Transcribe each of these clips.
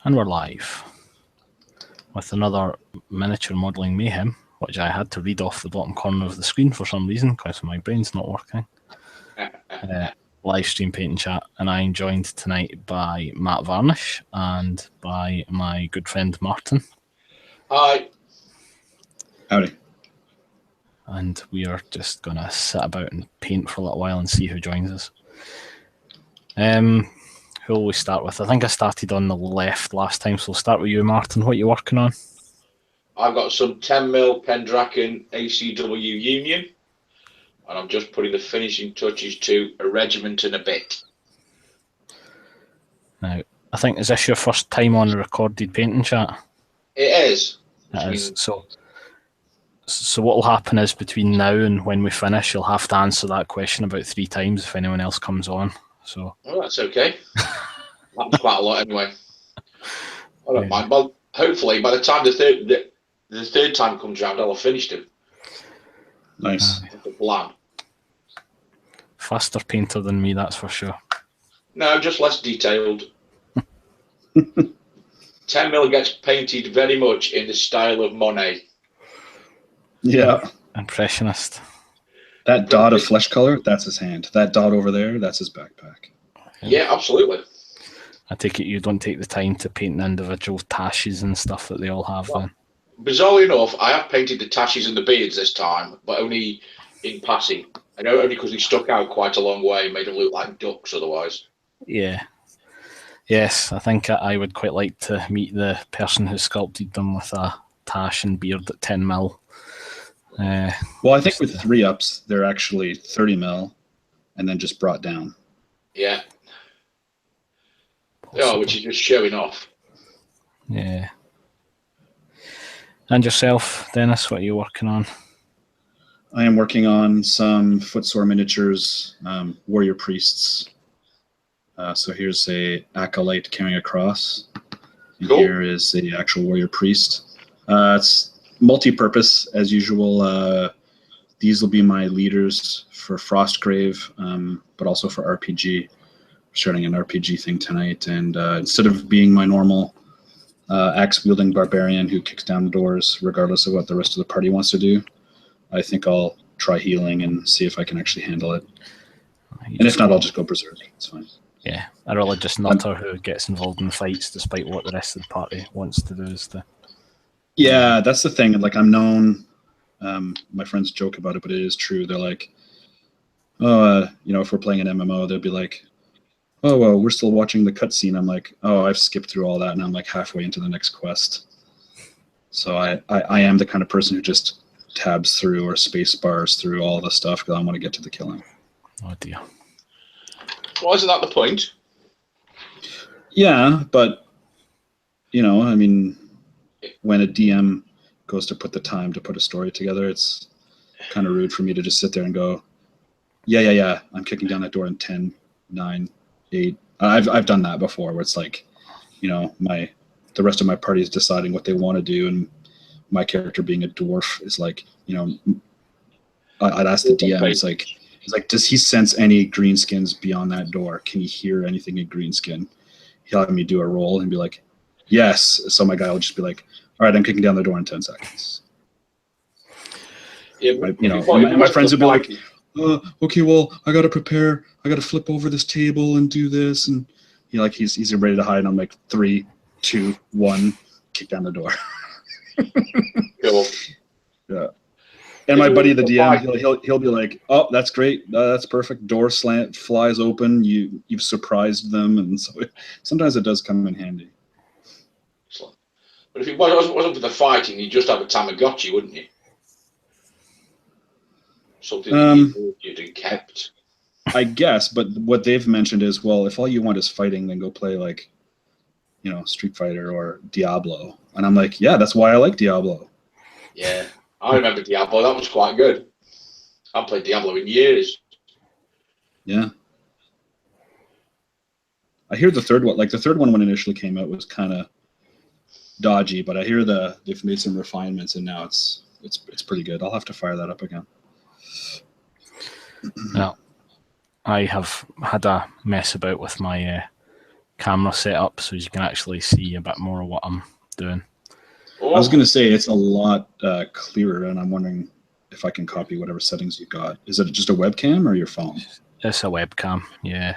And we're live with another miniature modelling mayhem, which I had to read off the bottom corner of the screen for some reason because my brain's not working. Live stream paint and chat, and I'm joined tonight by Matt Varnish and by my good friend Martin. Hi. Howdy. And we are just going to sit about and paint for a little while and see who joins us. Who will we start with? I think I started on the left last time, so we'll start with you, Martin. What are you working on? I've got some 10mm Pendragon ACW Union, and I'm just putting the finishing touches to a regiment and a bit. Now, I think, is this your first time on a recorded painting chat? It is. It is. So what will happen is between now and when we finish, you'll have to answer that question about 3 times if anyone else comes on. So. Well, that's okay. That's quite a lot anyway. I don't mind. Well, hopefully by the time the third time comes round, I'll have finished him. Nice. That's the plan. Faster painter than me, that's for sure. No, just less detailed. 10mm gets painted very much in the style of Monet. Yeah. Impressionist. That dot of flesh color, that's his hand. That dot over there, that's his backpack. Yeah, absolutely. I take it you don't take the time to paint the individual tashes and stuff that they all have then? Bizarrely enough, I have painted the tashes and the beards this time, but only in passing. I know only because they stuck out quite a long way, made them look like ducks otherwise. Yeah. Yes, I think I would quite like to meet the person who sculpted them with a tash and beard at 10mm. Well, I think with 3-ups, they're actually 30mm and then just brought down. Yeah. Oh, which is just showing off. Yeah. And yourself, Dennis, what are you working on? I am working on some footsore miniatures, warrior priests. So here's a acolyte carrying a cross. And cool. Here is the actual warrior priest. It's multi-purpose as usual. These will be my leaders for Frostgrave, but also for RPG. We're starting an RPG thing tonight, and instead of being my normal axe-wielding barbarian who kicks down doors regardless of what the rest of the party wants to do, I think I'll try healing and see if I can actually handle it. And if not, I'll just go berserk. It's fine. Yeah, a religious nutter who gets involved in fights despite what the rest of the party wants to do is the... Yeah, that's the thing. Like, I'm known, my friends joke about it, but it is true. They're like, oh, if we're playing an MMO, they'll be like, oh, well, we're still watching the cutscene. I'm like, oh, I've skipped through all that, and I'm like halfway into the next quest. So I am the kind of person who just tabs through or space bars through all the stuff because I want to get to the killing. Oh, dear. Well, isn't that the point? Yeah, but, I mean... when a DM goes to put the time to put a story together, it's kind of rude for me to just sit there and go, yeah, I'm kicking down that door in 10, 9, 8. I've done that before where it's like, the rest of my party is deciding what they want to do, and my character being a dwarf is like, I'd ask the DM, it's like, does he sense any greenskins beyond that door? Can he hear anything in greenskin? He'll have me do a roll and be like, yes. So my guy will just be like, all right, I'm kicking down the door in 10 seconds. Yeah, my friends would be like, okay, well, I got to prepare. I got to flip over this table and do this. And he's ready to hide. And I'm like, 3, 2, 1, kick down the door. Cool. Yeah. And my buddy, the DM, he'll be like, oh, that's great. That's perfect. Door slant flies open. You've surprised them. And so sometimes it does come in handy. But if it wasn't for the fighting, you'd just have a Tamagotchi, wouldn't you? Something that you'd kept. I guess, but what they've mentioned is, well, if all you want is fighting, then go play like, Street Fighter or Diablo. And I'm like, yeah, that's why I like Diablo. Yeah, I remember Diablo. That was quite good. I haven't played Diablo in years. Yeah. I hear the third one, when it initially came out was kind of dodgy, but I hear they've made some refinements and now it's pretty good. I'll have to fire that up again. Now, I have had a mess about with my camera set up so you can actually see a bit more of what I'm doing. I was going to say it's a lot clearer, and I'm wondering if I can copy whatever settings you got. Is it just a webcam or your phone? It's a webcam, yeah.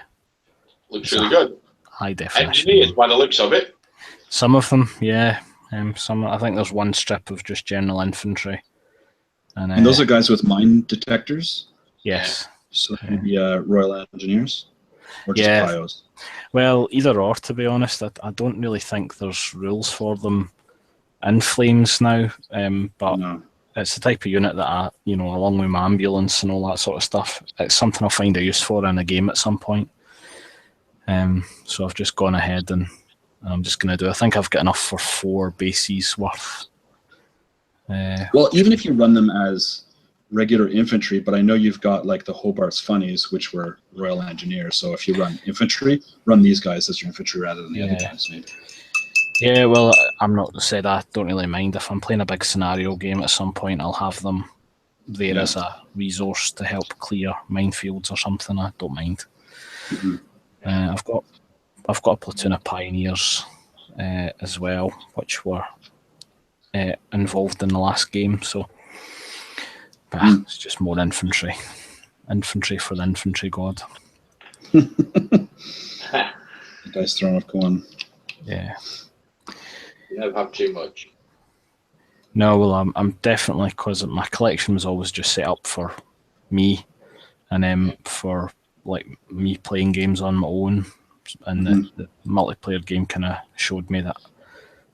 Looks really good. High definition. Engineers, by the looks of it. Some of them, yeah. Some. I think there's one strip of just general infantry. And those are guys with mine detectors? Yes. So maybe Royal Engineers? Or just PIOs? Well, either or, to be honest. I don't really think there's rules for them in Flames now, but No. it's the type of unit that I, along with my ambulance and all that sort of stuff, it's something I'll find a use for in a game at some point. So I've just gone ahead and I'm just going to do, I think I've got enough for 4 bases worth. Well, even if you run them as regular infantry, but I know you've got like the Hobart's Funnies, which were Royal Engineers. So if you run infantry, run these guys as your infantry rather than the other guys, maybe. Yeah, well, I'm not said I don't really mind. If I'm playing a big scenario game at some point, I'll have them there as a resource to help clear minefields or something. I don't mind. Mm-hmm. I've got a platoon of Pioneers as well, which were involved in the last game. So it's just more infantry for the infantry god. The dice throwing off going. Yeah. You never have too much. No, well, I'm definitely, because my collection was always just set up for me, and for like me playing games on my own, and the multiplayer game kind of showed me that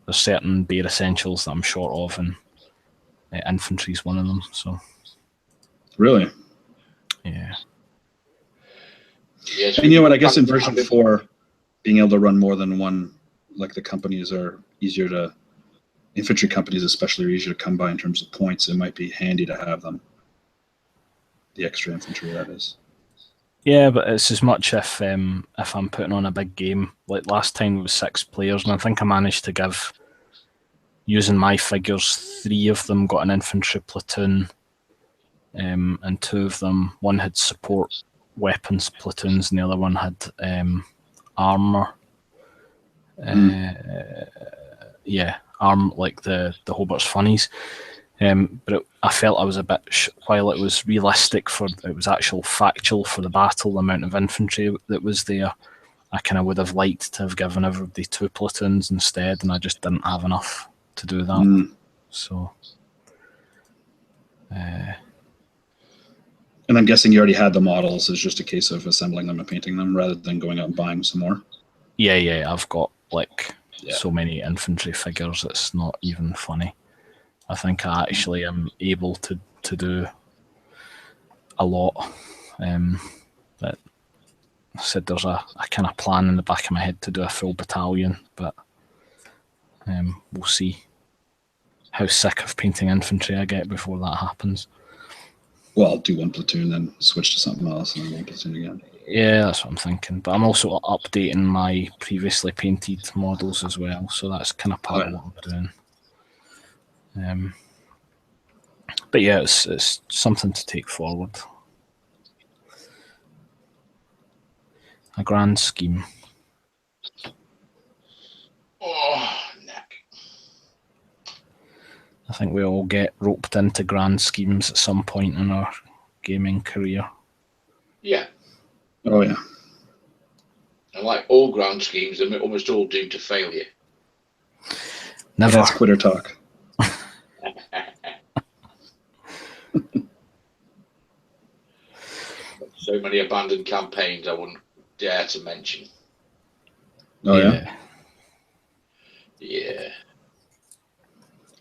there's certain bare essentials that I'm short of, and infantry's one of them. So, really, Yes, and you know what? I guess in version 4, being able to run more than one, like the companies are easier to. Infantry companies especially are easier to come by in terms of points. It might be handy to have them. The extra infantry, that is. Yeah, but it's as much if I'm putting on a big game. Like last time it was 6 players, and I think I managed to give, using my figures, 3 of them got an infantry platoon, and 2 of them, one had support weapons platoons, and the other one had armor. Like the Hobart's Funnies. But I felt I was a bit, while it was realistic it was actual factual for the battle, the amount of infantry that was there, I kind of would have liked to have given everybody 2 platoons instead, and I just didn't have enough to do that. So. And I'm guessing you already had the models. It's just a case of assembling them and painting them rather than going out and buying some more. Yeah, I've got so many infantry figures, it's not even funny. I think I actually am able to do a lot. But I said there's a kind of plan in the back of my head to do a full battalion, but we'll see how sick of painting infantry I get before that happens. Well, I'll do 1 platoon, then switch to something else, and then 1 platoon again. Yeah, that's what I'm thinking. But I'm also updating my previously painted models as well, so that's kind of part of what I'm doing. But yeah, it's something to take forward. A grand scheme. Oh, neck. I think we all get roped into grand schemes at some point in our gaming career. Yeah. Oh, yeah. And like all grand schemes, they're almost all doomed to failure. Never. That's quitter talk. So many abandoned campaigns I wouldn't dare to mention. Oh, yeah? Yeah.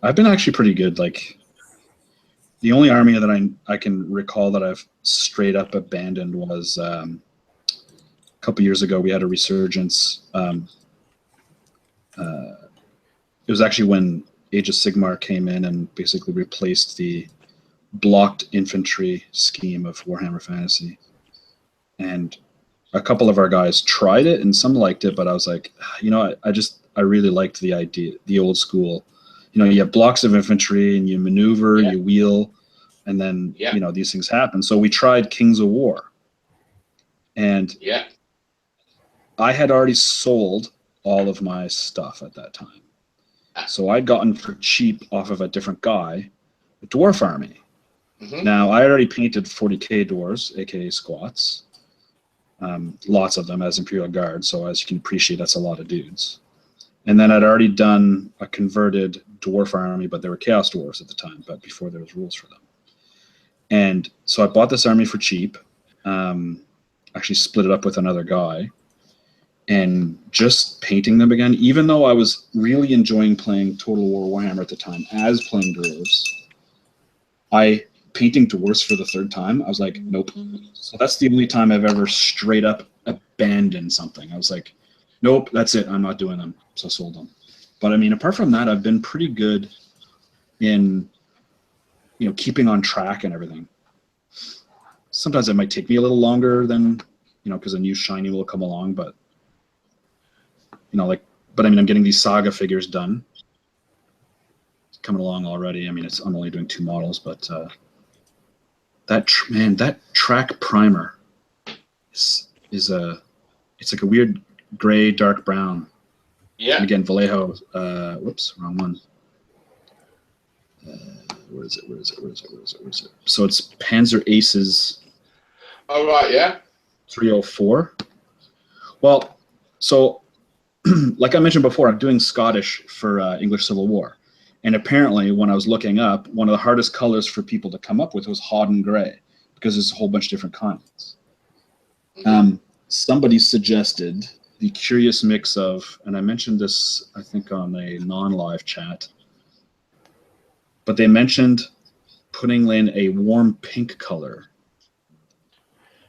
I've been actually pretty good. Like, the only army that I can recall that I've straight up abandoned was a couple years ago. We had a resurgence. It was actually when Age of Sigmar came in and basically replaced the blocked infantry scheme of Warhammer Fantasy. And a couple of our guys tried it, and some liked it, but I was like, I really liked the idea, the old school. You have blocks of infantry, and you maneuver, you wheel, and then these things happen. So we tried Kings of War, and I had already sold all of my stuff at that time. So I'd gotten for cheap off of a different guy, a dwarf army. Mm-hmm. Now, I had already painted 40k dwarves, aka squats. Lots of them as Imperial Guard, so as you can appreciate, that's a lot of dudes. And then I'd already done a converted dwarf army, but they were Chaos Dwarves at the time, but before there was rules for them. And so I bought this army for cheap, actually split it up with another guy, and just painting them again, even though I was really enjoying playing Total War Warhammer at the time as playing dwarves, painting dwarves for the third time, I was like, nope. So that's the only time I've ever straight up abandoned something. I was like, nope, that's it. I'm not doing them. So I sold them. But I mean, apart from that, I've been pretty good in, keeping on track and everything. Sometimes it might take me a little longer than, because a new shiny will come along, but but I mean, I'm getting these Saga figures done. It's coming along already. I mean, I'm only doing 2 models, but that track primer is it's like a weird gray, dark brown. Yeah. And again, Vallejo. Whoops, wrong one. Where is it? So it's Panzer Aces. Oh right, yeah. 304. Well, so like I mentioned before, I'm doing Scottish for English Civil War. And apparently, when I was looking up, one of the hardest colors for people to come up with was Hodden Gray, because there's a whole bunch of different kinds. Somebody suggested the curious mix of, and I mentioned this, I think, on a non-live chat, but they mentioned putting in a warm pink color.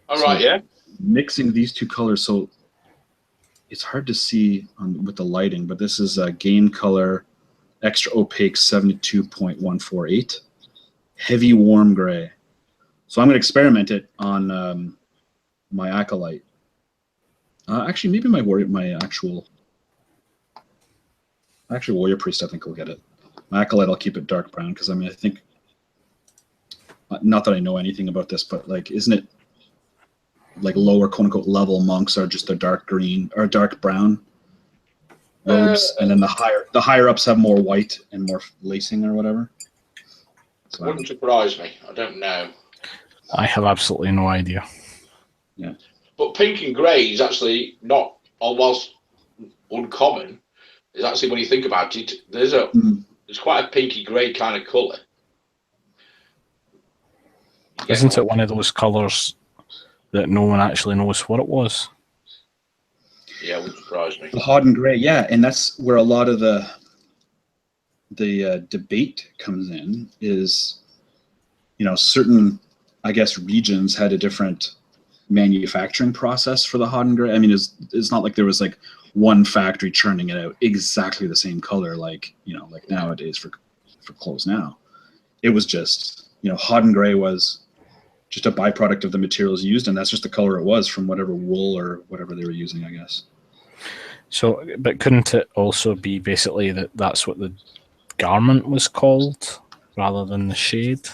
All right, yeah. Mixing these 2 colors, so it's hard to see with the lighting, but this is a game color extra opaque 72.148 heavy warm gray. So I'm going to experiment it on my acolyte. Actually, maybe my actual warrior priest, I think, will get it. My acolyte, I'll keep it dark brown, because I mean, I think, not that I know anything about this, but like, isn't it like lower quote unquote level monks are just a dark green or dark brown robes, and then the higher ups have more white and more lacing or whatever? So wouldn't surprise me. I don't know. I have absolutely no idea. Yeah. But pink and grey is actually not, almost uncommon. It's actually, when you think about it, there's quite a pinky grey kind of colour. Isn't it one of those colours that no one actually knows what it was? Yeah, it would surprise me. The Hodden Gray, yeah, and that's where a lot of the debate comes in. Is certain, I guess, regions had a different manufacturing process for the Hodden Gray. I mean, it's not like there was like one factory churning it out exactly the same color, like like nowadays for clothes now. It was just Hodden Gray was just a byproduct of the materials used, and that's just the color it was from whatever wool or whatever they were using, I guess. So, but couldn't it also be basically that's what the garment was called rather than the shade?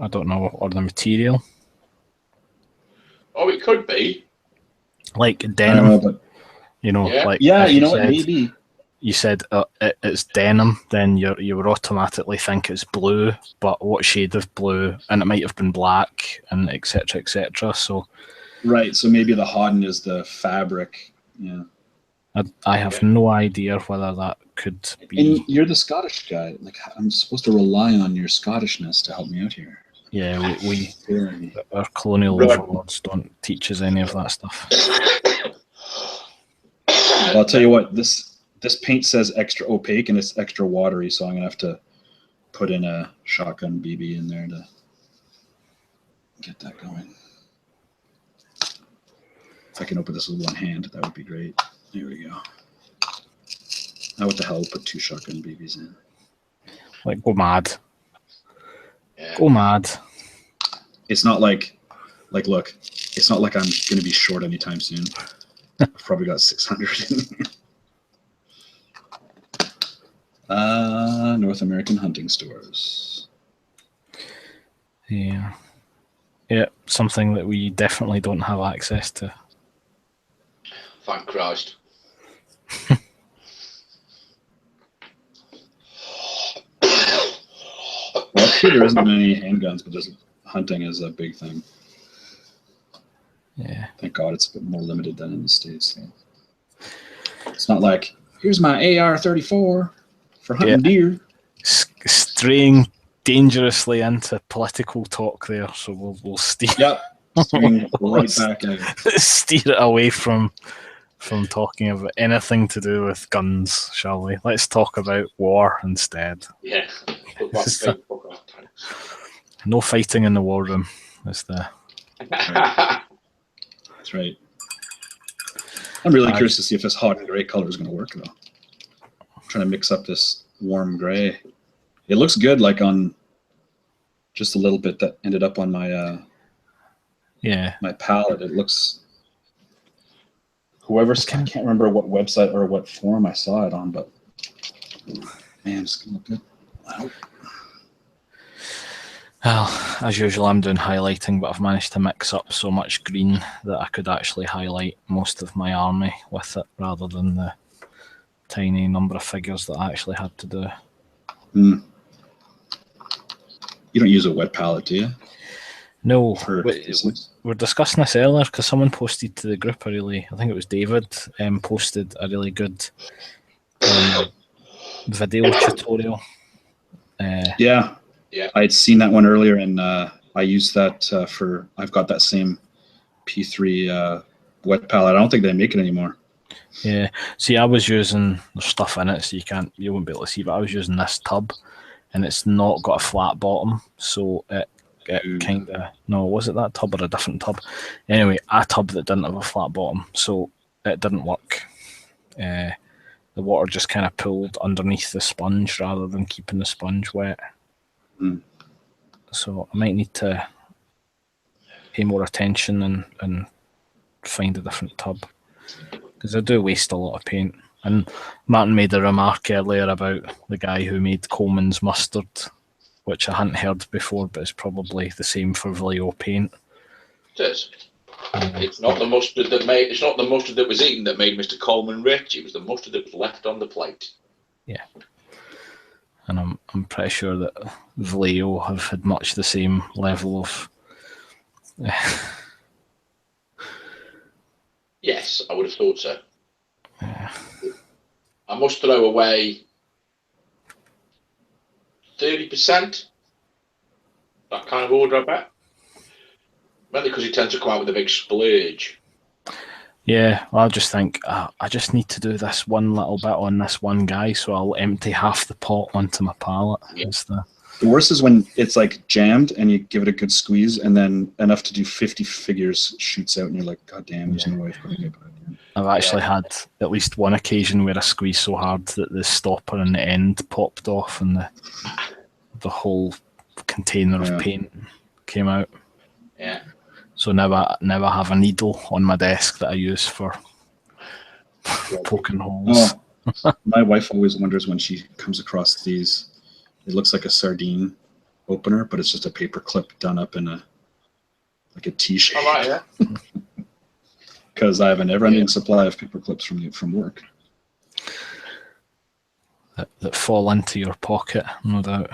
I don't know, or the material. Oh, it could be. Like denim, but, Yeah. like maybe. You said it's denim, then you would automatically think it's blue, but what shade of blue? And it might have been black, and etc. etc. So, right. So maybe the Hodden is the fabric. Yeah. I have no idea whether that could be. And you're the Scottish guy. Like, I'm supposed to rely on your Scottishness to help me out here. Yeah, we our colonial overlords don't teach us any of that stuff. Well, I'll tell you what, this paint says extra opaque and it's extra watery, so I'm gonna have to put in a shotgun BB in there to get that going. If I can open this with one hand, that would be great. There we go. Now what the hell, put 2 shotgun BBs in. Like, go mad. Yeah. Go mad. It's not like look, it's not like I'm gonna be short anytime soon. I've probably got 600 in here. North American hunting stores. Yeah. Yeah, something that we definitely don't have access to. Thank Christ. Well, up here there isn't many handguns, but just hunting is a big thing. Yeah. Thank God it's a bit more limited than in the States. So. It's not like, here's my AR-34 for hunting deer. Straying dangerously into political talk there, so we'll steer. Yep. Right back at it. Steer it away from talking about anything to do with guns, shall we? Let's talk about war instead. Yeah. No fighting in the war room. That's That's right. I'm really curious to see if this hot and gray color is going to work, though. I'm trying to mix up this warm gray. It looks good, like on just a little bit that ended up on my my palette. It looks. I can't remember what website or what forum I saw it on, but man, it's gonna look good. Wow. Well, as usual, I'm doing highlighting, but I've managed to mix up so much green that I could actually highlight most of my army with it, rather than the tiny number of figures that I actually had to do. You don't use a wet palette, do you? No, we're discussing this earlier because someone posted to the group I think it was David, posted a really good video tutorial. Yeah, I had seen that one earlier, and I used that for. I've got that same P3 wet palette. I don't think they make it anymore. Yeah, see, I was using stuff in it, so you won't be able to see, but I was using this tub, and it's not got a flat bottom, so it kind of, no, was it that tub or a different tub? Anyway, a tub that didn't have a flat bottom, so it didn't work. The water just kind of pooled underneath the sponge rather than keeping the sponge wet. So I might need to pay more attention and find a different tub, because I do waste a lot of paint. And Martin made a remark earlier about the guy who made Coleman's mustard, which I hadn't heard before, but it's probably the same for Vallejo paint. It is. It's not the mustard that made. It's not the mustard that was eaten that made Mr. Coleman rich. It was the mustard that was left on the plate. Yeah. And I'm pretty sure that Vallejo have had much the same level of. Yes, I would have thought so. I must throw away 30%. That kind of order, I bet. Mainly because he tends to come out with a big splurge. Yeah, well, I just think I just need to do this one little bit on this one guy, so I'll empty half the pot onto my palette. Yeah. The worst is when it's like jammed and you give it a good squeeze, and then enough to do 50 figures shoots out, and you're like, God damn, there's no way of putting it back in. I've actually had at least one occasion where I squeezed so hard that the stopper and the end popped off, and the whole container of paint came out. Yeah. So never have a needle on my desk that I use for poking holes. Oh, my wife always wonders when she comes across these. It looks like a sardine opener, but it's just a paper clip done up in a T shape. All right, yeah. Because I have a never-ending supply of paper clips from work. That fall into your pocket, no doubt.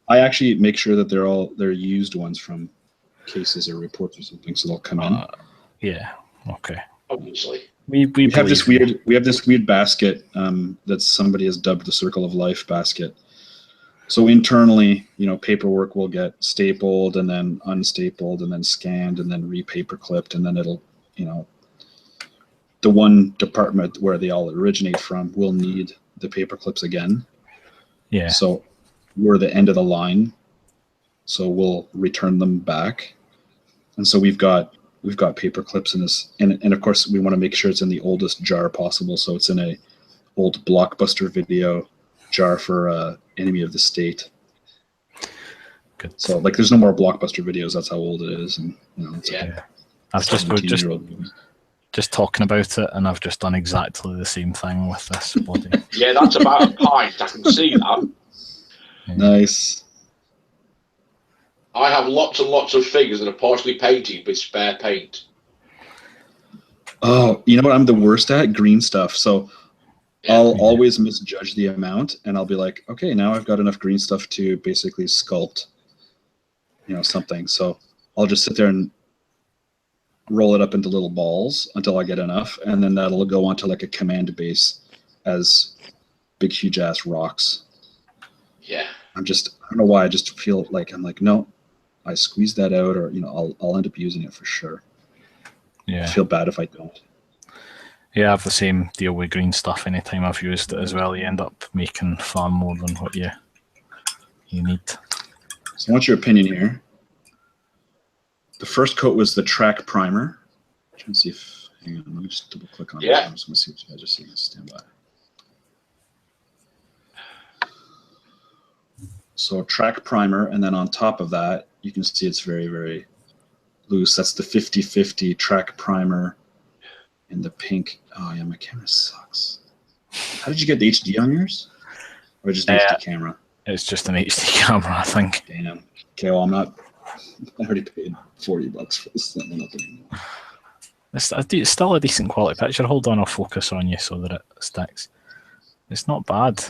I actually make sure that they're used ones from cases or reports or something, so they'll come in. Yeah. Okay. Obviously. We have this weird basket that somebody has dubbed the Circle of Life basket. So internally, paperwork will get stapled and then unstapled and then scanned and then repaper clipped, and then it'll, the one department where they all originate from will need the paper clips again. Yeah. So we're the end of the line, so we'll return them back. And so we've got paper clips in this, and of course we want to make sure it's in the oldest jar possible. So it's in a old Blockbuster video jar for Enemy of the State. Good. So there's no more Blockbuster videos. That's how old it is, and it's just talking about it, and I've just done exactly the same thing with this body. Yeah, that's about a pint. I can see that. Yeah. Nice. I have lots and lots of figures that are partially painted with spare paint. Oh, you know what I'm the worst at? Green stuff. So Yeah. I'll always misjudge the amount, and I'll be like, okay, now I've got enough green stuff to basically sculpt, something. So I'll just sit there and roll it up into little balls until I get enough, and then that'll go onto like a command base as big, huge ass rocks. Yeah. I don't know why. I just feel like I'm like, no, I squeeze that out, or I'll end up using it for sure. Yeah. I feel bad if I don't. Yeah, I have the same deal with green stuff. Anytime I've used it as well, you end up making far more than what you need. So what's your opinion here? The first coat was the track primer. I'm trying to see if, hang on, let me just double click on it. I'm just going to see what you guys are seeing. Stand by. So track primer, and then on top of that, you can see it's very, very loose. That's the 50/50 track primer in the pink. Oh yeah, my camera sucks. How did you get the HD on yours? Or just an HD camera? It's just an HD camera, I think. Damn. Okay, well, I already paid $40 for this thing. It's still a decent quality picture. Hold on, I'll focus on you so that it sticks. It's not bad.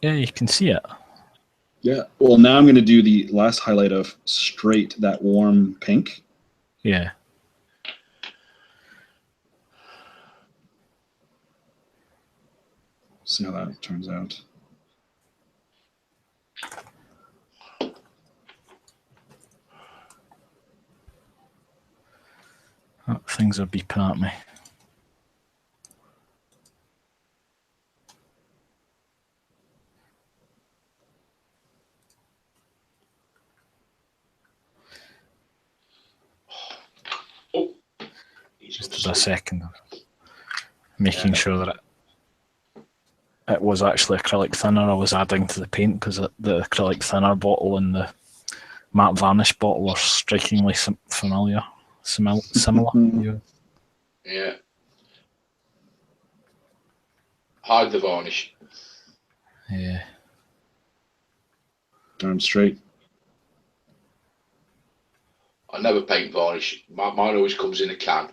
Yeah, you can see it. Yeah. Well, now I'm going to do the last highlight of straight that warm pink. Yeah. See how that turns out. Oh, things are beeping at me. Just a second. Making sure that it was actually acrylic thinner I was adding to the paint, because the acrylic thinner bottle and the matte varnish bottle are strikingly similar. Yeah. Hide the varnish. Yeah. Darn straight. I never paint varnish. Mine always comes in a can.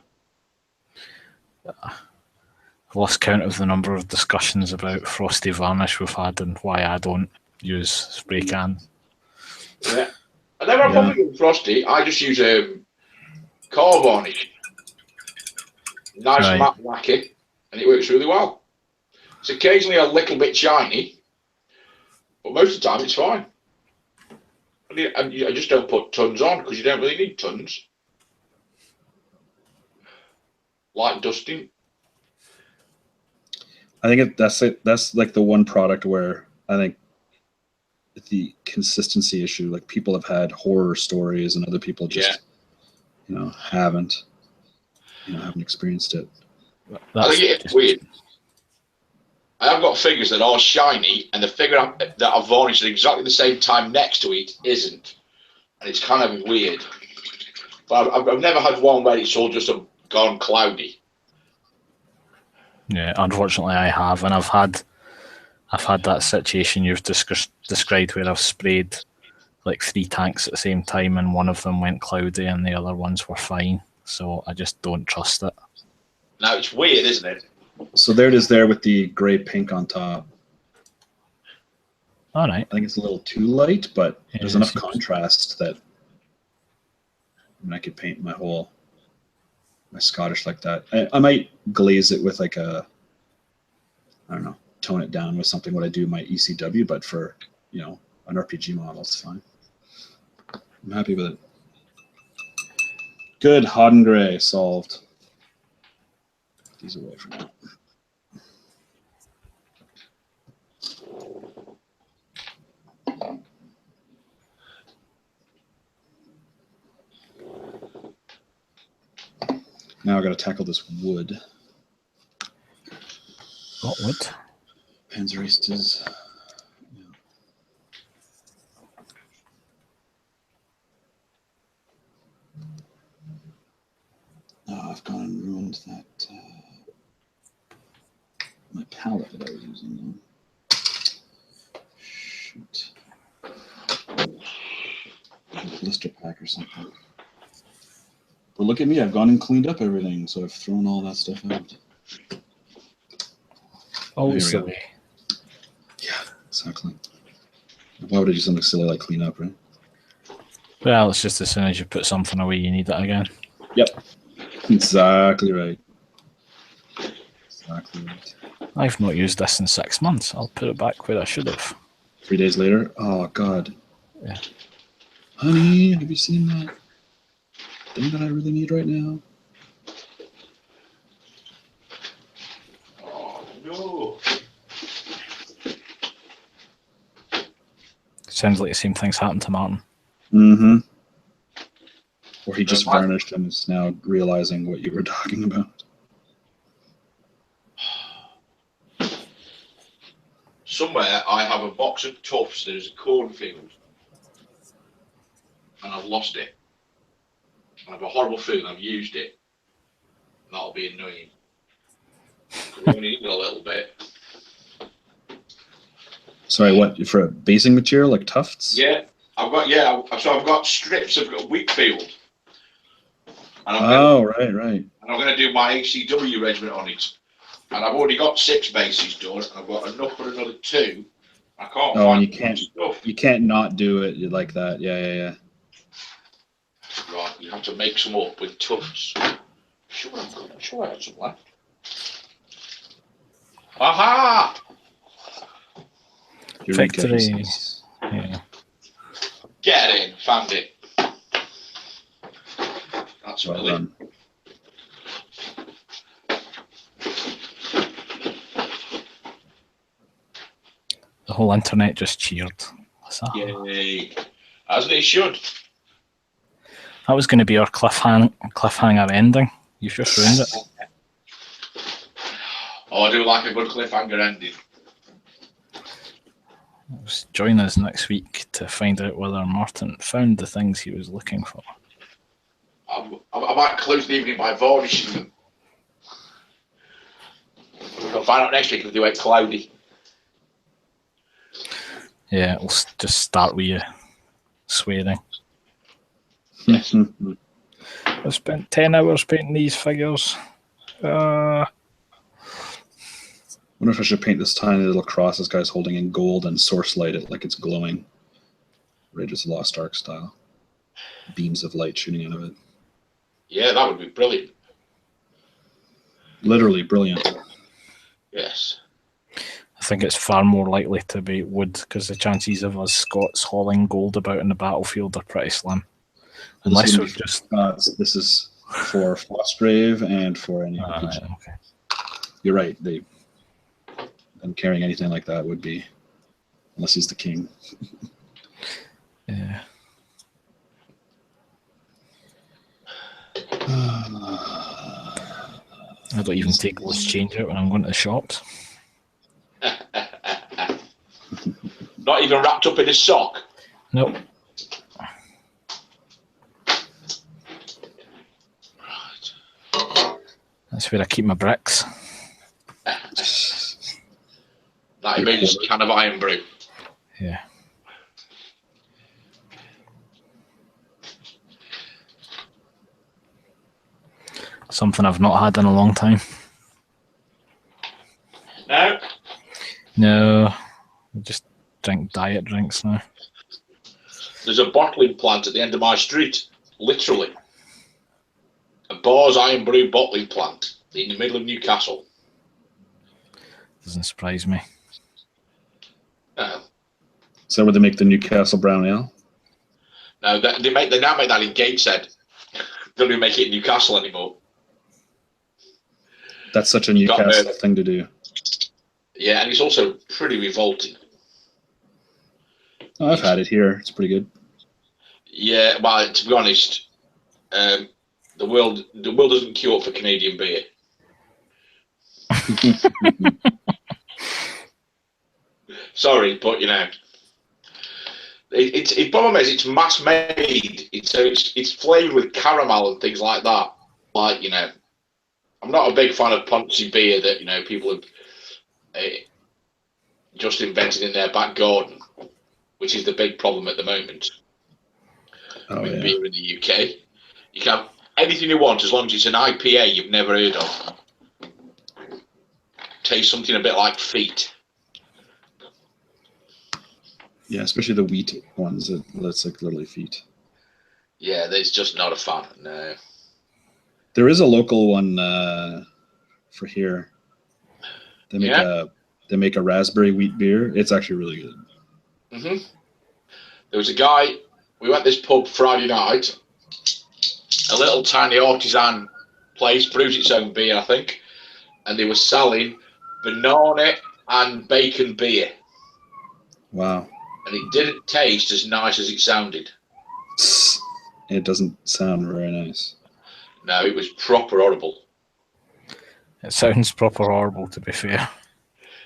I've lost count of the number of discussions about frosty varnish we've had and why I don't use spray can. Yeah. I never have a problem with frosty. I just use car varnish. Nice matte lacquer, and it works really well. It's occasionally a little bit shiny, but most of the time it's fine. I just don't put tons on because you don't really need tons. Like dusting. I think that's like the one product where I think the consistency issue, like people have had horror stories and other people just haven't experienced it. I think it's weird. I have got figures that are shiny, and the figure that I've varnished at exactly the same time next to it isn't, and it's kind of weird. But I've never had one where it's all just gone cloudy. Yeah, unfortunately I have, and I've had that situation you've described where I've sprayed like 3 tanks at the same time, and one of them went cloudy and the other ones were fine. So I just don't trust it. Now it's weird, isn't it? So there it is there with the gray pink on top. All right. I think it's a little too light, but there's enough contrast that I could paint my Scottish like that. I might glaze it with like I don't know, tone it down with something what I do my ECW, but for, an RPG model, it's fine. I'm happy with it. Good, hot and gray, solved. Put these away for now. Now I got to tackle this wood. What wood? Panzeristas. Yeah. Oh, I've gone and ruined that my palette that I was using. Shoot. Blister pack or something. But look at me, I've gone and cleaned up everything, so I've thrown all that stuff out. Always There the we go. way. Yeah, exactly. Why would I do something silly like clean up, right? Well, it's just as soon as you put something away, you need it again. Yep. Exactly right. Exactly right. I've not used this in 6 months. I'll put it back where I should have. 3 days later, oh God. Yeah. Honey, have you seen that thing that I really need right now? Oh, no. Sounds like the same thing's happened to Martin. Mm-hmm. Or he just What? varnished and is now realizing what you were talking about. Somewhere I have a box of Tufts. There's a cornfield, and I've lost it. I have a horrible feeling I've used it. That'll be annoying. We only need a little bit. Sorry, what, for a basing material like tufts? Yeah, I've got strips of wheat field, and Right. I'm going to do my ACW regiment on it. And I've already got 6 bases done, and I've got enough for another 2. I can't Oh, find and stuff. you can't not do it like that. Yeah. Right, you have to make some up with Tufts. Sure, I'm sure I have some left. Aha! Eureka, he Victory. says. Yeah. Get in, found it. That's Well brilliant. done. The whole internet just cheered. What's that? Yay. As they should. That was going to be our cliffhanger ending. You've just ruined it. Oh, I do like a good cliffhanger ending. Join us next week to find out whether Martin found the things he was looking for. I might close the evening by varnishing them. We'll find out next week if they went cloudy. Yeah, we'll just start with you swearing. Yes. I spent 10 hours painting these figures. Wonder if I should paint this tiny little cross this guy's holding in gold and source light it like it's glowing. Raiders of the Lost Ark style. Beams of light shooting out of it. Yeah, that would be brilliant. Literally brilliant. Yes. I think it's far more likely to be wood because the chances of us Scots hauling gold about in the battlefield are pretty slim. Unless we've just. This is for Frostgrave and for any RPG. Okay. You're right. Them carrying anything like that would be, unless he's the king. Yeah. I don't even take those change out when I'm going to the shops. Not even wrapped up in a sock. Nope. Right. That's where I keep my bricks. That means can of iron brew. Yeah. Something I've not had in a long time. No? No. I just drink diet drinks now. There's a bottling plant at the end of my street. Literally. A Boar's Iron Brew bottling plant in the middle of Newcastle. Doesn't surprise me. No. Is that where they make the Newcastle Brown Ale? No, they now make that in Gateshead. Don't even make it in Newcastle anymore. That's such a Newcastle thing to do. Yeah, and it's also pretty revolting. Oh, I've had it here. It's pretty good. Yeah, well, to be honest, the world doesn't queue up for Canadian beer. Sorry, but you know, it problem is it's mass made. It's flavored with caramel and things like that. Like, you know, I'm not a big fan of punchy beer that, you know, people have just invented in their back garden, which is the big problem at the moment with beer in the UK. You can anything you want, as long as it's an IPA you've never heard of. Tastes something a bit like feet. Yeah, especially the wheat ones. That's like literally feet. Yeah, that's just not a fan. No. There is a local one for here. They make a raspberry wheat beer. It's actually really good. Mm-hmm. There was a guy. We went to this pub Friday night. A little tiny artisan place, brews its own beer, I think, and they were selling banana and bacon beer. Wow. And it didn't taste as nice as it sounded. It doesn't sound very nice. No, it was proper horrible. It sounds proper horrible, to be fair.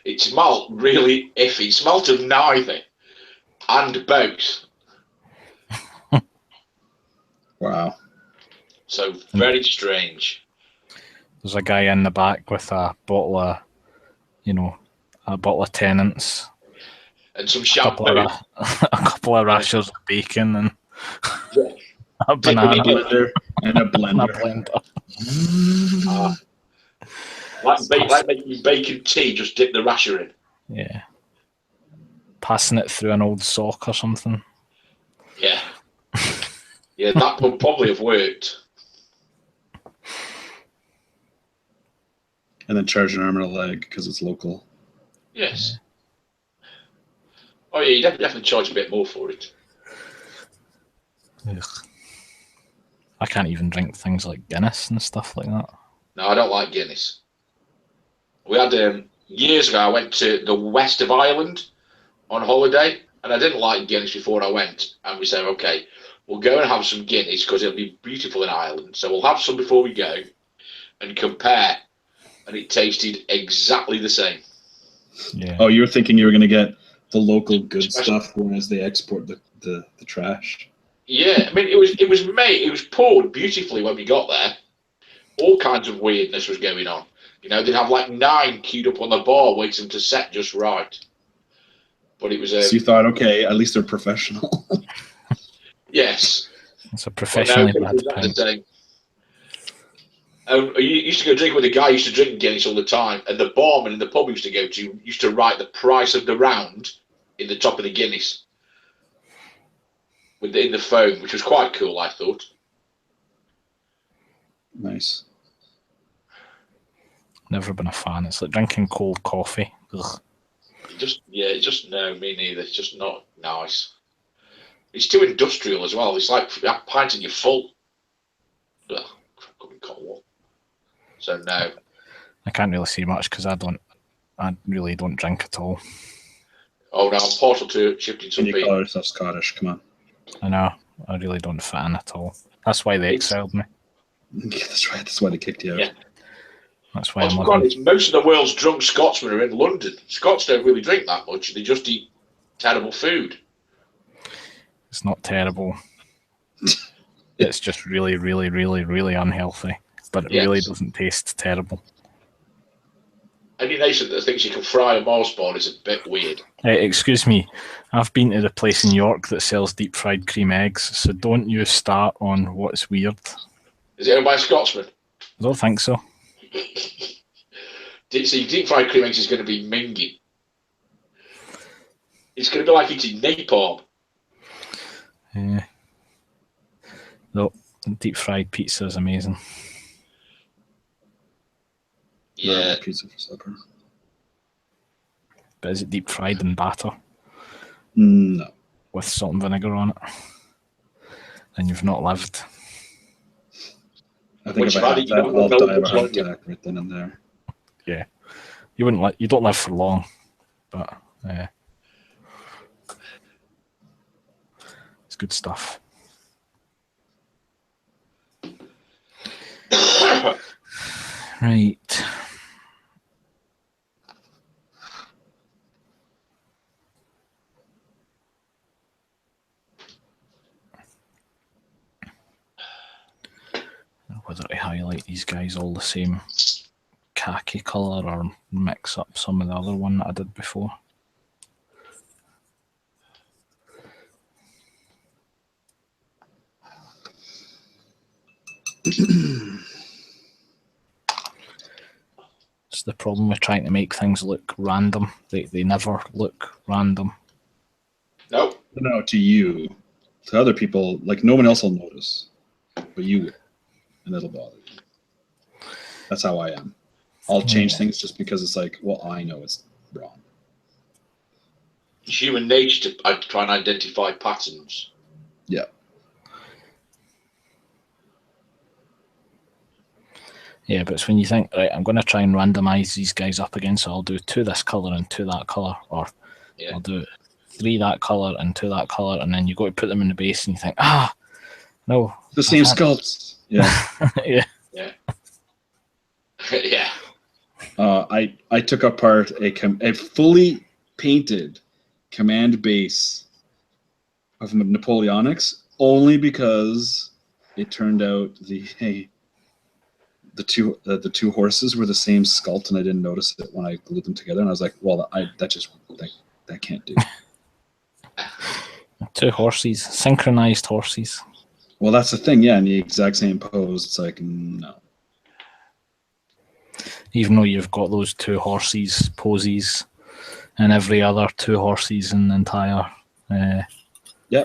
It smelled really iffy. It smelled of neither and both. Wow. So very strange. There's a guy in the back with a bottle of, a bottle of Tennant's. And some A shampoo. couple of rashers of bacon and Yeah. a banana And a and a blender. blender. Like making bacon tea, just dip the rasher in. Yeah. Passing it through an old sock or something. Yeah. Yeah, that would probably have worked. And then charge an arm and a leg because it's local. Yes. Oh yeah, you definitely charge a bit more for it. Ugh. I can't even drink things like Guinness and stuff like that. No, I don't like Guinness. We had years ago. I went to the west of Ireland on holiday, and I didn't like Guinness before I went. And we said, okay, we'll go and have some Guinness because it'll be beautiful in Ireland. So we'll have some before we go and compare. And it tasted exactly the same. Yeah. Oh, you were thinking you were going to get the local good stuff, whereas they export the trash. Yeah, I mean it was poured beautifully when we got there. All kinds of weirdness was going on. They'd have like 9 queued up on the bar waiting to set just right. But it was So you thought, okay, at least they're professional. yes. It's a professionally bad pint. You used to go drink with a guy who used to drink Guinness all the time, and the barman in the pub we used to go to used to write the price of the round in the top of the Guinness in the foam, which was quite cool, I thought. Nice. Never been a fan. It's like drinking cold coffee. Ugh. No, me neither. It's just not nice. It's too industrial as well. It's like a pint and you're full. Ugh, so no. I can't really see much because I really don't drink at all. Oh no, I'm partial to shifting some You beer. call yourself Scottish? Come on. I know. I really don't fit in at all. That's why they exiled me. Yeah, that's right. That's why they kicked you out. Yeah. That's why I'm living. Honest, most of the world's drunk Scotsmen are in London. Scots don't really drink that much. They just eat terrible food. It's not terrible. It's just really, really, really, really unhealthy. But it really doesn't taste terrible. Any nation that thinks you can fry a Mars bar is a bit weird. Hey, excuse me. I've been to the place in York that sells deep fried cream eggs, so don't you start on what's weird. Is it owned by a Scotsman? I don't think so. See, deep fried cream eggs is going to be minging. It's going to be like eating napalm. Yeah. Though deep fried pizza is amazing. Yeah. Pizza for supper. But is it deep fried in batter? No. With salt and vinegar on it? Then you've not lived. I think if I have that, I'll die of a heart attack right then and there. Yeah. You wouldn't you don't live for long. But it's good stuff. Right. Whether I highlight these guys all the same khaki colour or mix up some of the other one that I did before. It's the problem with trying to make things look random. They never look random. No. No, to you. To other people, like no one else will notice, but you will, and it'll bother you. That's how I am. I'll change things just because it's like, well, I know it's wrong. It's human nature to try and identify patterns. Yeah. Yeah, but it's when you think, right, I'm going to try and randomize these guys up again, so I'll do 2 this colour and 2 that colour, or I'll do 3 that colour and 2 that colour, and then you go to put them in the base and you think, no. The same sculpts. Yeah. Yeah. Yeah. Yeah. I took apart a fully painted command base of Napoleonics only because it turned out the two horses were the same sculpt, and I didn't notice it when I glued them together. And I was like, well, that can't do. 2 horses, synchronized horses. Well, that's the thing, yeah. In the exact same pose, it's like no. Even though you've got those 2 horses poses and every other 2 horses in the entire. Yep. Yeah.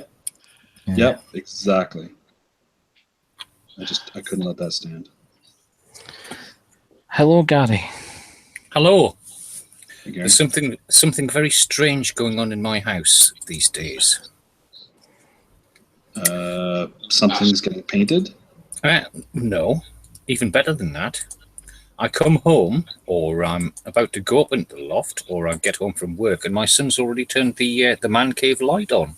Yep. Exactly. I couldn't let that stand. Hello, Gary. Hello. Hey, Gary. There's something very strange going on in my house these days. Something's getting painted. No, even better than that. I come home, or I'm about to go up into the loft, or I get home from work, and my son's already turned the man cave light on.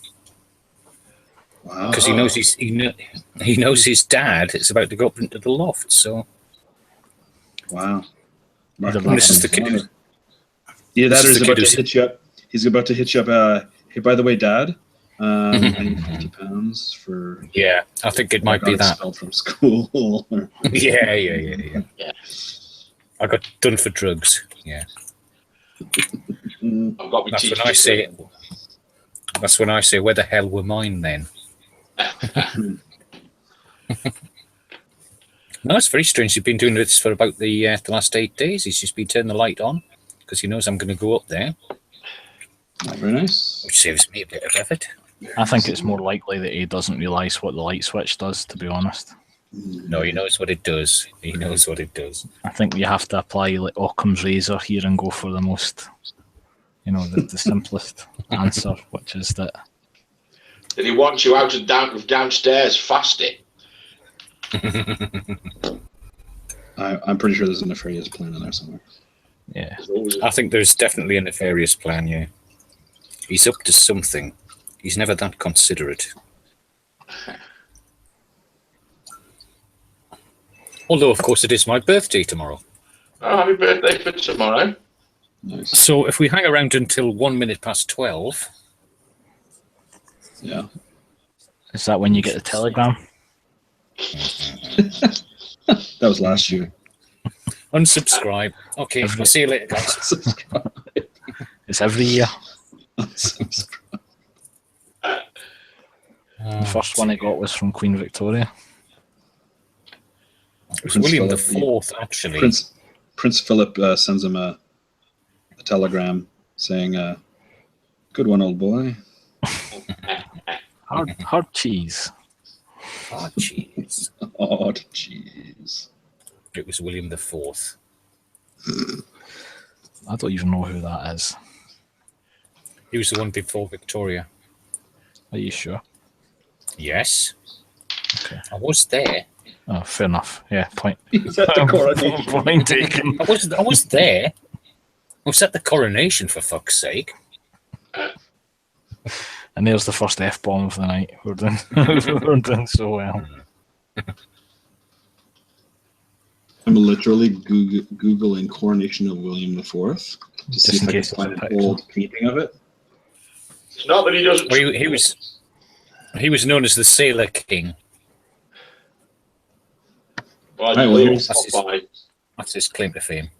Wow. Because he knows his dad is about to go up into the loft. So Wow. this is the kid. Yeah, that This is is the about kid to hit you up. He's about to hit you up. Hey, by the way, Dad, I need £50 for. Yeah, I think it might be that. Expelled from school. Yeah. I got done for drugs. Yeah. I've got my That's teeth. when I say. That's when I say, where the hell were mine then? No, it's very strange. He's been doing this for about the last 8 days. He's just been turning the light on because he knows I'm going to go up there. Very nice. Which saves me a bit of effort. I think it's more likely that he doesn't realise what the light switch does, to be honest. No, he knows what it does. He knows what it does. I think you have to apply like Occam's razor here and go for the most, the simplest answer, which is that. Did he want you out of downstairs fasting? I'm pretty sure there's a nefarious plan in there somewhere. Yeah. I think there's definitely a nefarious plan, yeah. He's up to something. He's never that considerate. Although, of course, it is my birthday tomorrow. Oh, happy birthday for tomorrow. Nice. So if we hang around until 12:01. Yeah. Is that when you get the telegram? That was last year. Unsubscribe. Okay, I'll see you later, guys. It's every year. Unsubscribe. The first one I got was from Queen Victoria. It was Prince William Philip, IV, actually. Prince Philip sends him a telegram saying, "Good one, old boy." Hard cheese. Oh, jeez. Oh, jeez. It was William IV. I don't even know who that is. He was the one before Victoria. Are you sure? Yes. Okay. I was there. Oh, fair enough. Yeah, point. He's at the coronation. Point taken. I was there. I was at the coronation, for fuck's sake. And there's the first F-bomb of the night. We're doing, we're doing so well. I'm literally Googling coronation of William IV to see Just in if I can case find it's a an picture. old painting of it. It's not that he doesn't. Well, he was known as the Sailor King. Well, Right, well, here's- That's his claim to fame.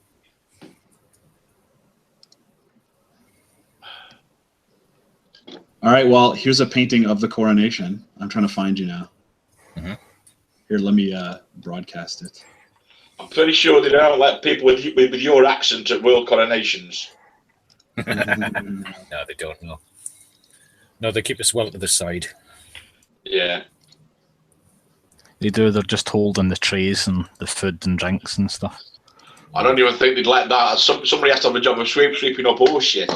All right, well, here's a painting of the coronation. I'm trying to find you now. Mhm. Here, let me broadcast it. I'm pretty sure they don't let people with your accent at world coronations. No, they don't know. No, they keep us well to the side. Yeah. They do. They're just holding the trays and the food and drinks and stuff. I don't even think they'd let that. Somebody has to have a job of sweeping up all shit.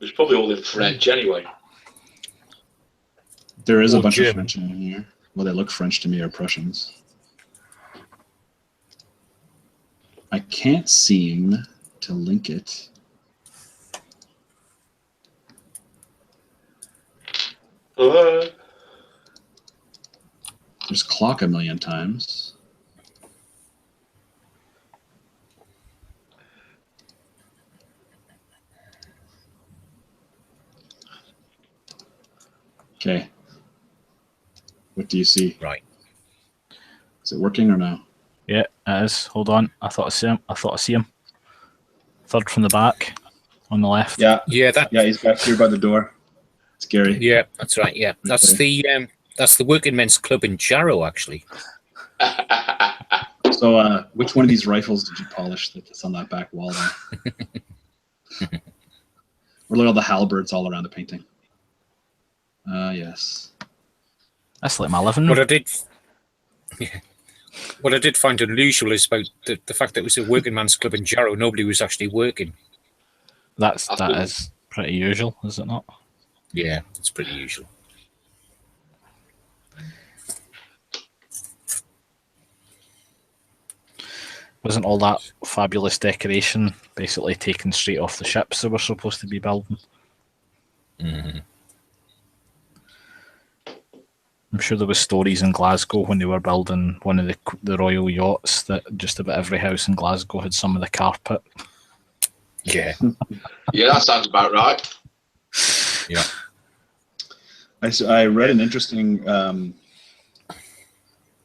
It's probably all in French anyway. There is a Or bunch German. of French in here. Well, they look French to me, or Prussians. I can't seem to link it. There's clock a million times. Okay. What do you see? Right. Is it working or no? Yeah, it is. Hold on. I thought I see him. Third from the back, on the left. Yeah. Yeah, Yeah, he's back here by the door. It's Gary. Yeah, that's right. Yeah, that's the Working Men's Club in Jarrow, actually. So, which one of these rifles did you polish that's on that back wall there? Or look at all the halberds all around the painting. Yes. That's like my living room. What I did find unusual is about the fact that it was a working man's club in Jarrow. Nobody was actually working. That is pretty usual, is it not? Yeah, it's pretty usual. Wasn't all that fabulous decoration basically taken straight off the ships they were supposed to be building? Mm-hmm. I'm sure there was stories in Glasgow when they were building one of the royal yachts that just about every house in Glasgow had some of the carpet. Yeah. Yeah, that sounds about right. Yeah. I read an interesting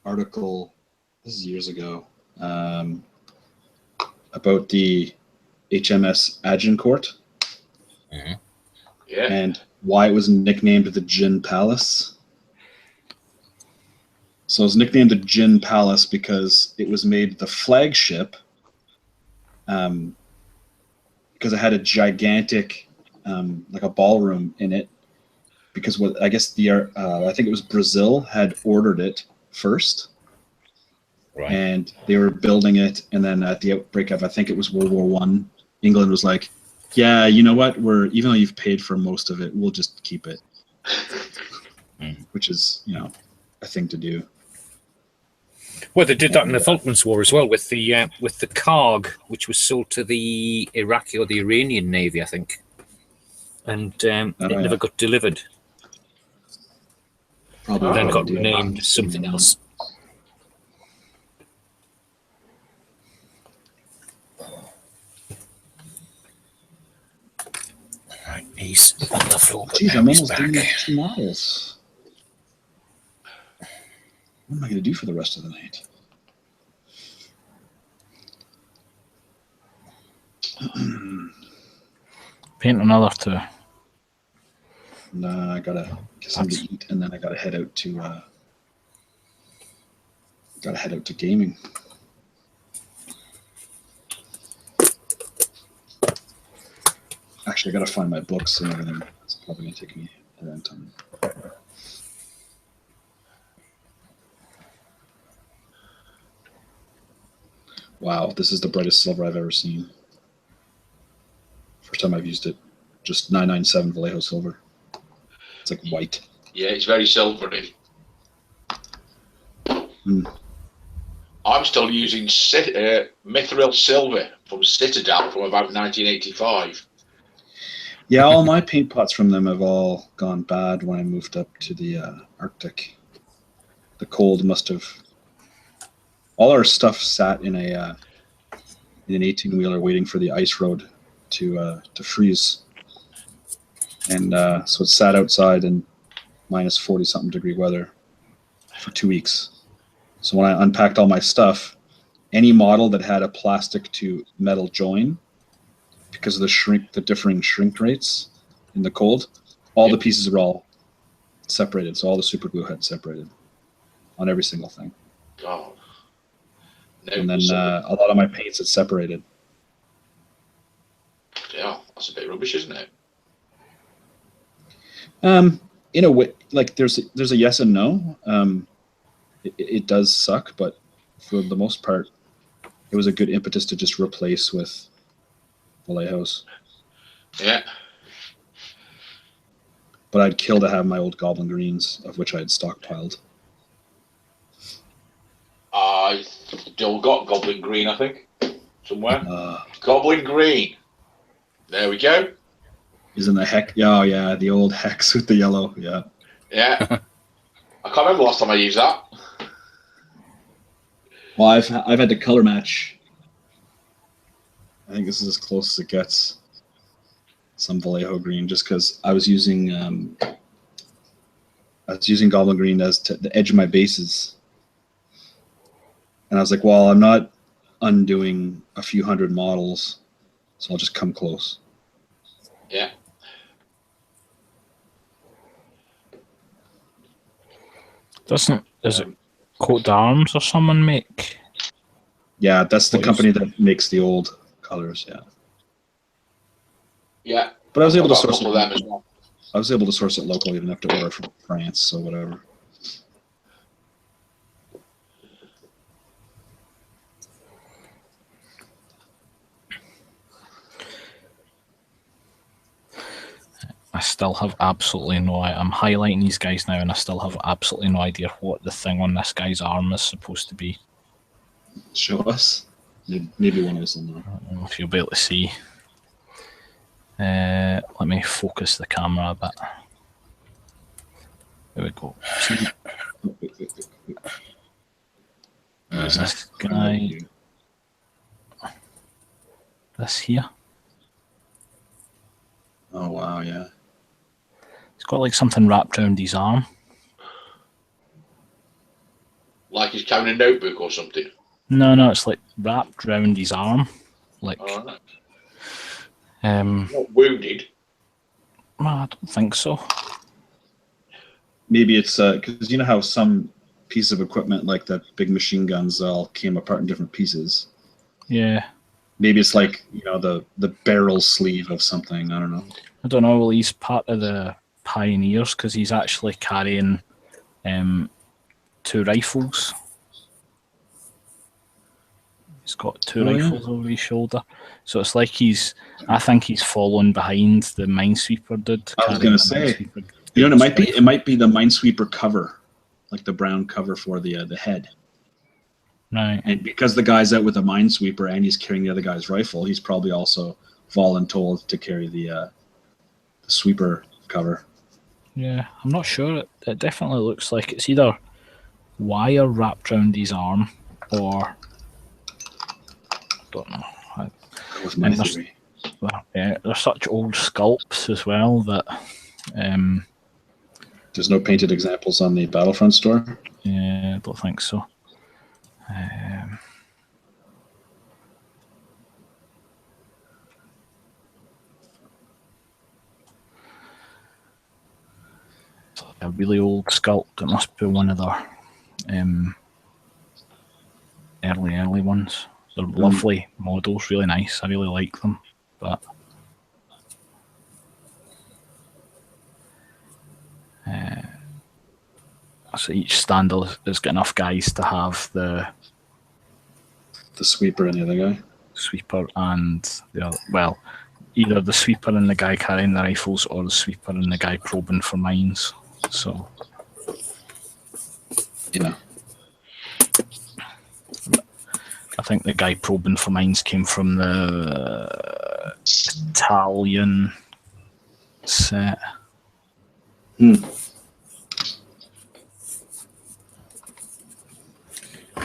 article, this is years ago, about the HMS Agincourt. Mm-hmm. Yeah. And why it was nicknamed the Gin Palace. So it was nicknamed the Gin Palace because it was made the flagship, because it had a gigantic, like a ballroom in it. Because what I guess I think it was Brazil had ordered it first, Right. and they were building it. And then at the outbreak of, I think it was World War I, England was like, "Yeah, you know what? Even though you've paid for most of it, we'll just keep it," which is a thing to do. Well, they did that in the Falklands War as well with the Karg, which was sold to the Iraqi or the Iranian Navy, I think, and it never got delivered. Probably Then got idea. named something else. Right, he's on the floor. But Jeez, now I'm he's almost back. doing 2 models. What am I going to do for the rest of the night? Paint another 2. Nah, I gotta get something to eat, and then I gotta head out to gaming. Actually, I gotta find my books and everything. It's probably gonna take me a long time. Wow, this is the brightest silver I've ever seen. First time I've used it. Just 997 Vallejo silver. It's like white. Yeah, it's very silvery. I'm still using mithril silver from Citadel from about 1985. Yeah, all my paint pots from them have all gone bad when I moved up to the Arctic. The cold must have. All our stuff sat in an 18-wheeler waiting for the ice road to freeze, and so it sat outside in minus 40-something degree weather for 2 weeks. So when I unpacked all my stuff, any model that had a plastic to metal join, because of the differing shrink rates, in the cold, all the pieces are all separated. So all the super glue had separated on every single thing. God. No, And then a lot of my paints had separated. Yeah, that's a bit rubbish, isn't it? In a way, like there's a yes and no. It does suck, but for the most part, it was a good impetus to just replace with Vallejos. Yeah. But I'd kill to have my old Goblin Greens, of which I had stockpiled. I still got Goblin Green, I think, somewhere. Goblin Green. There we go. Isn't the heck? Oh yeah, the old hex with the yellow. Yeah. Yeah. I can't remember last time I used that. Well, I've had to color match. I think this is as close as it gets. Some Vallejo green, just because I was using Goblin Green as to the edge of my bases, and I was like, well, I'm not undoing a few hundred models, so I'll just come close. Yeah. Is it Coat d'Arms or someone make? Yeah, that's the company that makes the old colors. Yeah. Yeah. But I was able to source them as well. I was able to source it locally. Didn't have to order from France, so whatever. I still have absolutely no idea. I'm highlighting these guys now, and I still have absolutely no idea what the thing on this guy's arm is supposed to be. Show us. Maybe one of us will know. I don't know if you'll be able to see. Let me focus the camera a bit. There we go. See, there's this guy. This here. Oh wow, yeah. He's got like something wrapped around his arm. Like he's carrying a notebook or something. No, it's like wrapped around his arm. Like, Not wounded. Well, I don't think so. Maybe it's because you know how some pieces of equipment like that big machine guns all came apart in different pieces. Yeah. Maybe it's like, you know, the barrel sleeve of something. I don't know. I don't know. Well, he's part of the Pioneers because he's actually carrying 2 rifles. He's got 2 rifles over his shoulder. So it's like I think he's following behind the Minesweeper dude. I was going to say, you know, it might be the Minesweeper cover, like the brown cover for the head. Right. And because the guy's out with a Minesweeper and he's carrying the other guy's rifle, he's probably also voluntold to carry the sweeper cover. Yeah, I'm not sure. It definitely looks like it's either wire wrapped around his arm or I don't know. That was my theory. Yeah, they're such old sculpts as well that there's no painted examples on the Battlefront store? Yeah, I don't think so. A really old sculpt. It must be one of their early ones. They're lovely models, really nice. I really like them, but so each stand has got enough guys to have the sweeper and the other guy. Sweeper and the other, well, either the sweeper and the guy carrying the rifles, or the sweeper and the guy probing for mines. So, yeah. I think the guy probing for mines came from the Italian set.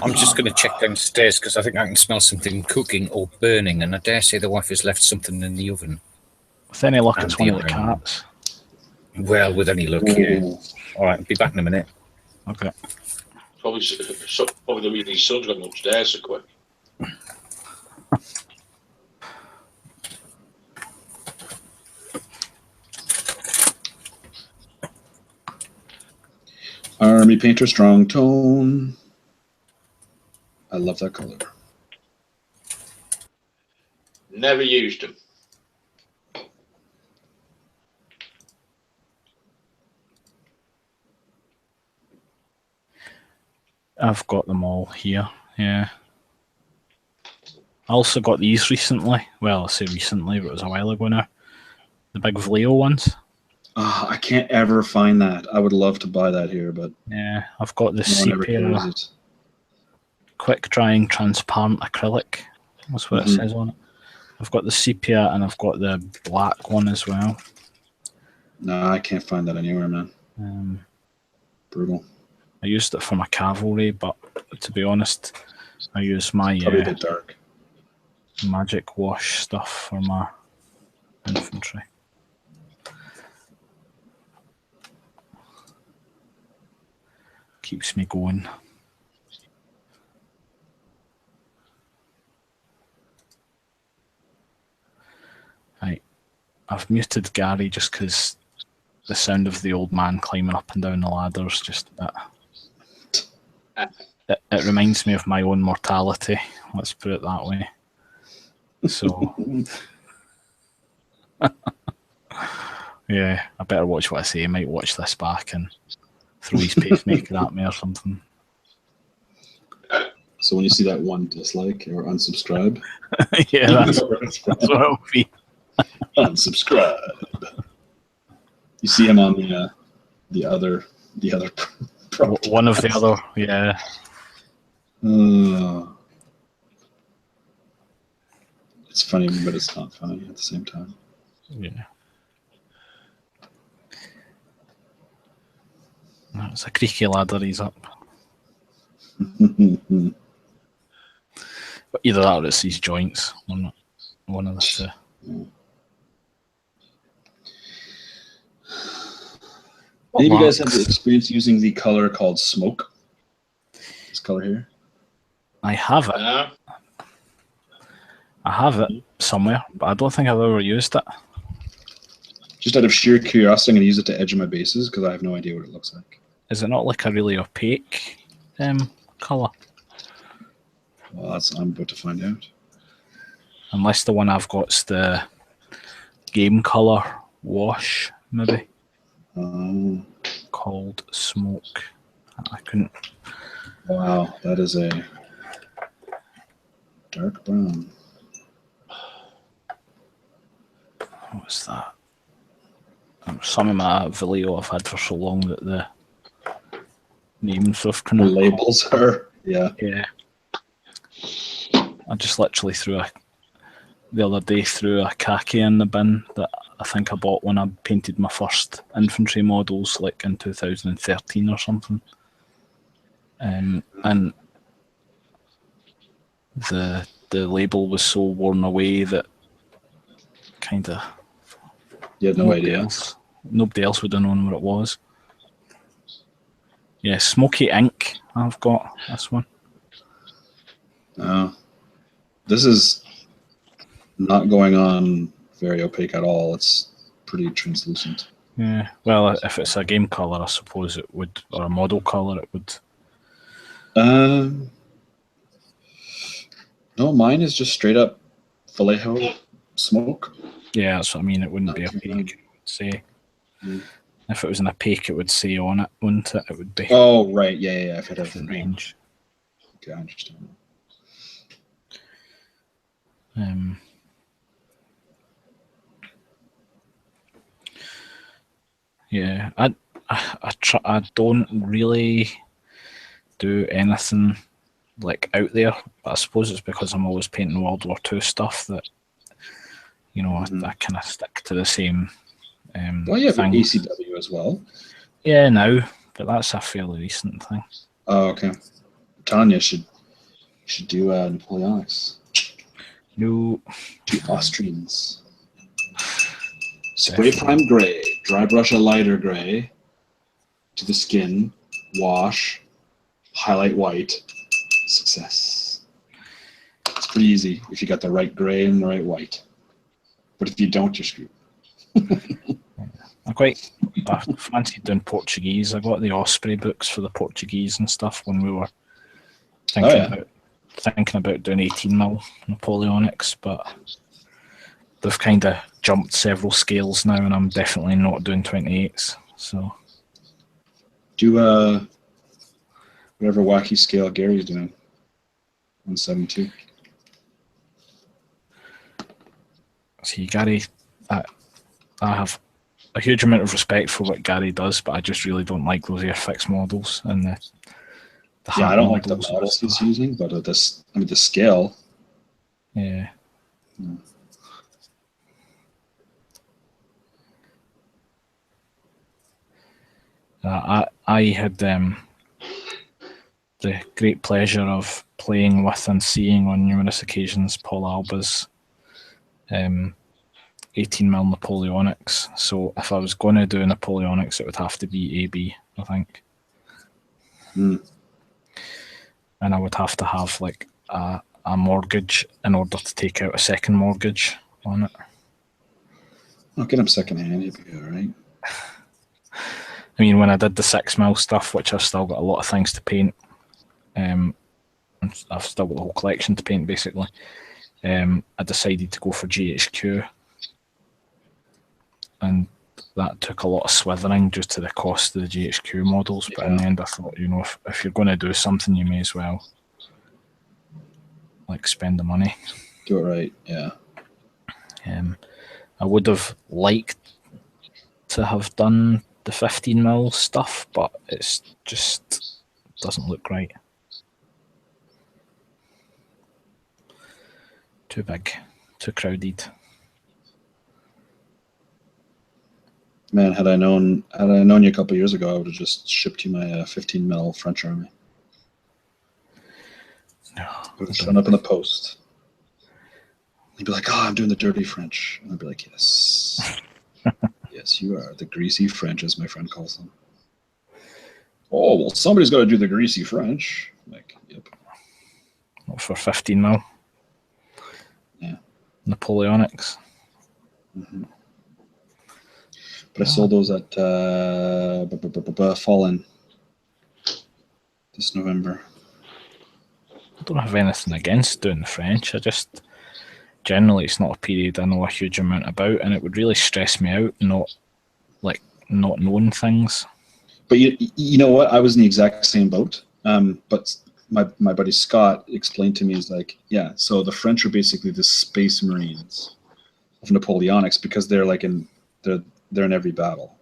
I'm just going to check downstairs because I think I can smell something cooking or burning, and I dare say the wife has left something in the oven. With any luck, it's one of the cats. Well, with any luck, yeah. All right, be back in a minute. Okay. Probably the reason his son's gone upstairs so quick. Army Painter Strong Tone. I love that color. Never used them. I've got them all here. Yeah. I also got these recently. Well, I say recently, but it was a while ago now. The big Vallejo ones. I can't ever find that. I would love to buy that here, but yeah, I've got the no one ever sepia carries it. quick drying transparent acrylic. That's what it says on it. I've got the sepia and I've got the black one as well. No, I can't find that anywhere, man. Brutal. I used it for my cavalry, but to be honest, I use my Probably a bit dark. magic wash stuff for my infantry. Keeps me going. Right. I've muted Gary just because the sound of the old man climbing up and down the ladders just it reminds me of my own mortality. Let's put it that way. So yeah, I better watch what I say. I might watch this back and throw his pacemaker at me or something. So when you see that one dislike or unsubscribe, yeah, that's what it'll be. Unsubscribe. You see him on the other one of the other, yeah. It's funny, but it's not funny at the same time. Yeah. It's a creaky ladder he's up. But either that or it's these joints. One of the two. Any of you guys have the experience using the color called smoke? This color here? I have it. I have it somewhere, but I don't think I've ever used it. Just out of sheer curiosity, I'm going to use it to edge my bases because I have no idea what it looks like. Is it not like a really opaque colour? Well, I'm about to find out. Unless the one I've got's the game colour wash, maybe. Called smoke. I couldn't. Wow, that is a dark brown. What's that? Some of my Vallejo I've had for so long that the names of kind The of labels are, yeah. I just literally the other day threw a khaki in the bin that I think I bought when I painted my first infantry models, like in 2013 or something. And the label was so worn away that kind of you had no idea. Nobody else would have known what it was. Yeah, Smoky Ink. I've got this one. This is not going on very opaque at all. It's pretty translucent. Yeah. Well, if it's a game color, I suppose it would, or a model color, it would. No, mine is just straight up Vallejo smoke. Yeah, that's what I mean. It wouldn't be opaque. It would say. If it was an opaque, it would say on it, wouldn't it? It would be. Oh, right. Yeah. If it had different range. Okay, I understand. Yeah, I don't really do anything like out there. But I suppose it's because I'm always painting World War II stuff that, you know, I kind of stick to the same. Well, you have an things. ACW as well. Yeah, now, but that's a fairly recent thing. Oh, okay. Tanya should do Napoleonics. No. Two Austrians. Spray prime gray, dry brush a lighter gray to the skin, wash, highlight white, success. It's pretty easy if you got the right gray and the right white. But if you don't, you're screwed. I fancied doing Portuguese. I got the Osprey books for the Portuguese and stuff when we were thinking about doing 18mm Napoleonics, but they've kind of jumped several scales now, and I'm definitely not doing 28s. So, do whatever wacky scale Gary's doing. 172. See, Gary, I have a huge amount of respect for what Gary does, but I just really don't like those Airfix models and the I don't like the models he's using, but the scale. Yeah. I had the great pleasure of playing with and seeing on numerous occasions Paul Alba's 18mm Napoleonics. So if I was going to do Napoleonics, it would have to be AB, I think. And I would have to have like a mortgage in order to take out a second mortgage on it. I'll get him secondhand, you'll be all right. I mean, when I did the 6mm stuff, which I've still got a lot of things to paint, I've still got the whole collection to paint basically, I decided to go for GHQ, and that took a lot of swithering due to the cost of the GHQ models, but in the end I thought, if you're going to do something, you may as well like spend the money. Do it right, yeah. I would have liked to have done the 15mm stuff, but it's just doesn't look right. Too big, too crowded. Man, had I known you a couple of years ago, I would have just shipped you my 15mm French Army. No, would have shown up in the post. You'd be like, "Oh, I'm doing the dirty French," and I'd be like, "Yes, yes, you are the greasy French," as my friend calls them. Oh well, somebody's got to do the greasy French. I'm like, yep. Not for 15mm. Yeah. Napoleonics. Mm-hmm. But I sold those at Fallen this November. I don't have anything against doing the French. I just generally it's not a period I know a huge amount about, and it would really stress me out not knowing things. But you know what? I was in the exact same boat. But my buddy Scott explained to me, he's like, yeah, so the French are basically the Space Marines of Napoleonics because they're like they're in every battle,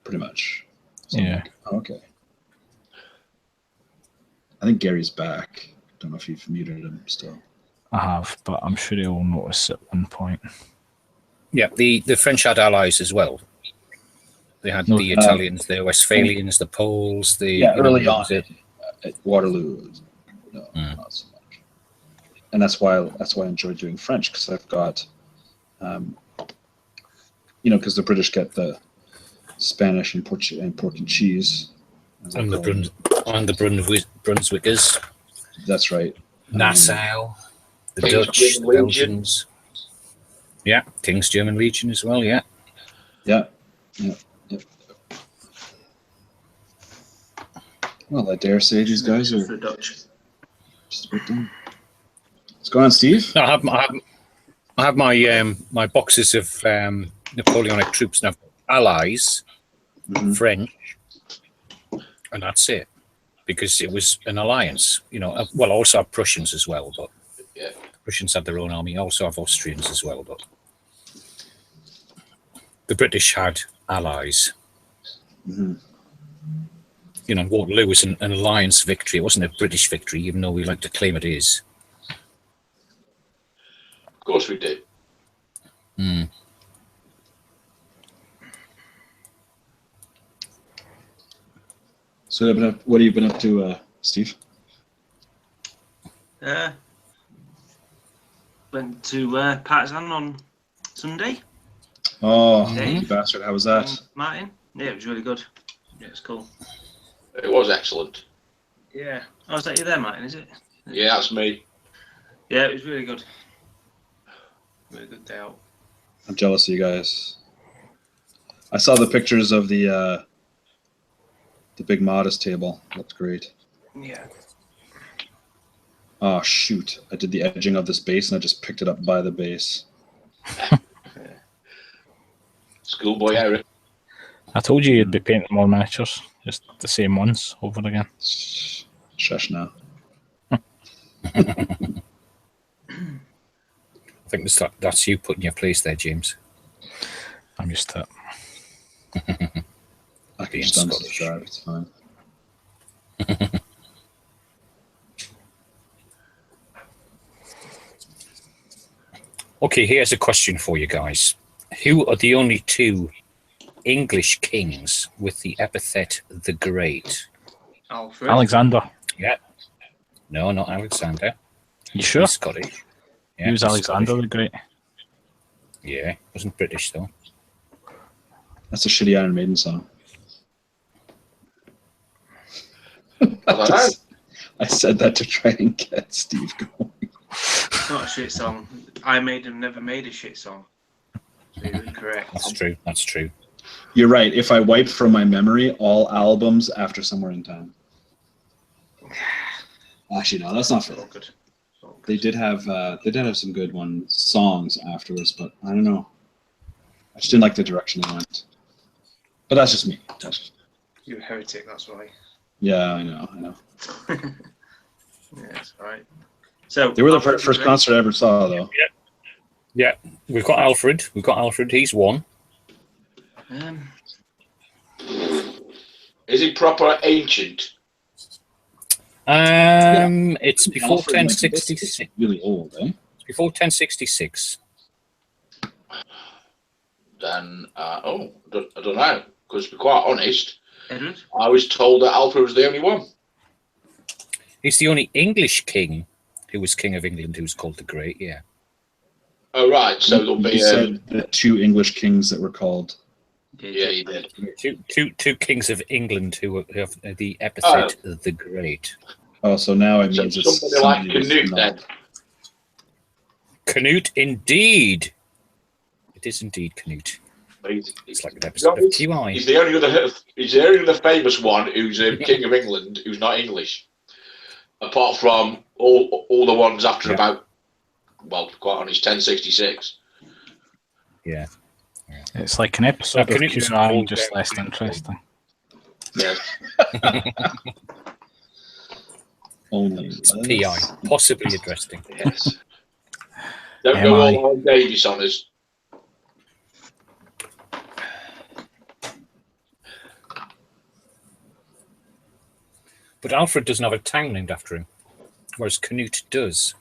pretty much. So yeah. Like, oh, okay. I think Gary's back. Don't know if you've muted him still. I have, but I'm sure he'll notice at one point. Yeah, the French had allies as well. They had the Italians, the Westphalians, the Poles. Early on at Waterloo, no, not so much. And that's why I enjoy doing French, because I've got, because the British get the Spanish and Portuguese, and the Brunswickers. That's right. Nassau, the Dutch, the Belgians. Yeah, King's German Legion as well. Yeah. Yeah. Well, I dare say these guys are for Dutch. Just about done. What's going on, Steve? I have my my boxes of Napoleonic troops now. Allies, French, and that's it. Because it was an alliance, well, also have Prussians as well, but Prussians have their own army. Also have Austrians as well, but the British had allies. Waterloo was an alliance victory. It wasn't a British victory, even though we like to claim it is. Of course we did. So what have you been up to, Steve? Went to Partisan on Sunday. Oh, you bastard. How was that? Martin? Yeah, it was really good. Yeah, it was cool. It was excellent. Yeah. Oh, is that you there, Martin, is it? Yeah, that's me. Yeah, it was really good. Really good day out. I'm jealous of you guys. I saw the pictures of the big modest table. Looked great. Yeah. Oh shoot! I did the edging of this base and I just picked it up by the base. Schoolboy Eric. I told you you'd be painting more miniatures, just the same ones over again. Shush now. I think that's you putting your place there, James. I'm used to it. I can Being just Scottish. drive. It's fine. Okay, here's a question for you guys. Who are the only two English kings with the epithet the Great? Alfred. Alexander. Yeah. No, not Alexander. You sure? He's Scottish. Yeah, He was he's Alexander Scottish. the Great. Yeah, wasn't British though. That's a shitty Iron Maiden song. I I said that to try and get Steve going. It's not a shit song. I made him never made a shit song. So you're incorrect. That's true. That's true. You're right. If I wiped from my memory all albums after Somewhere in Time. Actually, no, that's not It's all fair. good. It's all good. They did have some good songs afterwards, but I don't know. I just didn't like the direction they went. But that's just me. You're a heretic, that's why. Yeah, I know. Yeah, it's alright. So They were the Alfred first the concert I ever saw, though. Yeah, we've got Alfred. He's one. Great. Is he proper ancient? It's before Alfred, like, 1066. it's really old, eh? It's before 1066. Then, I don't know. Because to be quite honest, Edward? I was told that Alfred was the only one. He's the only English king who was king of England who was called the Great. Yeah. Oh, right. So there'll You be. said the two English kings that were called. Yeah, you did. Two kings of England who have the epithet the Great. Oh, so now it So means it's somebody like somebody who's Canute not- then. Canute, indeed. It is indeed Canute. He's, It's like an episode of QI. he's the only other famous one who's king of England who's not English. Apart from all the ones after Yeah. about, well, quite honest, 1066. Yeah. It's like an episode of Canute was QI, called just down less Canute. interesting. Yes. only. It's PI, possibly interesting. Yes. Don't go MI. all on Davies on us. But Alfred doesn't have a town named after him, whereas Canute does.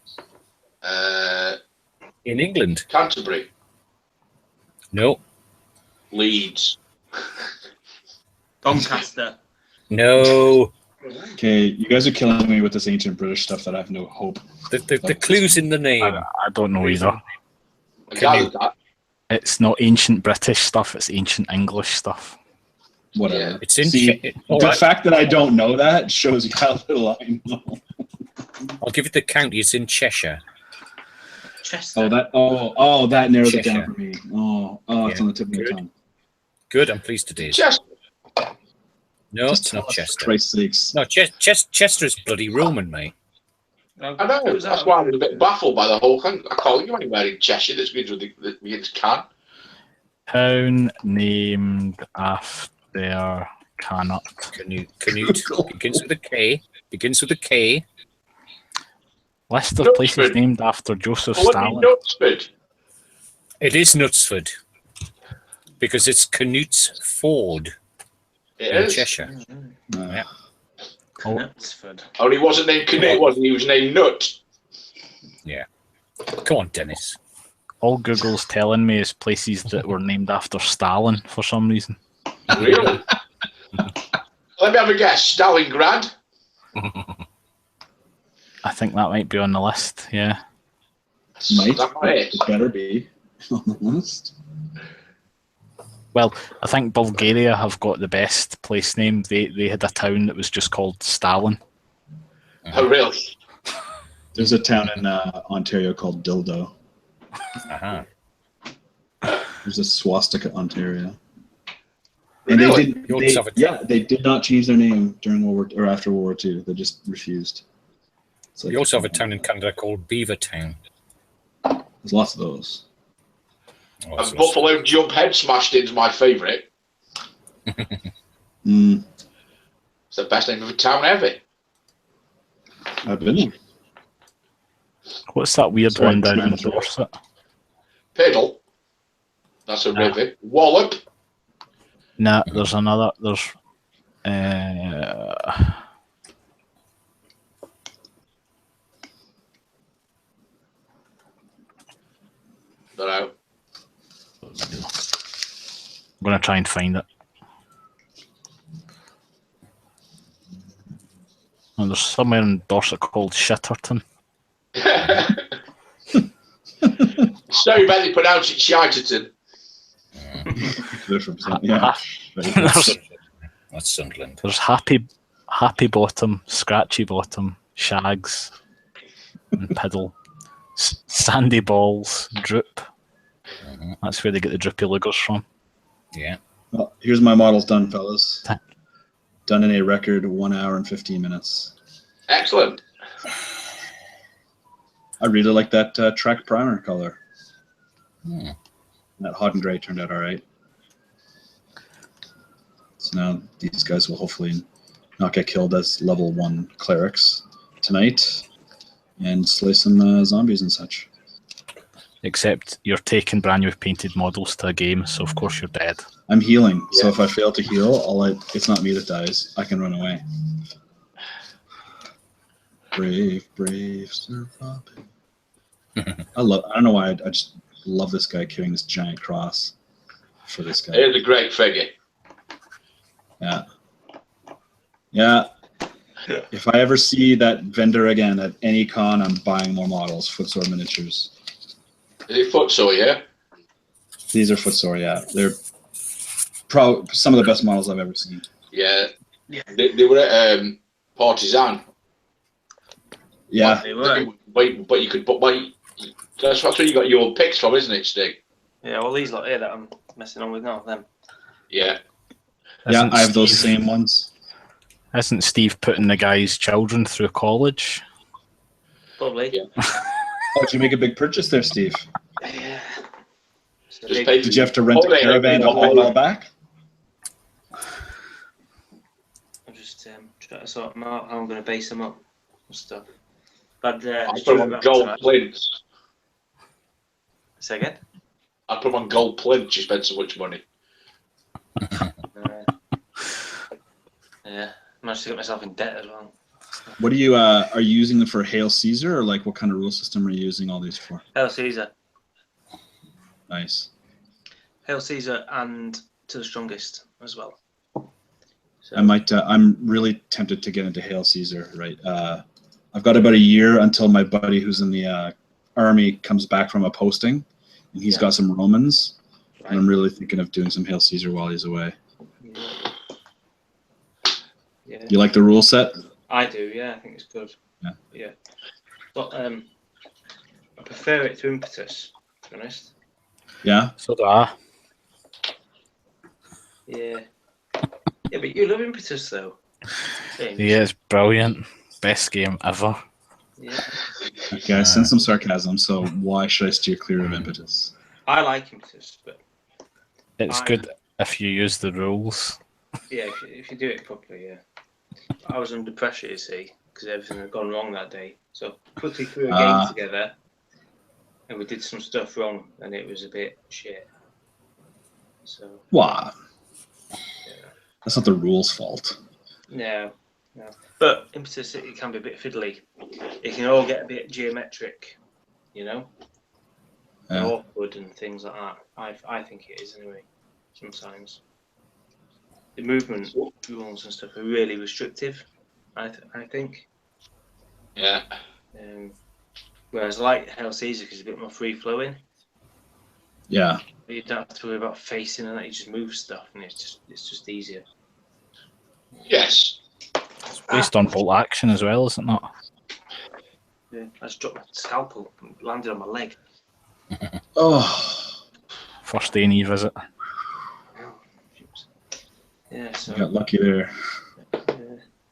In England. Canterbury, No. Leeds. Doncaster. No. Okay, you guys are killing me with this ancient British stuff that I have no hope. The clue's in the name. I don't know either. I gathered that. It's not ancient British stuff, it's ancient English stuff. Whatever. Yeah. It's in. See, All the right, fact that I don't know that shows you how little I know. I'll give you the county. It's in Cheshire. Chester. That narrows it Cheshire. down for me. It's Yeah, on the tip of my good. tongue. Good. I'm pleased it is. Chester. No, Just it's tell not us, for Chester. Christ's sakes. No, Chester is bloody Roman, mate. I know. That's why I was a bit baffled by the whole thing. I can't think of anywhere in Cheshire that's begins with the begins can. Town named after Canut. Canute begins with a K. Begins with a K. List of places Knutsford. named after Joseph Oh, Stalin. Knutsford. It is Knutsford because it's Canute's Ford It in is. Cheshire. Yeah. Knutsford. Oh, he wasn't named Canute, was he? He was named Nut. Come on, Dennis. All Google's telling me is places that were named after Stalin for some reason. Really? Let me have a guess. Stalingrad. I think that might be on the list, yeah. Might, Is that but right? it better be on the list. Well, I think Bulgaria have got the best place name. They had a town that was just called Stalin. Oh, really? There's a town in Ontario called Dildo. Uh-huh. There's a swastika, Ontario. And Really? they did not change their name during World War or after World War II. They just refused. It's You also have a town in Canada called Beavertown. There's lots of those. Oh, And Buffalo Jump Head Smashed In's my favourite. Mm, It's the best name of a town ever. I've been there. What's that weird Sorry, one down in Toronto. Dorset? Piddle. That's a river. Wallop. Nah, there's another. There's. Don't know. I'm gonna try and find it. And there's somewhere in Dorset called Shitterton. So bad they pronounce it Shiderton. Yeah. That's Sunderland. There's Happy Bottom, Scratchy Bottom, Shags, and Piddle. Sandy Balls, Droop. That's where they get the droopy lookers from. Yeah. Well, here's my models done, fellas. Done in a record 1 hour and 15 minutes. Excellent. I really like that track primer color. Hmm. That hot and gray turned out all right. So now these guys will hopefully not get killed as level 1 clerics tonight and slay some zombies and such. Except you're taking brand new painted models to a game, so of course you're dead. I'm healing, so Yeah. if I fail to heal, it's not me that dies. I can run away. Brave surviving. I don't know why, I just love this guy carrying this giant cross for this guy. Here's a great figure. Yeah. If I ever see that vendor again at any con, I'm buying more models, Footsore miniatures. Is it Footsore, yeah? These are Footsore, yeah. They're probably some of the best models I've ever seen. Yeah. They were at Partisan. Yeah. They were. But you could wait. That's where you got your picks from, isn't it, Stig? Yeah, well, these lot here that I'm messing on with now, them. Yeah. Yeah, I have those same ones. Isn't Steve putting the guy's children through college? Probably. Yeah. Oh, did you make a big purchase there, Steve? Yeah. So Just big- pay- Did you have to rent a Holiday, caravan to holiday. haul it all back? I'm just trying to sort them out, how I'm going to base them up and stuff. But I put them on gold plinths. Say again? I put them on gold plinths. You spent so much money. Yeah. Managed to get myself in debt as well. What do you are you using them for Hail Caesar, or like what kind of rule system are you using all these for? Hail Caesar. Nice. Hail Caesar and To the Strongest as well. So, I might. I'm really tempted to get into Hail Caesar. Right. I've got about a year until my buddy who's in the army comes back from a posting, and he's got some Romans. right. And I'm really thinking of doing some Hail Caesar while he's away. Yeah. You like the rule set? I do, yeah, I think it's good. Yeah. But I prefer it to Impetus, to be honest. Yeah. So do I. Yeah. Yeah, but you love Impetus though. James. Yeah, it's brilliant. Best game ever. Yeah. Okay, I sense some sarcasm. So why should I steer clear of Impetus? I like Impetus, but It's good if you use the rules. yeah, if you do it properly, yeah. I was under pressure, you see, because everything had gone wrong that day. So quickly threw a game together, and we did some stuff wrong, and it was a bit shit. So Wow. yeah. That's not the rules' fault. No. But Impetus, it can be a bit fiddly. It can all get a bit geometric, you know, and awkward and things like that. I think it is anyway. Sometimes the movement rules and stuff are really restrictive. I think. Yeah. Whereas I like Hail Caesar because it's a bit more free flowing. Yeah. But you don't have to worry about facing and that. You just move stuff, and it's just easier. Yes. It's based on bolt action as well, is it not? Yeah. I just dropped my scalpel and landed on my leg. Oh. First day in visit. Yeah, so I got lucky there.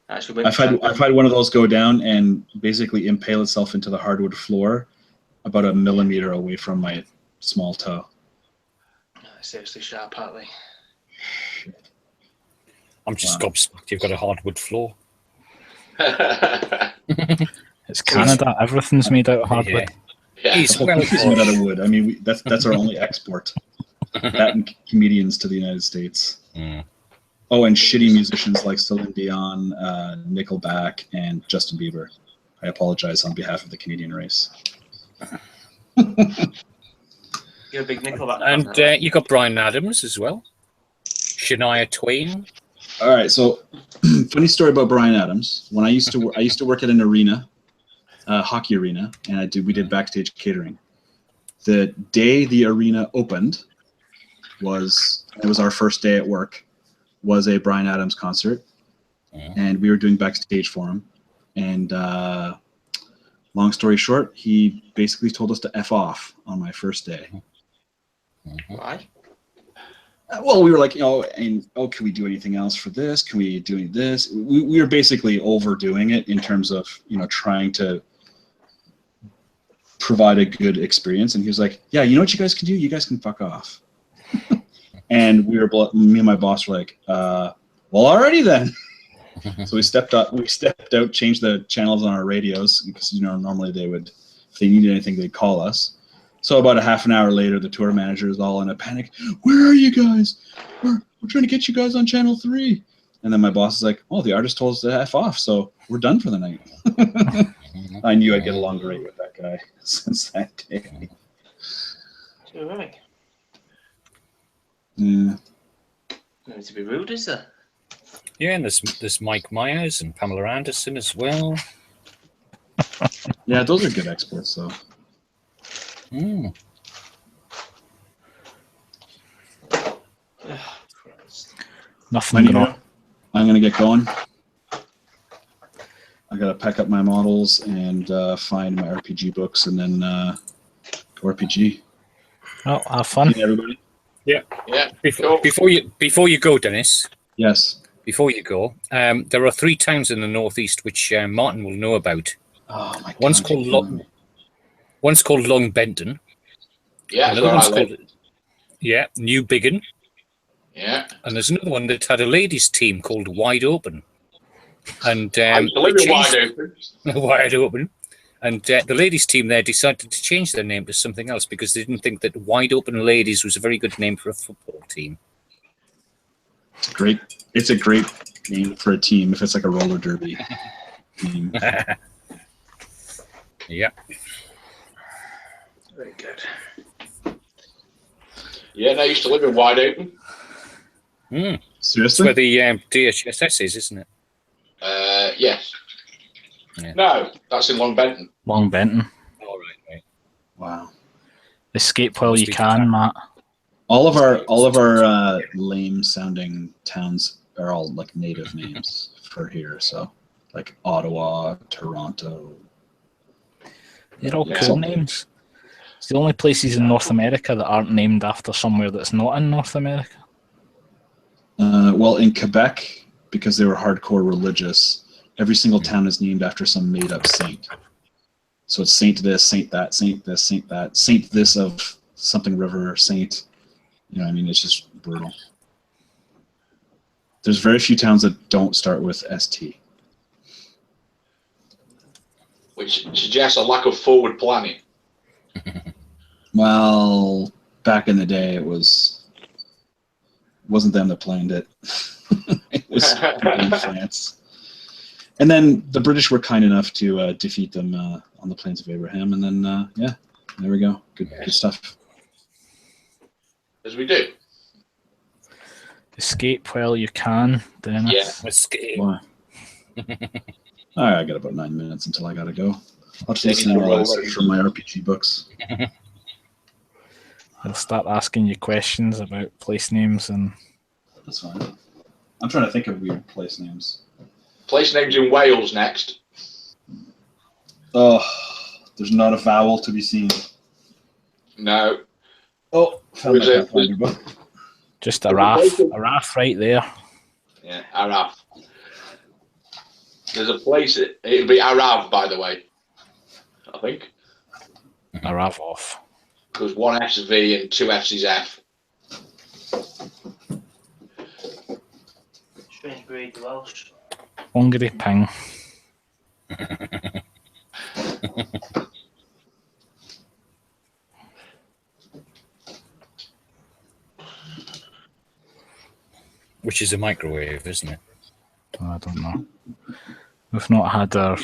actually, I've had one of those go down and basically impale itself into the hardwood floor about a millimeter away from my small toe. Seriously sharp, aren't they? I'm just gobsmacked. You've got a hardwood floor. It's Canada. Everything's made out of hardwood. Yeah. He's The whole well country's made out of wood. I mean, that's our only export. That and comedians to the United States. Mm. Oh, and shitty musicians like Celine Dion, Nickelback, and Justin Bieber. I apologize on behalf of the Canadian race. You're a big Nickelback fan. And you got Bryan Adams as well. Shania Twain. All right, so funny story about Bryan Adams. When I used to work at an arena, hockey arena, and we did backstage catering. The day the arena opened it was our first day at work, was a Bryan Adams concert, and we were doing backstage for him. And long story short, he basically told us to F off on my first day. Why? Well, we were like, can we do anything else for this? Can we do this? We were basically overdoing it in terms of, trying to provide a good experience. And he was like, yeah, you know what you guys can do? You guys can fuck off. And me and my boss were like, well, alrighty then. So we stepped out, changed the channels on our radios because, normally if they needed anything, they'd call us. So about a half an hour later, the tour manager is all in a panic. Where are you guys? We're trying to get you guys on channel 3. And then my boss is like, oh, the artist told us to F off, so we're done for the night. I knew I'd get along great with that guy since that day. You're right. Yeah. No need to be rude, is there? Yeah, and there's Mike Myers and Pamela Anderson as well. Yeah, those are good exports, though. Mm. Nothing going on. I'm going to get going. I got to pack up my models and find my RPG books and then go RPG. Oh, have fun. Everybody? Yeah. Before you go, Dennis. Yes. Before you go, there are 3 towns in the northeast which Martin will know about. Oh my God. One's called Long Benton. Yeah, another one's called New Biggin. Yeah. And there's another one that had a ladies' team called Wide Open. And Wide Open. Wide Open. And the ladies' team there decided to change their name to something else because they didn't think that Wide Open Ladies was a very good name for a football team. It's a great name for a team if it's like a roller derby team. Yeah. Very good. Yeah, I used to live in Wide Open. Mm. Seriously? That's where the DHSS is, isn't it? Yes. Yeah. No, that's in Long Benton. Long Benton. All right. Wow. Escape while you can, Matt. All of our lame sounding towns are all like native names for here. So like Ottawa, Toronto. They're all cool names. It's the only places in North America that aren't named after somewhere that's not in North America. Well, in Quebec, because they were hardcore religious, every single town is named after some made-up saint. So it's Saint this, Saint that, Saint this, Saint that, Saint this of something river, Saint. It's just brutal. There's very few towns that don't start with ST. Which suggests a lack of forward planning. Well, back in the day, wasn't them that planned it. It was in France. And then the British were kind enough to defeat them on the Plains of Abraham. And then, there we go. Good stuff. As we do. Escape while you can, Dennis. Yeah. Escape. Why? All right, I got about 9 minutes until I got to go. I'll just listen while I search for my RPG books. I'll start asking you questions about place names and... That's fine. I'm trying to think of weird place names. Place names in Wales next. Oh, there's not a vowel to be seen. No. Oh, found my Pathfinder book. Just a raft right there. Yeah, Arav. There's a place, it'll be Arav, by the way, I think. Arav off. Because one F's V and two F's is F. Strange breed, Welsh. Hungry ping. Which is a microwave, isn't it? I don't know. We've not had our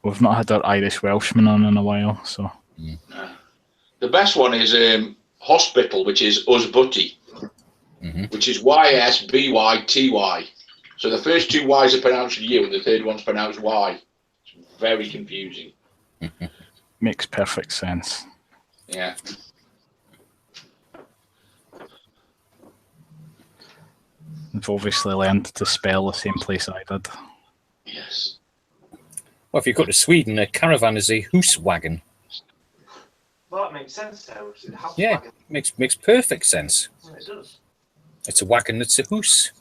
we've not had our Irish Welshman on in a while, so. The best one is Hospital, which is Usbuty, which is YSBYTY. So the first two Y's are pronounced U and the third one's pronounced Y. It's very confusing. Makes perfect sense. Yeah. They've obviously learned to spell the same place I did. Yes. Well, if you go to Sweden, a caravan is a huswagon. Well, that makes sense though. Yeah, makes perfect sense. Well, it does. It's a wagon that's a hus.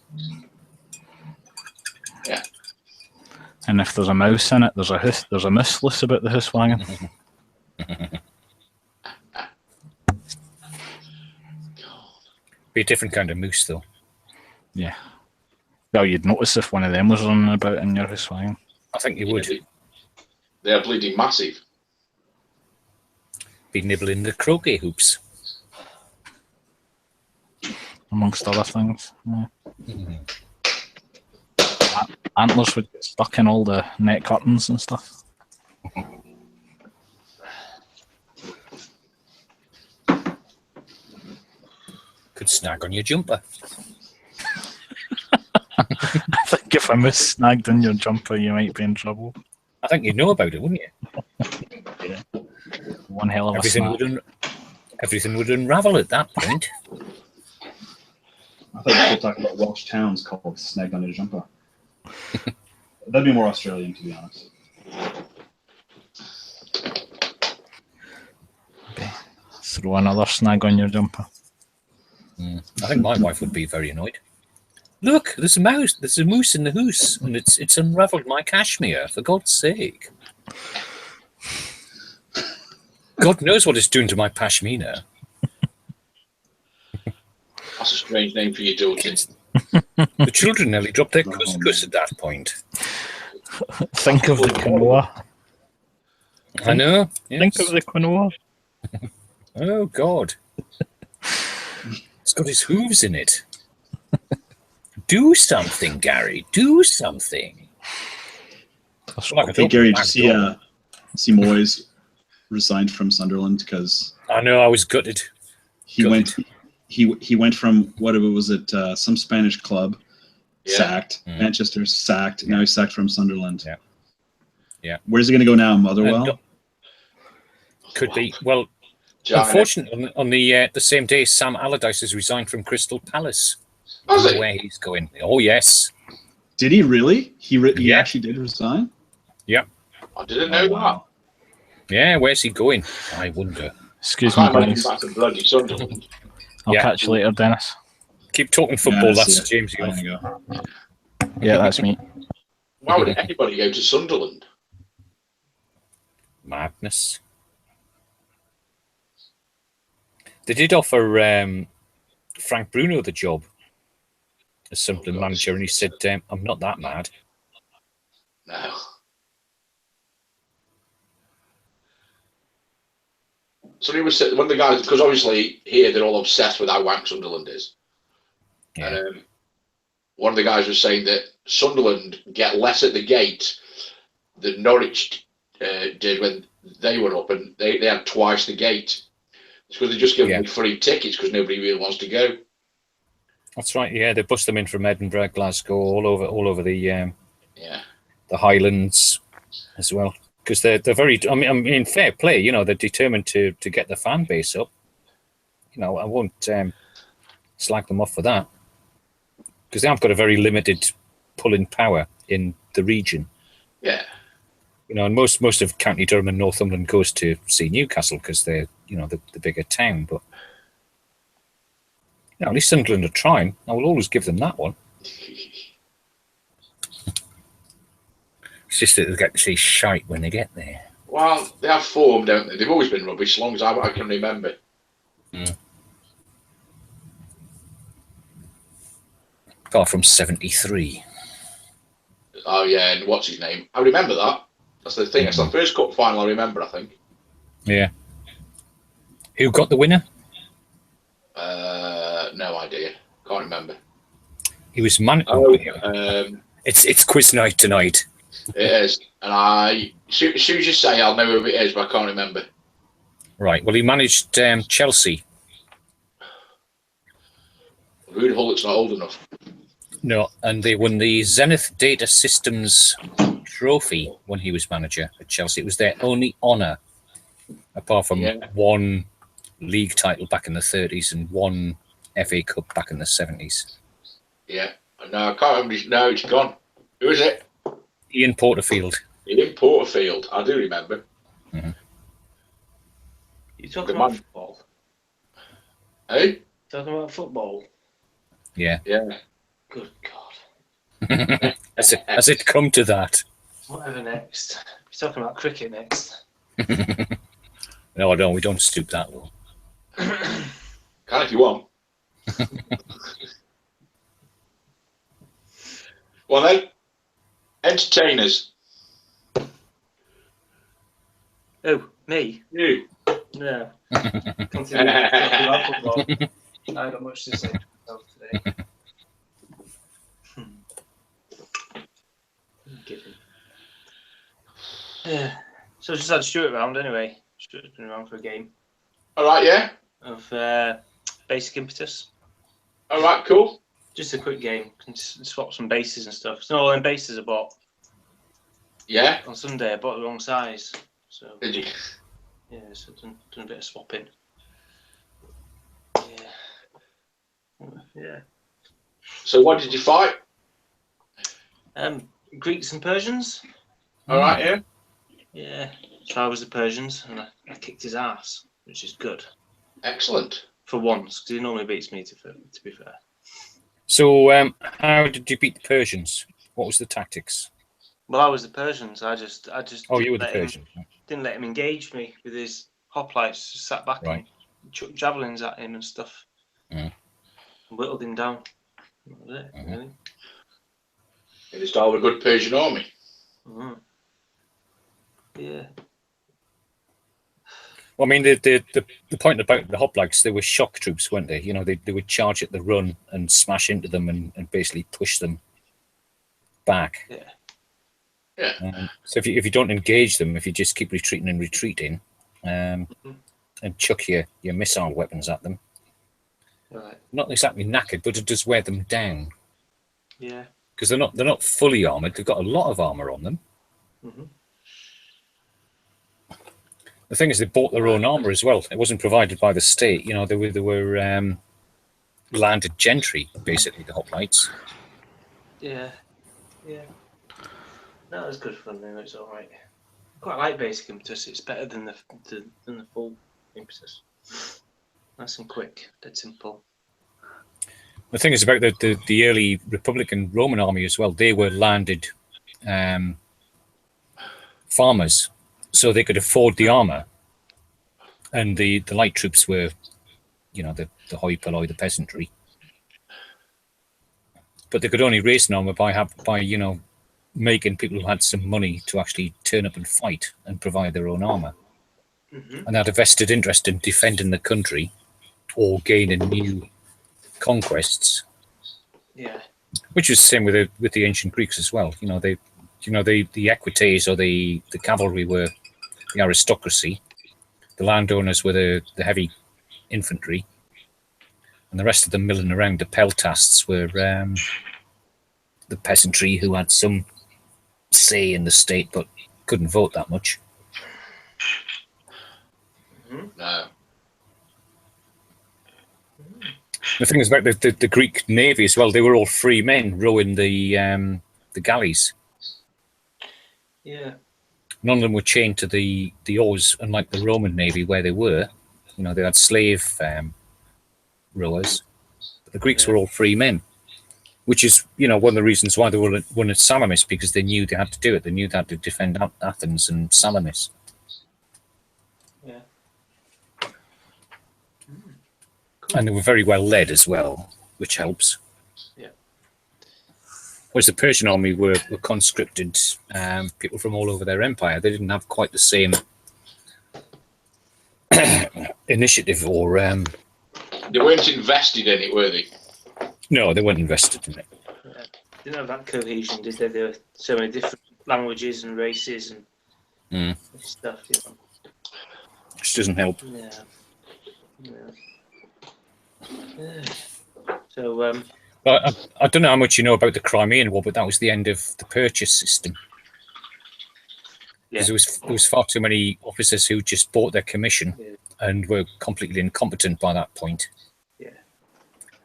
Yeah. And if there's a mouse in it, there's a mousseless about the house wagon. Be a different kind of moose, though. Yeah. Well, you'd notice if one of them was running about in your house wagon. I think you would. They're bleeding massive. Be nibbling the croquet hoops. Amongst other things. Yeah. Antlers would get stuck in all the net curtains and stuff. Could snag on your jumper. I think if a mouse snagged in your jumper, you might be in trouble. I think you'd know about it, wouldn't you? Yeah. One hell of a Everything snag. everything would unravel at that point. I thought you were still talking about Welsh towns called Snagged on Your Jumper. That'd be more Australian, to be honest. Throw another snag on your jumper. I think my wife would be very annoyed. Look, there's a mouse. There's a moose in the hoose, and it's unravelled my cashmere. For God's sake! God knows what it's doing to my pashmina. That's a strange name for your daughter. The children nearly dropped their couscous at that point. Think of the quinoa. I know. Yes. Think of the quinoa. Oh God! It's got his hooves in it. Do something, Gary. Do something. Hey, Gary, did you see Moyes resigned from Sunderland because I know I was gutted. He went from what was it? Some Spanish club, sacked. Manchester sacked. Now he's sacked from Sunderland. Yeah. Where's he going to go now? Motherwell. Could be. Well, unfortunately, on the same day, Sam Allardyce has resigned from Crystal Palace. Where he's going? Oh yes. Did he really? He actually did resign. Yeah. I didn't know that. Yeah. Where's he going? I wonder. Excuse me, guys. Back to bloody Sunderland. I'll catch you later, Dennis. Keep talking football. That's James. Yeah, that's me. Why would anybody go to Sunderland? Madness. They did offer Frank Bruno the job as Sunderland manager, and he said, "I'm not that mad." No. Somebody was one of the guys, because obviously here they're all obsessed with how wank Sunderland is. Yeah. And one of the guys was saying that Sunderland get less at the gate than Norwich did when they were up, and they had twice the gate. It's because they just give them free tickets because nobody really wants to go. That's right. Yeah, they bust them in from Edinburgh, Glasgow, all over the the Highlands as well. Because they're very. I mean, fair play. You know, they're determined to get the fan base up. You know, I won't slag them off for that because they have got a very limited pulling power in the region. Yeah. You know, and most of County Durham and Northumberland goes to see Newcastle because they're the bigger town. But Yeah, at least Sunderland are trying. I will always give them that one. It's just that they get to see shite when they get there. Well, they have form, don't they? They've always been rubbish, as long as I can remember. Apart from 73. Oh, yeah, and what's his name? I remember that. That's the thing. It's the first cup final I remember, I think. Yeah. Who got the winner? No idea. Can't remember. He was it's quiz night tonight. It is. And as soon as you say, I'll know who it is, but I can't remember. Right. Well, he managed Chelsea. Rude Hullet's not old enough. No, and they won the Zenith Data Systems Trophy when he was manager at Chelsea. It was their only honour, apart from one league title back in the 30s and one FA Cup back in the 70s. Yeah. No, I can't remember. No, it's gone. Who is it? Ian Porterfield. Ian Porterfield. I do remember. Mm-hmm. You're talking about football? Hey? Talking about football? Yeah. Yeah. Good God. Has it come to that? Whatever next. You're talking about cricket next. No, I don't. We don't stoop that low. Can if you want. Well then, entertainers. Oh, me? You. No. Continue talking about football. I haven't got much to say myself today. Yeah. So I just had Stuart round anyway. Stuart's been around for a game. All right, yeah. Of Basic Impetus. All right, cool. Just a quick game. Can swap some bases and stuff. So all them bases I bought. Yeah. On Sunday I bought the wrong size. So Did you? yeah, so done a bit of swapping. Yeah. So what did you fight? Greeks and Persians. All right, yeah. Yeah. So I was the Persians and I kicked his ass, which is good. Excellent. For once, because he normally beats me, to be fair. So, how did you beat the Persians? What was the tactics? Well, I was the Persians. I just. Oh, you were the Persian. Didn't let him engage me with his hoplites. Just sat back and chucked javelins at him and stuff. And whittled him down. That was it, really. In the style of a good Persian army. Yeah. Well, I mean, the point about the hoplites, they were shock troops, weren't they? You know, they would charge at the run and smash into them and basically push them back. Yeah. Yeah. So if you don't engage them, if you just keep retreating, and chuck your missile weapons at them, right. Not exactly knackered, but it does wear them down. Yeah. Because they're not fully armored. They've got a lot of armor on them. The thing is, they bought their own armor as well. It wasn't provided by the state. You know, they were landed gentry, basically, the hoplites. Yeah. Yeah. That was good fun, though. It's all right. I quite like Basic Impetus. It's better than the full Impetus. Nice and quick. Dead simple. The thing is about the early Republican Roman army as well. They were landed farmers, so they could afford the armor, and the light troops were, you know, the hoi polloi, the peasantry. But they could only raise an armor by you know, making people who had some money to actually turn up and fight and provide their own armor, and they had a vested interest in defending the country or gaining new conquests. Yeah. Which was the same with the ancient Greeks as well. You know, the equites or the cavalry were the aristocracy, the landowners were the heavy infantry, and the rest of them milling around the peltasts were the peasantry who had some say in the state but couldn't vote that much. No. The thing is about the Greek navy as well. They were all free men rowing the galleys. Yeah. None of them were chained to the oars, unlike the Roman navy where they were. You know, they had slave rowers. The Greeks were all free men, which is, one of the reasons why they won at Salamis, because they knew they had to do it. They knew they had to defend Athens and Salamis. Yeah. And they were very well led as well, which helps. Yeah. Whereas the Persian army were conscripted people from all over their empire. They didn't have quite the same initiative or... They weren't invested in it, were they? No, they weren't invested in it. Yeah. Didn't have that cohesion, did they? There were so many different languages and races and stuff, Which doesn't help. Yeah. So, I don't know how much you know about the Crimean War, but that was the end of the purchase system. Because there was far too many officers who just bought their commission and were completely incompetent by that point. Yeah.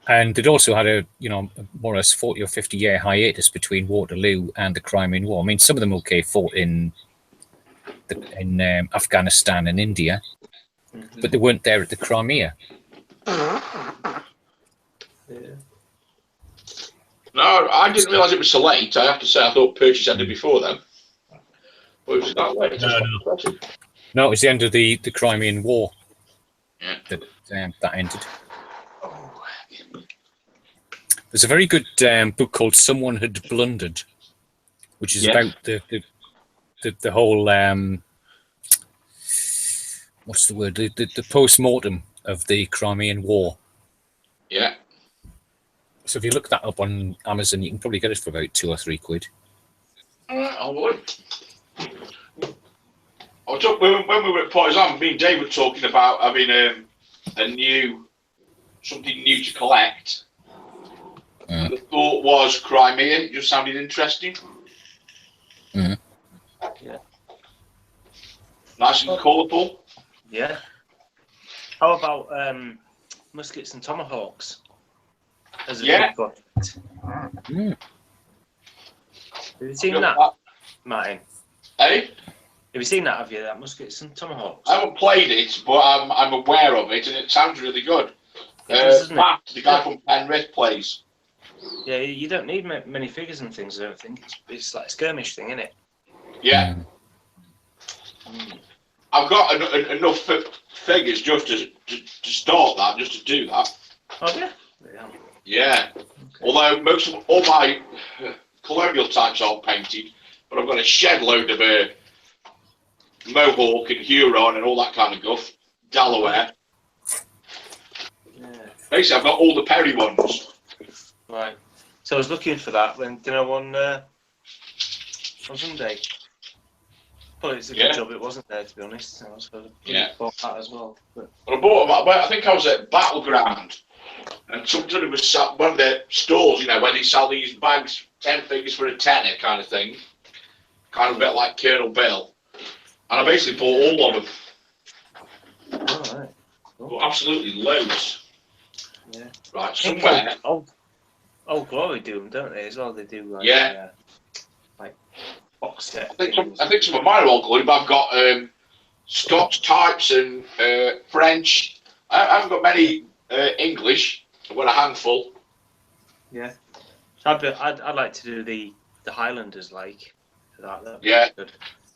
And they'd also had a more or less 40 or 50 year hiatus between Waterloo and the Crimean War. I mean, some of them fought in Afghanistan and India, but they weren't there at the Crimea. Yeah. No, I didn't realise it was so late. I have to say, I thought purchase ended before then. But it was that late. No, it was the end of the Crimean War that ended. There's a very good book called Someone Had Blundered, which is about the whole what's the word? The post-mortem of the Crimean War. Yeah. So if you look that up on Amazon, you can probably get it for about £2 or £3. I would. When we were at Partisan, me and Dave were talking about having something new to collect. The thought was Crimean. It just sounded interesting. Yeah. Nice and colourful. Yeah. How about muskets and tomahawks? As a big project. Mm. Have you seen that, Martin? Hey? Have you seen that? Have you? That muskets and tomahawks. I haven't played it, but I'm aware of it, and it sounds really good. Matt, the guy from Penrith, plays. Yeah, you don't need many figures and things. I don't think it's like a skirmish thing, isn't it? Yeah. I've got enough figures just to start that, just to do that. Oh yeah. Yeah. Okay. Although all my colonial types aren't painted, but I've got a shed load of Mohawk and Huron and all that kind of guff. Delaware. Yeah. Basically, I've got all the Perry ones. Right. So I was looking for that on Sunday. But it's a good job it wasn't there, to be honest. I was going to bought that as well. But I bought them. I think I was at Battleground, and somebody was at one of their stores, where they sell these bags, 10 figures for a tenner kind of thing. Kind of a bit like Colonel Bill. And I basically bought all of them. all right. Cool. Absolutely loads. Yeah. Right, somewhere. Old Glory do them, don't they? As well, they do like like box set. I think some of mine are all good, but I've got Scots types and French. I haven't got many English. I've got a handful. Yeah. So I'd like to do the Highlanders like that. Yeah. Good.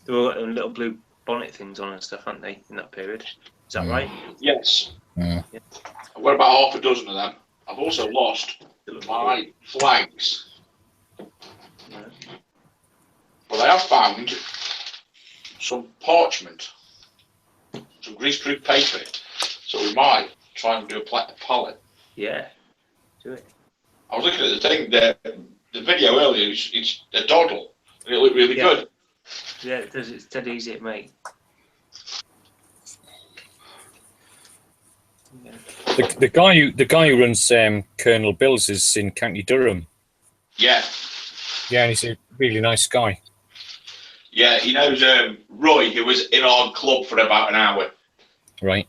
They were got little blue bonnet things on and stuff, aren't they? In that period. Is that right? Yes. Yeah. I've got about half a dozen of them. I've also lost my flags. Yeah. But I have found some parchment, some greaseproof paper. So we might try and do a palette. Yeah. Do it. I was looking at the thing, the video earlier. It's a doddle. And it looked really good. Yeah, it does. It's dead easy to make. Yeah. The guy who runs Colonel Bill's is in County Durham. Yeah. Yeah, and he's a really nice guy. Yeah, he knows Roy, who was in our club for about an hour. Right.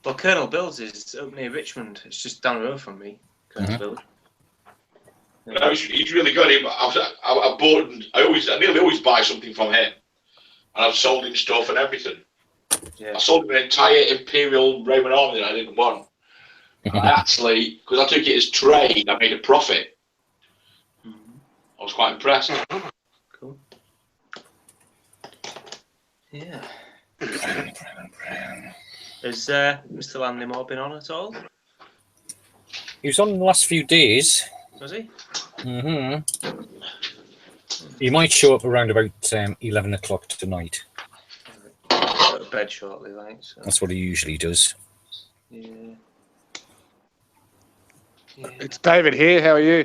Well, Colonel Bill's is up near Richmond. It's just down the road from me. Colonel Bill's. No, he's really good. I bought. I nearly always buy something from him, and I've sold him stuff and everything. Yeah. I sold him an entire Imperial Roman army that I didn't want, I actually, because I took it as trade, I made a profit. I was quite impressed. Cool. Yeah. Has Mr. Landymore been on at all? He was on in the last few days. Was he? Mm-hmm. He might show up around about 11 o'clock tonight. Go to bed shortly, like. So. That's what he usually does. Yeah. It's David here. How are you?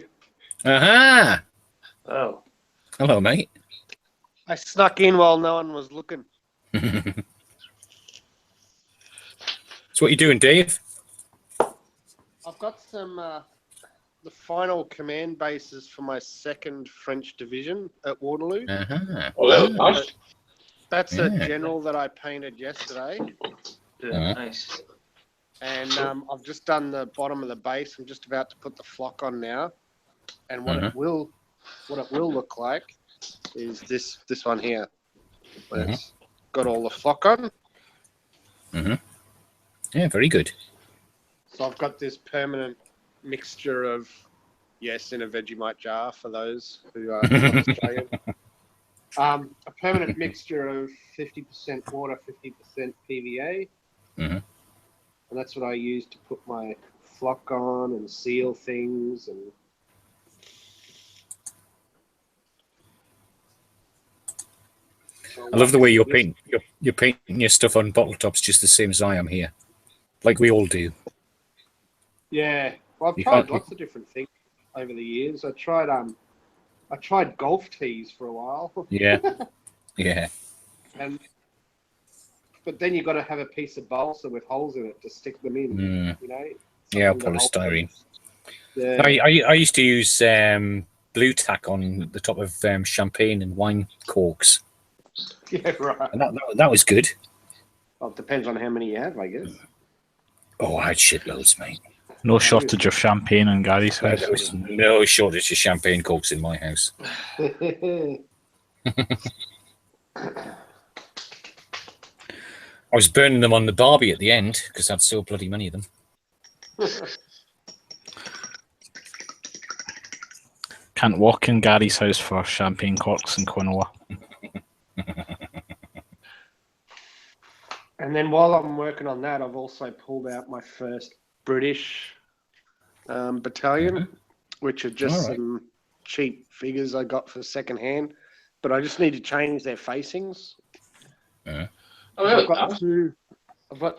Aha! Oh. Hello, mate. I snuck in while no one was looking. So what you doing, Dave? I've got some the final command bases for my second French division at Waterloo. Uh-huh. Oh, that was nice. That's Yeah. a general that I painted yesterday, Yeah, nice. and I've just done the bottom of the base. I'm just about to put the flock on now, and what it will look like is this one here. Where it's got all the flock on. Yeah, very good. So I've got this permanent mixture of, yes, in a Vegemite jar for those who are not Australian. A permanent mixture of 50% water, 50% PVA. And that's what I use to put my flock on and seal things. And I love the way you're painting your stuff on bottle tops just the same as I am here. Like we all do. Yeah, well, I've tried lots of different things over the years. I tried golf tees for a while. Yeah, yeah. But then you've got to have a piece of balsa with holes in it to stick them in. You know. Yeah, polystyrene. Yeah. I used to use blue tack on the top of champagne and wine corks. Yeah, right. And that was good. Well, it depends on how many you have, I guess. Oh, I had shitloads, mate. No shortage of champagne in Gary's house. There was no shortage of champagne corks in my house. I was burning them on the Barbie at the end because I had so bloody many of them. Can't walk in Gary's house for champagne corks and quinoa. And then while I'm working on that, I've also pulled out my first British battalion, which are just some cheap figures I got for second hand. But I just need to change their facings. I've got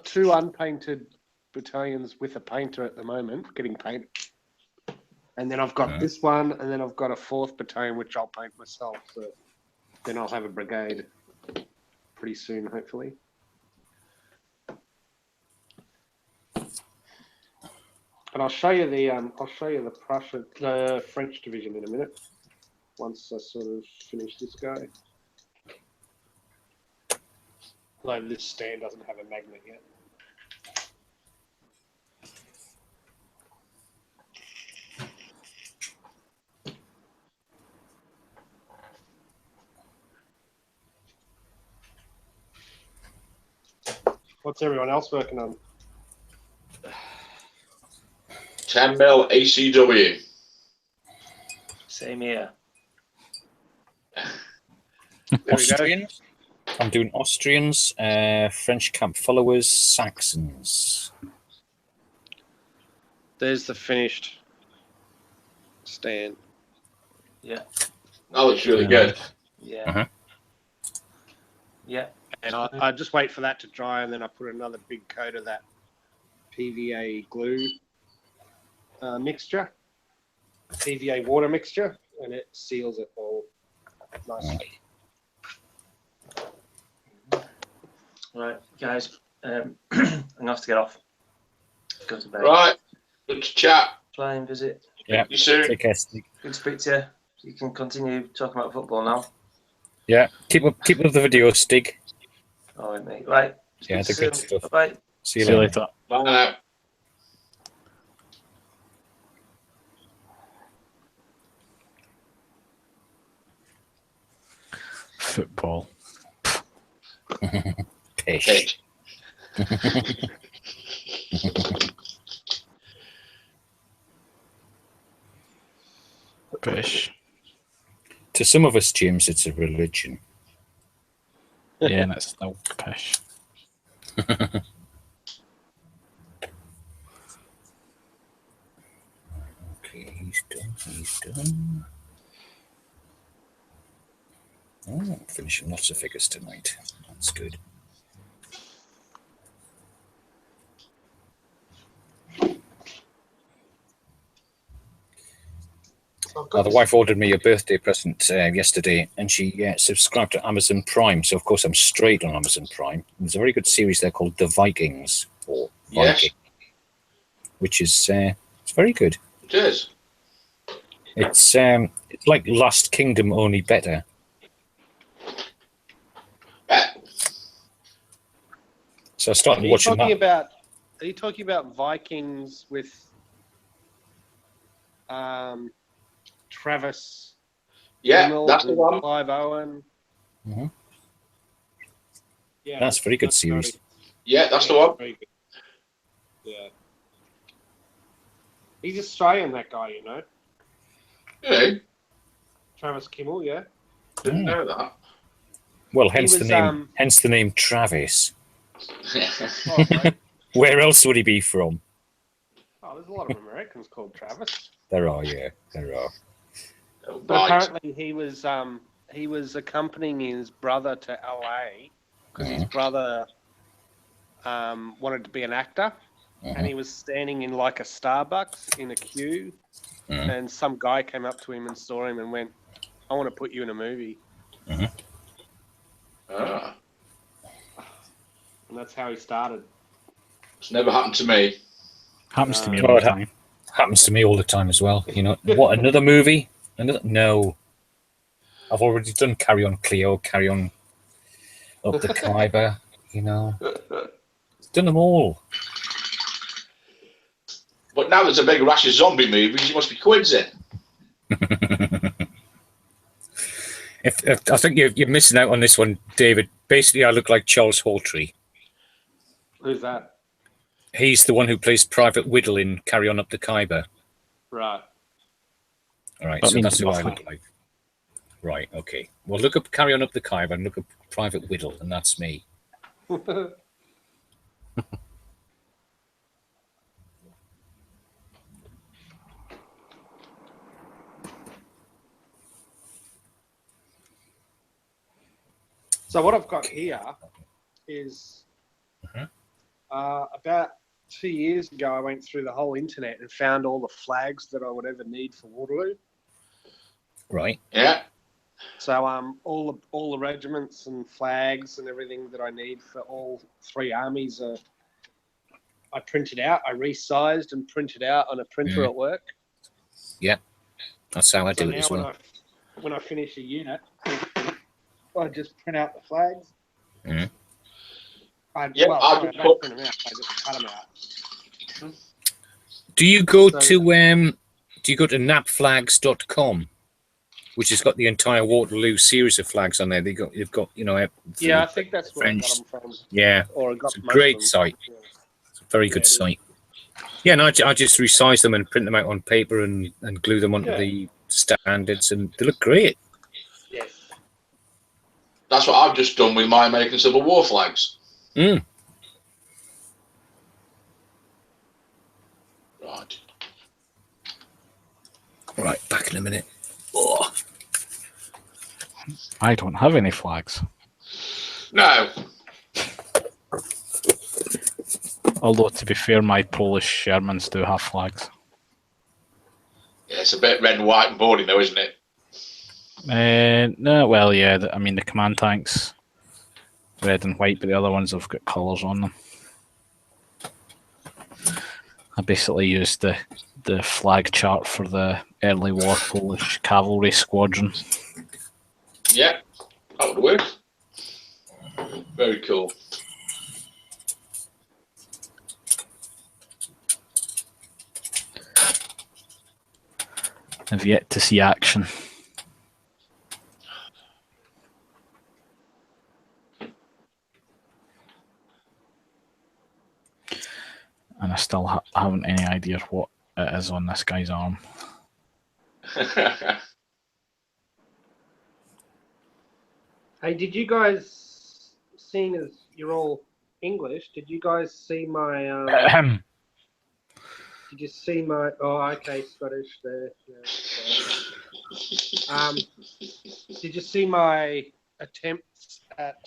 two unpainted battalions with a painter at the moment, getting painted. And then I've got this one, and then I've got a fourth battalion, which I'll paint myself. So then I'll have a brigade pretty soon, hopefully. And I'll show you the French division in a minute. Once I sort of finish this guy. Although this stand doesn't have a magnet yet. What's everyone else working on? 10 mil ACW. Same here. Austrians. I'm doing Austrians, French camp followers, Saxons. There's the finished stand. Yeah. That looks really good. Yeah. Yeah. And I just wait for that to dry, and then I put another big coat of that PVA glue mixture, PVA water mixture, and it seals it all nicely. Right, guys. I'm gonna have to get off. Go to bed. Right. Good to chat. Flying visit. Yeah. You soon. Take care, Steve. Good to speak to you. You can continue talking about football now. Yeah. Keep up the video, Stig. All right, mate. Right. Yeah, the good stuff. Bye. See you later. Bye now. Football. Pish. British. To some of us, James, it's a religion. Yeah, and it's still pish. Okay, he's done. Oh, finishing lots of figures tonight. That's good. The wife ordered me a birthday present yesterday, and she subscribed to Amazon Prime. So, of course, I'm straight on Amazon Prime. There's a very good series there called The Vikings, or Viking, which is it's very good. It is. It's like Last Kingdom, only better. Yeah. So I started watching that. Are you talking about Vikings with Travis? Yeah, Fimmel that's the and one. Clive Owen. Mm-hmm. Yeah, That's a very good series. Yeah, that's the one. Very good. Yeah. He's Australian, that guy, you know. Yeah, Travis Kimmel, yeah. didn't know that. Well, hence was, the name Travis. Oh, right. Where else would he be from? Oh, there's a lot of Americans called Travis. There are, yeah, there are. But apparently he was accompanying his brother to LA because his brother wanted to be an actor, and he was standing in like a Starbucks in a queue, and some guy came up to him and saw him and went, "I want to put you in a movie." And that's how he started. It's never happened to me. Happens to me all the time. Happens to me all the time as well. You know, what, another movie? No. I've already done Carry On Cleo, Carry On Up the Khyber, you know. Done them all. But now there's a big rash of zombie movies, you must be quids in. If I think you're missing out on this one, David. Basically, I look like Charles Hawtrey. Who's that? He's the one who plays Private Whittle in Carry On Up the Khyber. Right. All right, That so means that's who I nothing. look like. Right, okay. Well, look up Carry On Up the Khyber and look up Private Whittle, and that's me. So what I've got here is about 2 years ago, I went through the whole internet and found all the flags that I would ever need for Waterloo. Right. Yeah. So all the regiments and flags and everything that I need for all three armies I printed out. I resized and printed out on a printer at work. Yeah, that's how I do it as well. When I finish a unit, I just print out the flags. I don't print them out. I just cut them out. Do you go to napflags.com, which has got the entire Waterloo series of flags on there? You've got Yeah, I think that's where French. I got them from. Yeah, Or I got it's a great site. Yeah. It's a very good site. Yeah, and I just resize them and print them out on paper and glue them onto the standards, and they look great. Yes. That's what I've just done with my American Civil War flags. Right. Right, back in a minute. Oh. I don't have any flags. No. Although, to be fair, my Polish Shermans do have flags. Yeah, it's a bit red and white and boring though, isn't it? No, well, yeah. I mean, the command tanks, red and white, but the other ones have got colours on them. I basically used the flag chart for the early war Polish cavalry squadron. Yeah, that would work. Very cool. I've yet to see action. And I still haven't any idea what it is on this guy's arm. Hey, did you guys, seeing as you're all English, did you guys see my? Did you see my? Oh, okay, Scottish there. Yeah, did you see my attempts at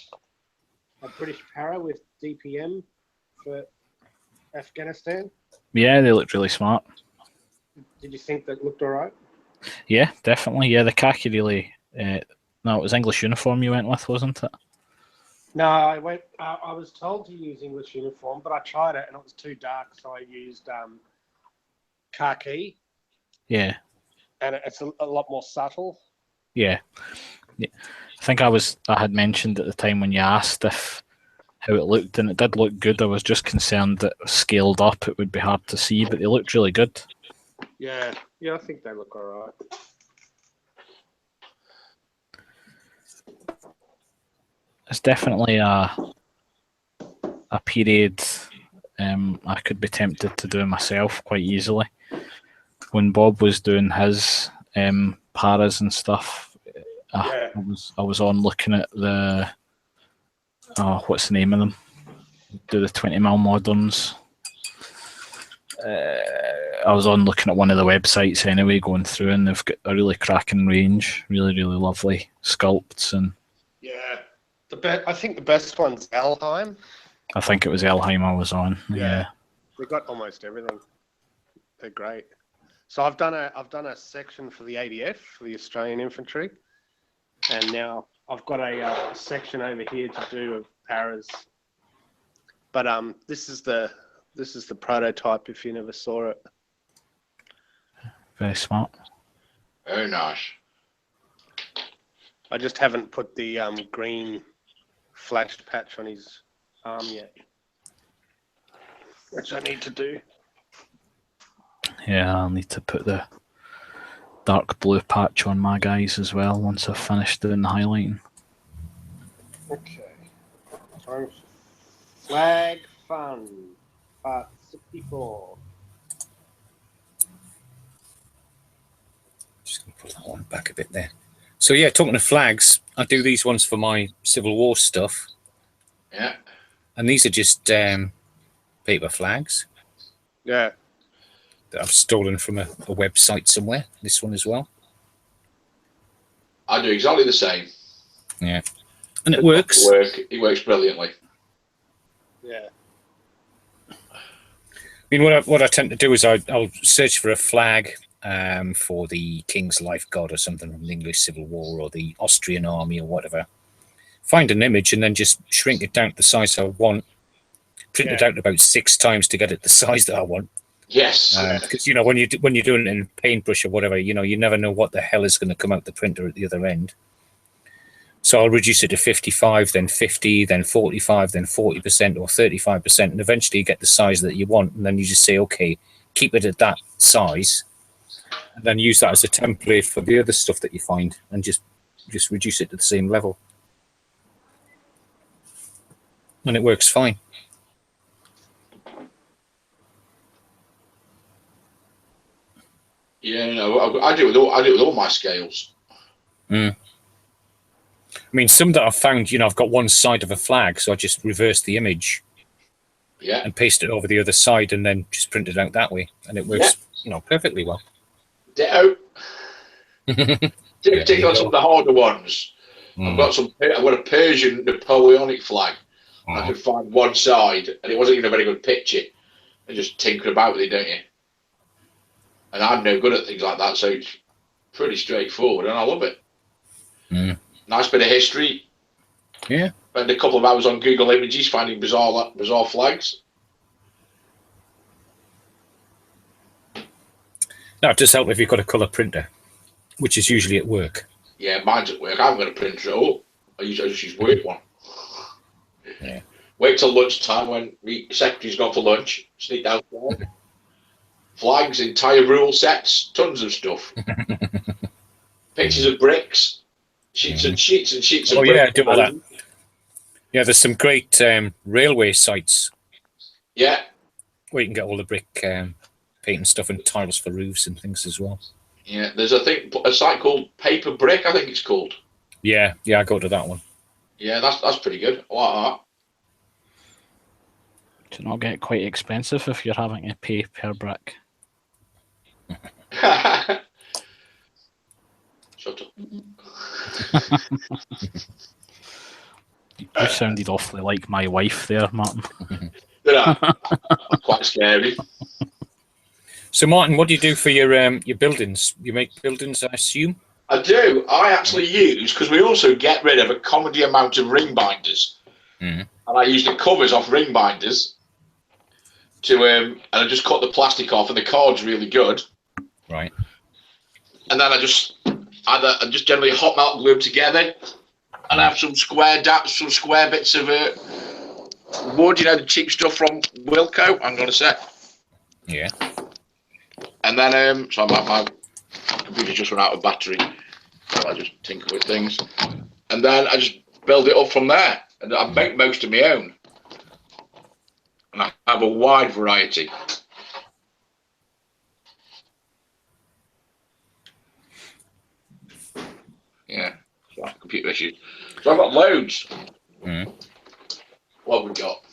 a British para with DPM for Afghanistan? Yeah, they looked really smart. Did you think that looked all right? Yeah, definitely. Yeah, the khaki really. No, it was English uniform you went with, wasn't it? No, I went. I was told to use English uniform, but I tried it and it was too dark, so I used khaki. Yeah. And it's a lot more subtle. Yeah. I think I had mentioned at the time when you asked how it looked, and it did look good. I was just concerned that scaled up it would be hard to see, but they looked really good. Yeah, I think they look all right. It's definitely a period I could be tempted to do myself quite easily. When Bob was doing his paras and stuff, I was on looking at the what's the name of them? Do the 20mm moderns. I was on looking at one of the websites anyway, going through, and they've got a really cracking range, really, really lovely sculpts. And yeah, I think the best one's Elheim. I think it was Elheim I was on. Yeah. They got almost everything. They're great. So I've done a section for the ADF, for the Australian Infantry, and now I've got a section over here to do of paras. But this is the prototype. If you never saw it, Very smart. Very nice. I just haven't put the green flash patch on his arm yet, which I need to do. Yeah, I'll need to put the dark blue patch on my guys as well once I've finished doing the highlighting. Okay. Time for Flag Fun, part 64. Just going to put that one back a bit there. So yeah, talking of flags, I do these ones for my Civil War stuff. Yeah. And these are just paper flags. Yeah. That I've stolen from a website somewhere. This one as well. I do exactly the same. Yeah. And it works. It works brilliantly. Yeah. I mean, what I tend to do is I'll search for a flag for the King's Life God or something from the English Civil War or the Austrian Army or whatever. Find an image and then just shrink it down to the size I want. Print it out about 6 times to get it the size that I want. Yes. Because when you're doing it in paintbrush or whatever, you never know what the hell is going to come out the printer at the other end. So I'll reduce it to 55, then 50, then 45, then 40% or 35%, and eventually you get the size that you want. And then you just say, okay, keep it at that size, and then use that as a template for the other stuff that you find, and just reduce it to the same level. And it works fine. Yeah, no, I do it with all my scales. I mean, some that I've found, I've got one side of a flag, so I just reverse the image, and paste it over the other side, and then just print it out that way, and it works, perfectly well. Ditto. Take on some of the harder ones. I've got a Persian Napoleonic flag. I could find one side, and it wasn't even a very good picture. And just tinker about with it, don't you? And I'm no good at things like that, so it's pretty straightforward, and I love it. Nice bit of history. Yeah. Spend a couple of hours on Google Images finding bizarre flags. Now, it does help if you've got a colour printer, which is usually at work. Yeah, mine's at work. I haven't got a printer at all. I just use work one. Yeah. Wait till lunchtime when the secretary's gone for lunch. Sneak down. Flags, entire rule sets, tons of stuff. Pictures of bricks, sheets and sheets and sheets of bricks. Yeah, do all that. Yeah, there's some great railway sites. Yeah. Where you can get all the brick paint and stuff and tiles for roofs and things as well. Yeah, there's a site called Paper Brick, I think it's called. Yeah, I go to that one. Yeah, that's pretty good. I like To not get quite expensive if you're having to pay per brick. that. Shut up. You sounded awfully like my wife there, Martin. Did I? Quite scary. So, Martin, what do you do for your buildings? You make buildings, I assume? I do. I actually use, because we also get rid of a comedy amount of ring binders. Mm. And I use the covers off ring binders to, and I just cut the plastic off, and the card's really good. Right. And then I just generally hot melt glue them together, and I have some square bits of wood, the cheap stuff from Wilco. I'm gonna say. Yeah. And then so my computer just run out of battery, so I just tinker with things, and then I just build it up from there. And I make most of my own, and I have a wide variety. Yeah, so computer issues. So I've got loads. Mm. What have we got?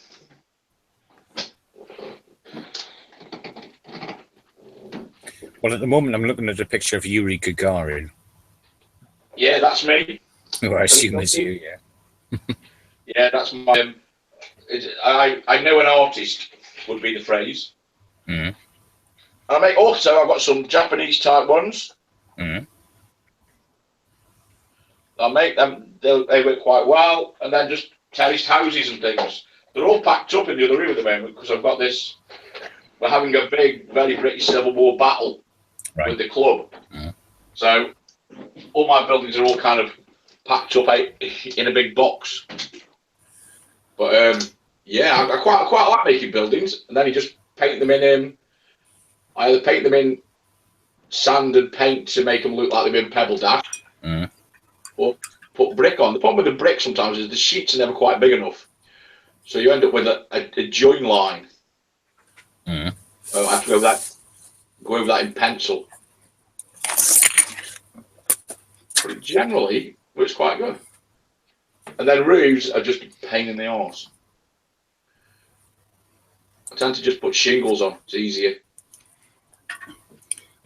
Well, at the moment, I'm looking at a picture of Yuri Gagarin. Yeah, that's me. Who I assume is you, yeah. Yeah, that's my. I know an artist would be the phrase. Mm. I make also. I've got some Japanese type ones. Mm. I make them. They work quite well, and then just terraced houses and things. They're all packed up in the other room at the moment because I've got this. We're having a big, very British Civil War battle with the club. Mm. So all my buildings are all kind of packed up in a big box. But yeah, I quite like making buildings, and then you just paint them in. I either paint them in sand and paint to make them look like they've been pebble dashed, or put brick on. The problem with the brick sometimes is the sheets are never quite big enough, so you end up with a join line. I have to go over that in pencil. But it generally works quite good. And then roofs are just a pain in the arse. I tend to just put shingles on. It's easier. Well,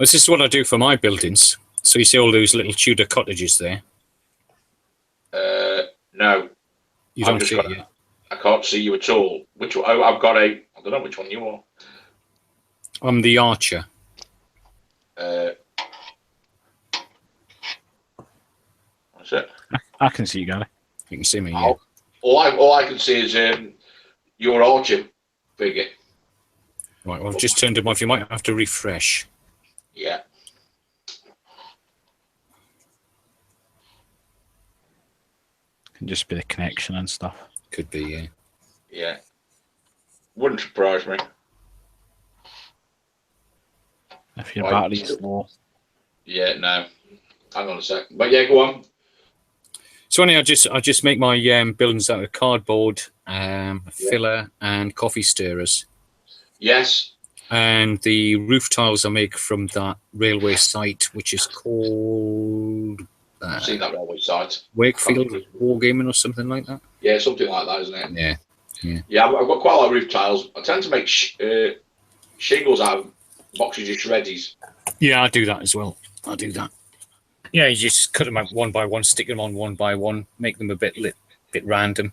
this is what I do for my buildings. So you see all those little Tudor cottages there? No. You don't see it yet? I can't see you at all. Which one? Oh, I've got I don't know which one you are. I'm the archer. That's it. I can see you, Gary. You can see me. Yeah. All I can see is your archer figure. Right, well, I've just turned them off. You might have to refresh. Yeah. Can just be the connection and stuff. Could be, yeah. Yeah. Wouldn't surprise me. If your battery's low. Yeah, no. Hang on a sec. But yeah, go on. So anyway, I just make my buildings out of cardboard, filler, and coffee stirrers. Yes. And the roof tiles I make from that railway site, which is called I've seen that railway site. Wakefield Wargaming or something like that. Yeah, something like that, isn't it? Yeah. Yeah, I've got quite a lot of roof tiles. I tend to make shingles out of boxes of shreddies. Yeah, I do that as well. I do that. Yeah, you just cut them out one by one, stick them on one by one, make them a bit random.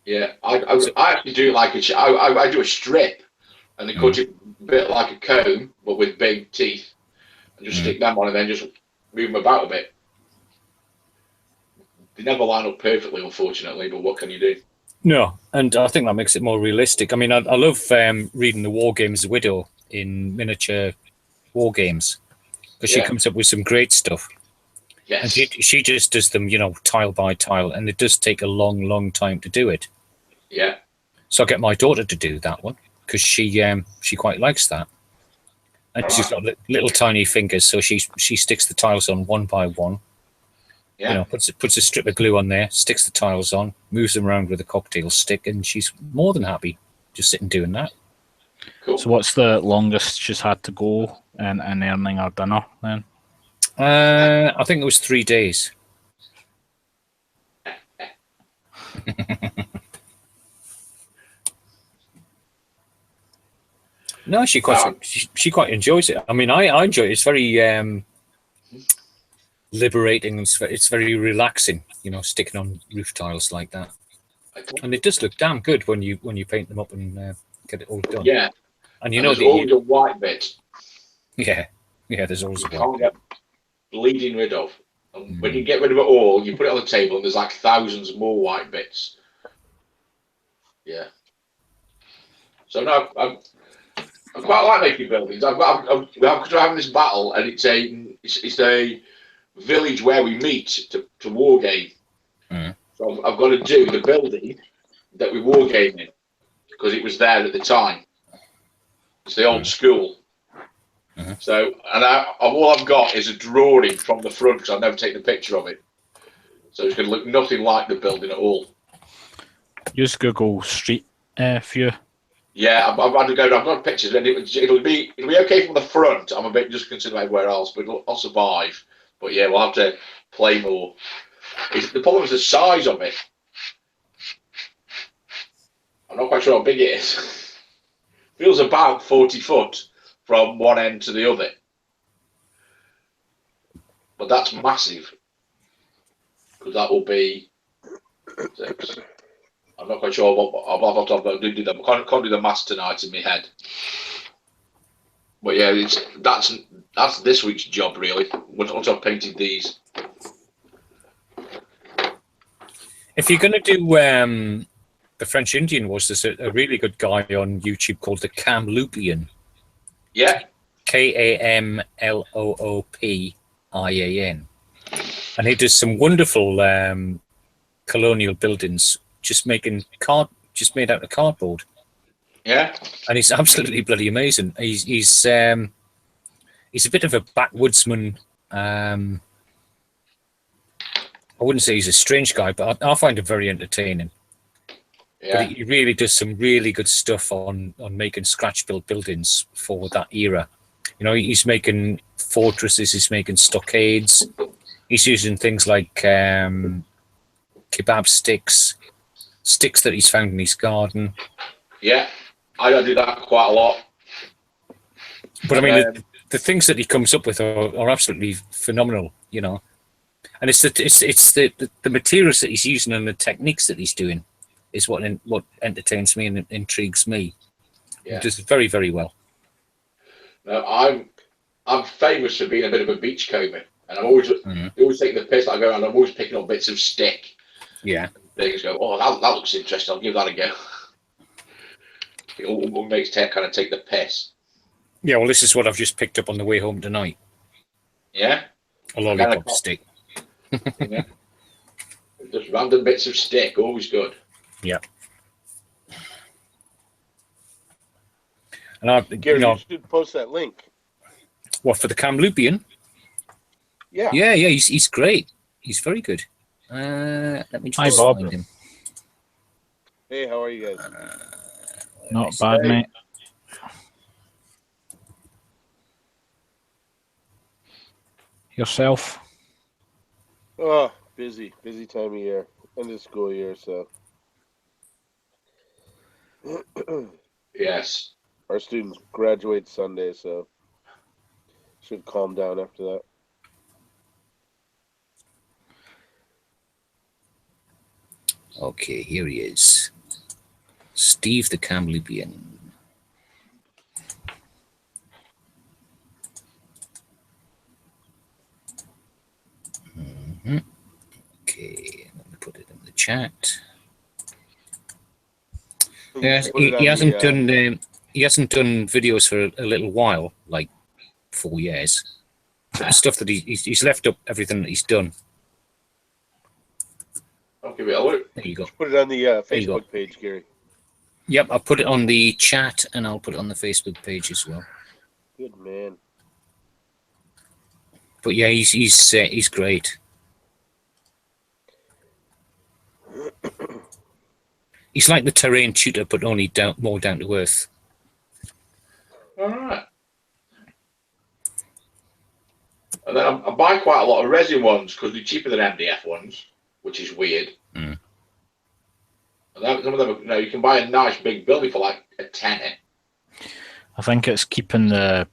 Yeah, I actually do like I do a strip, and they cut it a bit like a comb, but with big teeth, and just stick them on, and then just move them about a bit. They never line up perfectly, unfortunately, but what can you do? No, and I think that makes it more realistic. I mean, I love reading the War Games Widow in miniature war games because she comes up with some great stuff. Yes. And she just does them, tile by tile, and it does take a long, long time to do it. Yeah. So I get my daughter to do that one because she quite likes that, and she's got little tiny fingers, so she sticks the tiles on one by one. Yeah. Puts a strip of glue on there, sticks the tiles on, moves them around with a cocktail stick, and she's more than happy just sitting doing that. Cool. So what's the longest she's had to go in earning her dinner then? I think it was 3 days. No, she quite enjoys it. I mean, I enjoy it. It's very liberating and it's very relaxing. You know, sticking on roof tiles like that, and it does look damn good when you paint them up and get it all done. Yeah, and you know there's always a white bit. Yeah, there's always a white Can't bit. get bleeding rid of. And when you get rid of it all, you put it on the table, and there's like thousands more white bits. Yeah. So no, I quite like making buildings. We're having this battle, and it's a village where we meet to war game. So I've got to do the building that we war game in because it was there at the time. It's the old school. So, and all I've got is a drawing from the front because I've never taken a picture of it. So it's going to look nothing like the building at all. Use Google Street View. Yeah, I've had to go. I've got pictures, and it'll be okay from the front. I'm a bit just concerned about where else, but I'll survive. But yeah, we'll have to play more. The problem is the size of it. I'm not quite sure how big it is. Feels about 40 foot from one end to the other, but that's massive because that will be 6. I'm not quite sure what I'll have to do. I can't do the maths tonight in my head. But yeah, that's this week's job really. Once I've painted these. If you're going to do the French Indian Wars, there's a really good guy on YouTube called the Kamloopian. Yeah. Kamloopian, and he does some wonderful colonial buildings, just made out of cardboard. Yeah. And he's absolutely bloody amazing. He's a bit of a backwoodsman. I wouldn't say he's a strange guy, but I find him very entertaining. Yeah. But he really does some really good stuff on making scratch-built buildings for that era. You know, he's making fortresses, he's making stockades, he's using things like kebab sticks that he's found in his garden. Yeah, I do that quite a lot. But I mean, the things that he comes up with are absolutely phenomenal, you know. And it's the materials that he's using and the techniques that he's doing is what entertains me and intrigues me. Yeah. He does very, very well. Now, I'm famous for being a bit of a beachcomber, and I'm always taking the piss. I go around. I'm always picking up bits of stick. Yeah. Things go. Oh, that looks interesting. I'll give that a go. It all makes kind of take the piss. Yeah. Well, this is what I've just picked up on the way home tonight. Yeah. A lollipop stick. Yeah. Just random bits of stick. Always good. Yeah. And Gary, you should post that link. What, for the Kamloopian? Yeah. Yeah, he's great. He's very good. Let me just find him. Hey, how are you guys? Not bad, mate. Yourself? Oh, busy time of year. End of school year, so. Yes. Our students graduate Sunday, so should calm down after that. Okay, here he is. Steve the Kamloopian. Okay, let me put it in the chat. He hasn't done videos for a little while, like 4 years. The stuff that he's left up everything that he's done. I'll give it a look. There you go. Put it on the Facebook page, Gary. Yep, I'll put it on the chat and I'll put it on the Facebook page as well. Good man. But yeah, he's great. He's like the terrain tutor, but only more down to earth. All right. And then I buy quite a lot of resin ones because they're cheaper than MDF ones, which is weird. Mm. And then some of them, you can buy a nice big building for like a tenner. I think it's keeping the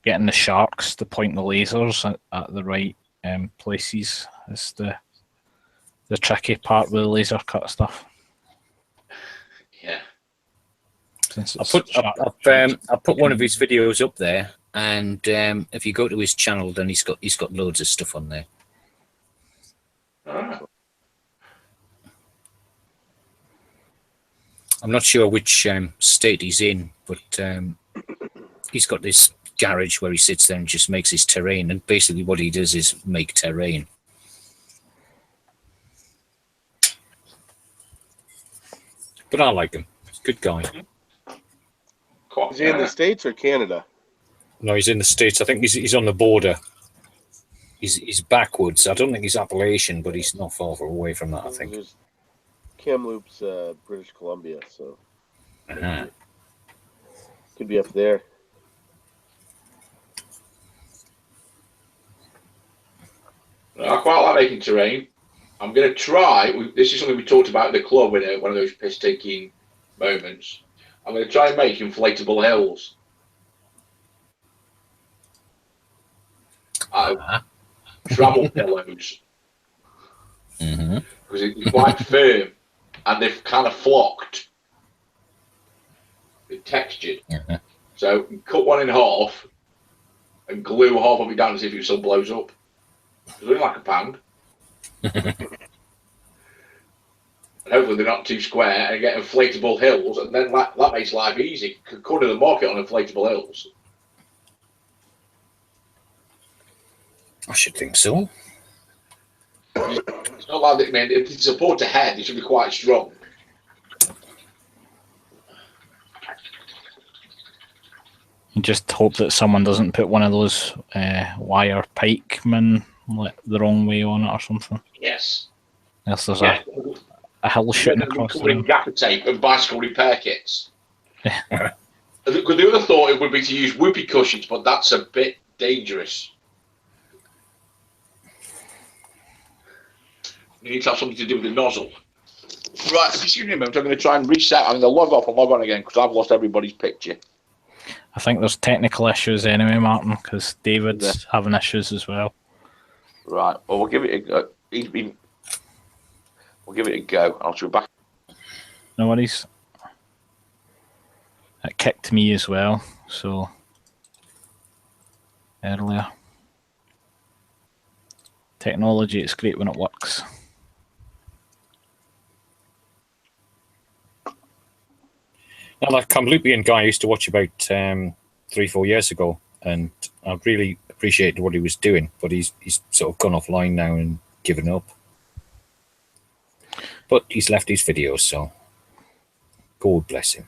getting the sharks to point the lasers at the right places is the tricky part with the laser cut stuff. Yeah. I'll put one of his videos up there, and if you go to his channel, then he's got loads of stuff on there. Ah. I'm not sure which state he's in, but he's got this garage where he sits there and just makes his terrain, and basically what he does is make terrain. But I like him. He's a good guy. Is he in the States or Canada? No, he's in the States. I think he's on the border. He's backwards. I don't think he's Appalachian, but he's not far away from that, I think. There's Kamloops, British Columbia, so could be up there. I quite like making terrain. I'm going to try. This is something we talked about in the club in one of those piss-taking moments. I'm going to try and make inflatable hills. Travel pillows. Mm-hmm. Because it's quite firm and they've kind of flocked. They're textured. Mm-hmm. So you can cut one in half and glue half of it down to see if it still blows up. It's only like £1. And hopefully they're not too square and get inflatable hills, and then that makes life easy. You can corner the market on inflatable hills. I should think so. It's not like that, I mean, if you support a head, it should be quite strong. You just hope that someone doesn't put one of those wire pikemen the wrong way on it or something. Yes. Yes, there's a hill shooting across the room. Gaffer tape and bicycle repair kits. Because the other thought it would be to use whoopee cushions, but that's a bit dangerous. You need to have something to do with the nozzle. Right, excuse me a moment, I'm going to try and reset. I'm going to log off and log on again because I've lost everybody's picture. I think there's technical issues anyway, Martin, because David's having issues as well. Right, well, we'll give it a go. We'll give it a go. I'll be back. No worries. It kicked me as well, so earlier. Technology, it's great when it works. Now, that Kamloopian guy I used to watch about 3-4 years ago, and I really appreciated what he was doing, but he's sort of gone offline now and given up. But he's left his videos, so God bless him.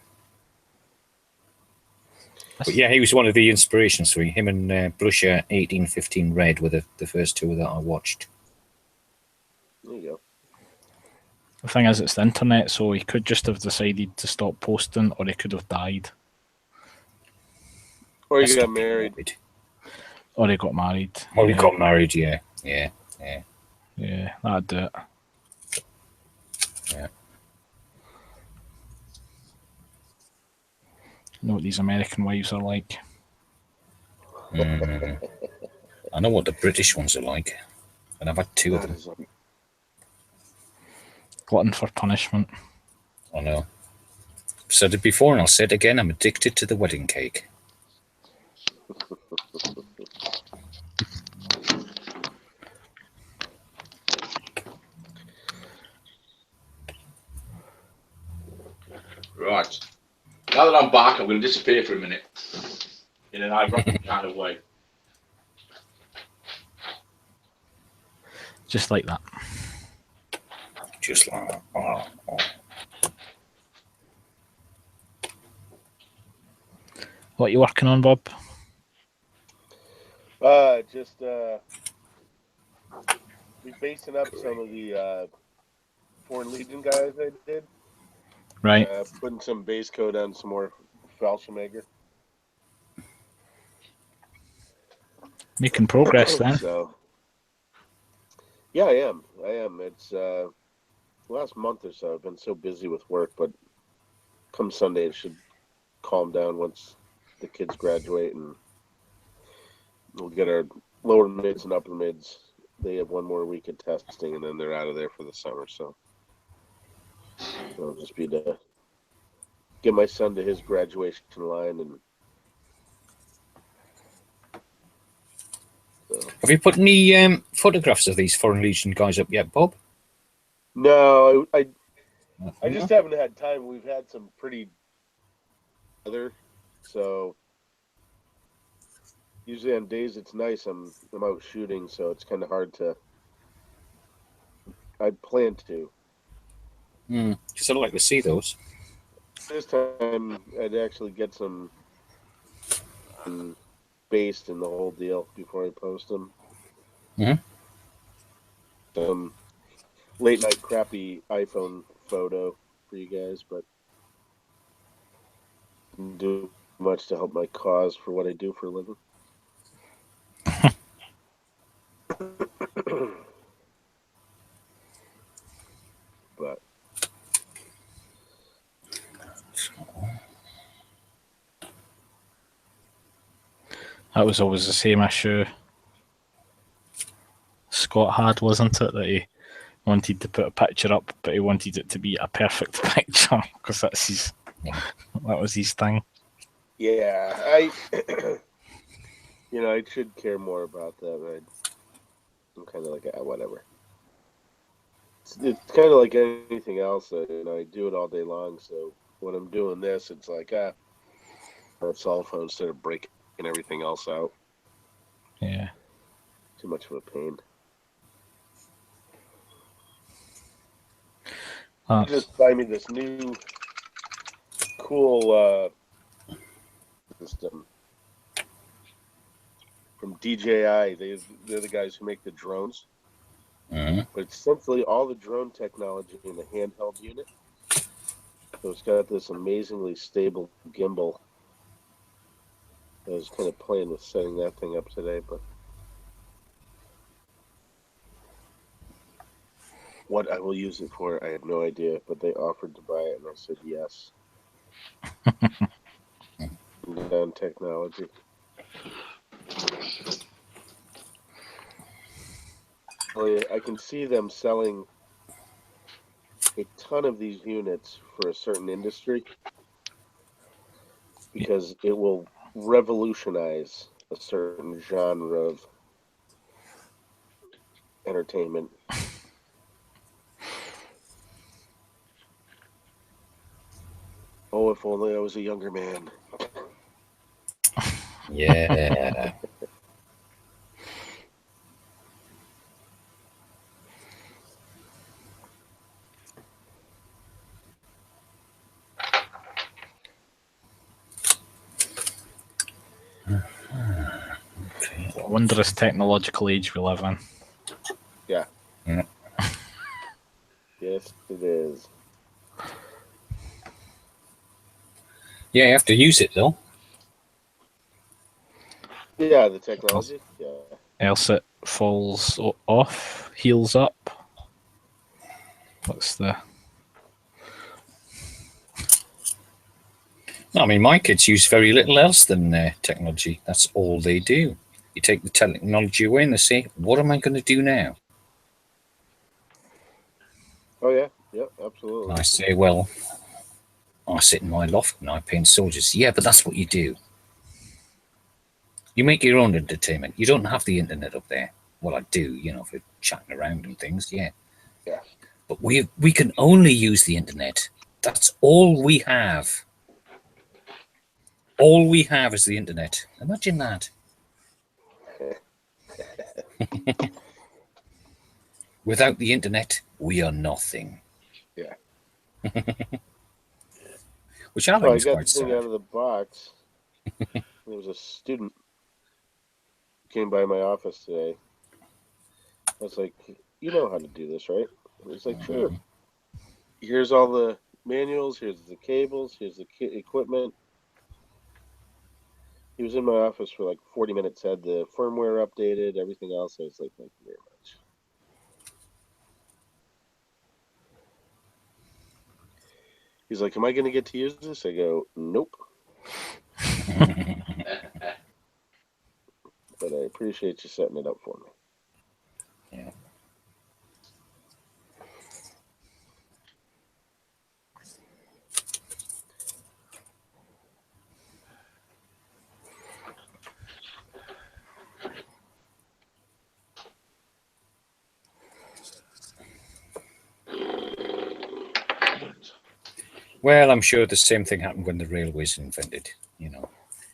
But yeah, he was one of the inspirations for me. Him and Blusher 1815 Red were the first two that I watched. There you go. The thing is, it's the internet, so he could just have decided to stop posting, or he could have died. Or he got married. Or he got married. Or he got married, yeah. Yeah, that'd do it. Yeah. You know what these American wives are like. Mm. I know what the British ones are like, and I've had 2 of them. Glutton for punishment. I know. I've said it before and I'll say it again, I'm addicted to the wedding cake. Right. Now that I'm back, I'm going to disappear for a minute. In an ironic kind of way. Just like that. Just like that. Oh. What are you working on, Bob? Just we're basing up some of the Foreign Legion guys I did. Right. Putting some base coat on some more Fallschirmjäger. Making progress then. So, yeah, I am. It's last month or so I've been so busy with work, but come Sunday it should calm down once the kids graduate and we'll get our lower mids and upper mids. They have one more week of testing and then they're out of there for the summer. So it'll just be to get my son to his graduation line. And so. Have you put any photographs of these Foreign Legion guys up yet, Bob? No, I just haven't had time. We've had some pretty weather, so usually on days it's nice. I'm out shooting, so it's kind of hard to. I plan to. Because I'd like to see those. This time I'd actually get some based in the whole deal before I post them. Mm-hmm. Late night crappy iPhone photo for you guys, but didn't do much to help my cause for what I do for a living. But That was always the same issue Scott had, wasn't it? That he wanted to put a picture up, but he wanted it to be a perfect picture because that was his thing. yeah, I I should care more about that, but I'm kind of like, whatever. It's kind of like anything else. I do it all day long. So when I'm doing this, it's like a cell phone instead of breaking everything else out. Yeah. Too much of a pain. Just buy me this new cool system from DJI. They're the guys who make the drones. Mm-hmm. But it's essentially all the drone technology in a handheld unit. So it's got this amazingly stable gimbal. I was kind of playing with setting that thing up today, but what I will use it for, I had no idea, but they offered to buy it, and I said yes. Down technology. I can see them selling a ton of these units for a certain industry because it will revolutionize a certain genre of entertainment. Oh, if only I was a younger man. Yeah. What a wondrous technological age we live in. Yeah. Yeah. Yes, it is. Yeah, you have to use it though. Yeah, the technology. Yeah. Else it falls off, heals up. What's the... I mean, my kids use very little else than technology. That's all they do. You take the technology away and they say, what am I going to do now? Oh, yeah. Yep, absolutely. And I say, well, I sit in my loft and I paint soldiers. Yeah, but that's what you do. You make your own entertainment. You don't have the internet up there. Well, I do, for chatting around and things, yeah. Yeah. But we can only use the internet. That's all we have. All we have is the internet. Imagine that. Without the internet, we are nothing. Yeah. Which I think is got quite the thing sad. out of the box. There was a student who came by my office today. I was like, you know how to do this, right? And he's like, sure. Here's all the manuals. Here's the cables. Here's the equipment. He was in my office for like 40 minutes, had the firmware updated, everything else. I was like, thank you very much. He's like, am I going to get to use this? I go, nope. But I appreciate you setting it up for me. Yeah. Well, I'm sure the same thing happened when the railways invented. You know,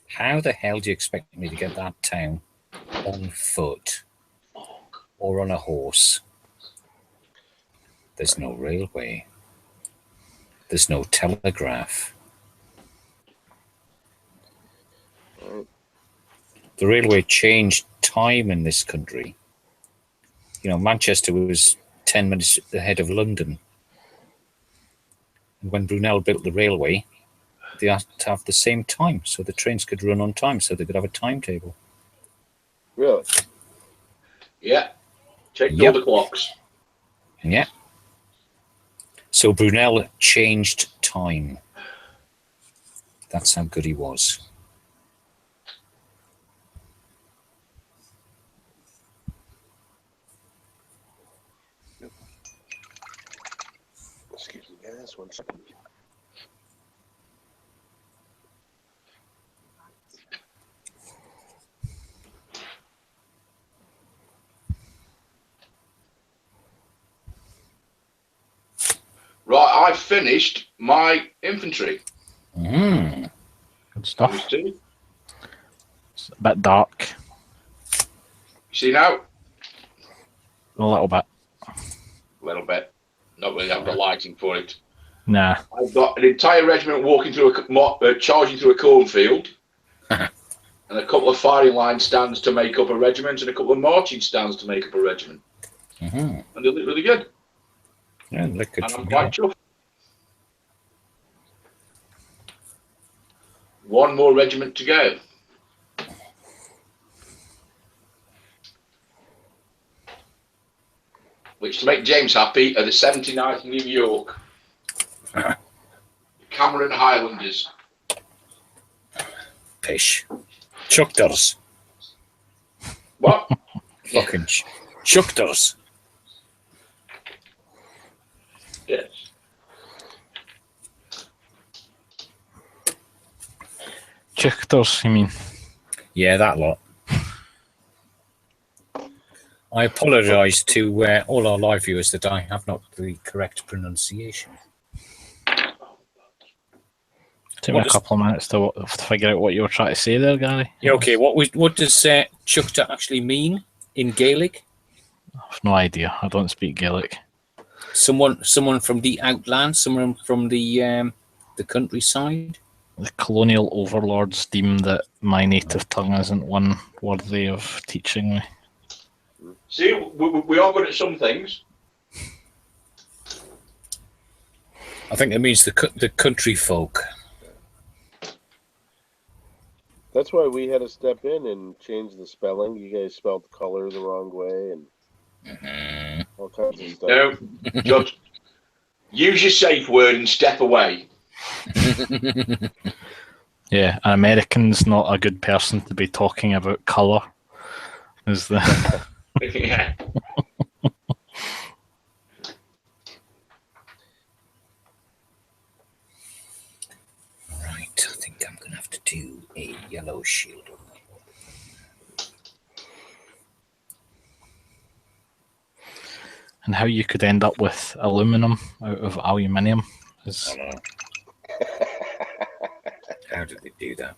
how the hell do you expect me to get that town on foot or on a horse? There's no railway. There's no telegraph. Right. The railway changed time in this country. You know, Manchester was 10 minutes ahead of London. And when Brunel built the railway, they had to have the same time so the trains could run on time, so they could have a timetable. Really? Yeah. Checked Yep. all the clocks. Yeah. So Brunel changed time. That's how good he was. Excuse me, guys. 1 second. Right, I've finished my infantry. Good stuff. Times 2. It's a bit dark. You see now? A little bit. A little bit. Not really have the lighting for it. Nah. I've got an entire regiment walking through charging through a cornfield, and a couple of firing line stands to make up a regiment, and a couple of marching stands to make up a regiment. And they look really good. Yeah, look good. And I'm quite chuffed. One more regiment to go. Which, to make James happy, are the 79th New York. Cameron Highlanders. Pish. Chuckders. What? Fucking Chuckders. Yes. Chuckters, you mean? Yeah, that lot. I apologise to all our live viewers that I have not the correct pronunciation. Took me a couple of minutes to figure out what you were trying to say there, Gary. Yeah, okay. What does Chuckter actually mean in Gaelic? I've no idea. I don't speak Gaelic. Someone from the outland, someone from the countryside. The colonial overlords deem that my native tongue isn't one worthy of teaching me. See, we are good at some things. I think it means the country folk. That's why we had to step in and change the spelling. You guys spelled color the wrong way and all kinds of stuff. No, just use your safe word and step away. Yeah, an American's not a good person to be talking about colour. Is the Yeah. Right, I think I'm going to have to do a yellow shield. and how you could end up with aluminum out of aluminium is How did they do that?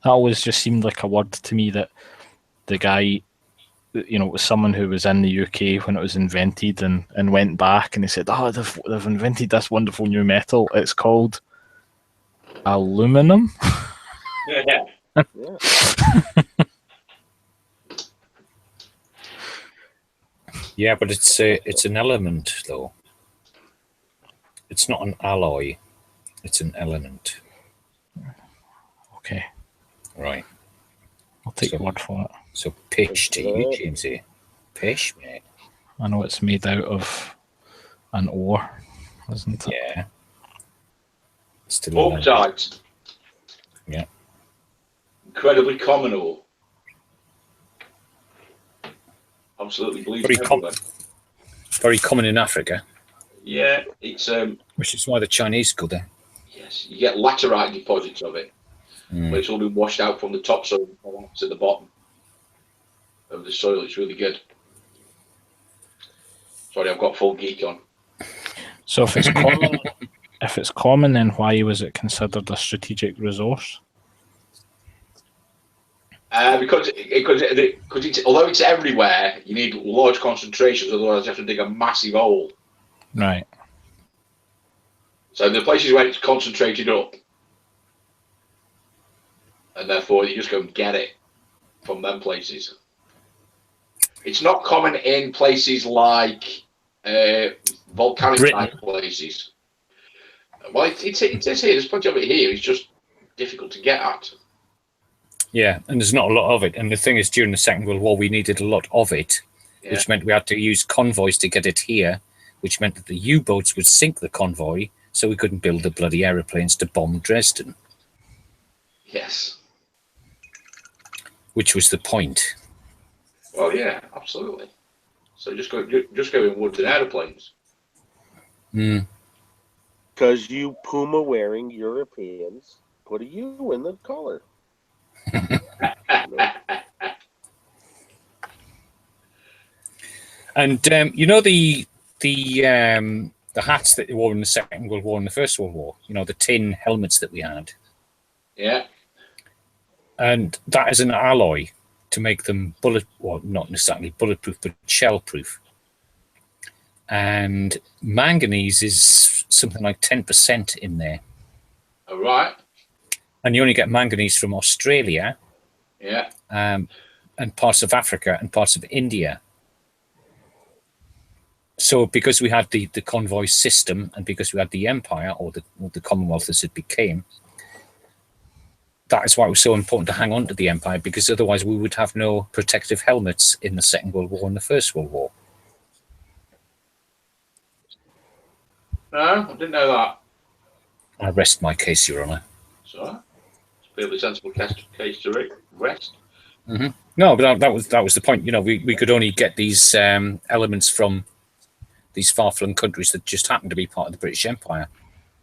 that always just seemed like a word to me that the guy, you know, was someone who was in the UK when it was invented and went back and he said, oh, they've invented this wonderful new metal. It's called aluminum. Yeah. Yeah, but it's an element though. It's not an alloy. It's an element. Okay, Right. I'll take your word for it. So pitch to you, Jamesy. Pitch, mate. I know it's made out of an ore, isn't it? Yeah. Still Bauxite. Yeah. Incredibly common ore. Absolutely bleeding Very everywhere. Very common in Africa. Yeah, it's which is why the Chinese go there. yes, you get laterite deposits of it, but it's all been washed out from the topsoil to the bottom of the soil. It's really good. Sorry, I've got full geek on. So if it's common, then why was it considered a strategic resource? Because it's, although it's everywhere, you need large concentrations. Otherwise, you have to dig a massive hole. Right. So the places where it's concentrated up, and therefore you just go and get it from them places. It's not common in places like volcanic Britain. type places. Well, it's here. There's plenty of it here. It's just difficult to get at. Yeah, and there's not a lot of it. And the thing is, during the Second World War, we needed a lot of it, which meant we had to use convoys to get it here, which meant that the U-boats would sink the convoy, so we couldn't build the bloody aeroplanes to bomb Dresden. Yes. Which was the point. Well, yeah, absolutely. So just go in woods and aeroplanes. Because you Puma-wearing Europeans put a U in the collar. And you know the hats that they wore in the Second World War and the First World War. You know, the tin helmets that we had. Yeah. And that is an alloy to make them not necessarily bulletproof, but shell-proof. And manganese is something like 10% in there. All right. And you only get manganese from Australia, and parts of Africa and parts of India. So because we had the convoy system and because we had the empire or the Commonwealth as it became, that is why it was so important to hang on to the empire, because otherwise we would have no protective helmets in the Second World War and the First World War. No, I didn't know that. I rest my case, Your Honour. So, it's a fairly sensible case to rest. Mm-hmm. No, but that was the point. You know, we could only get these elements from these far-flung countries that just happen to be part of the British Empire.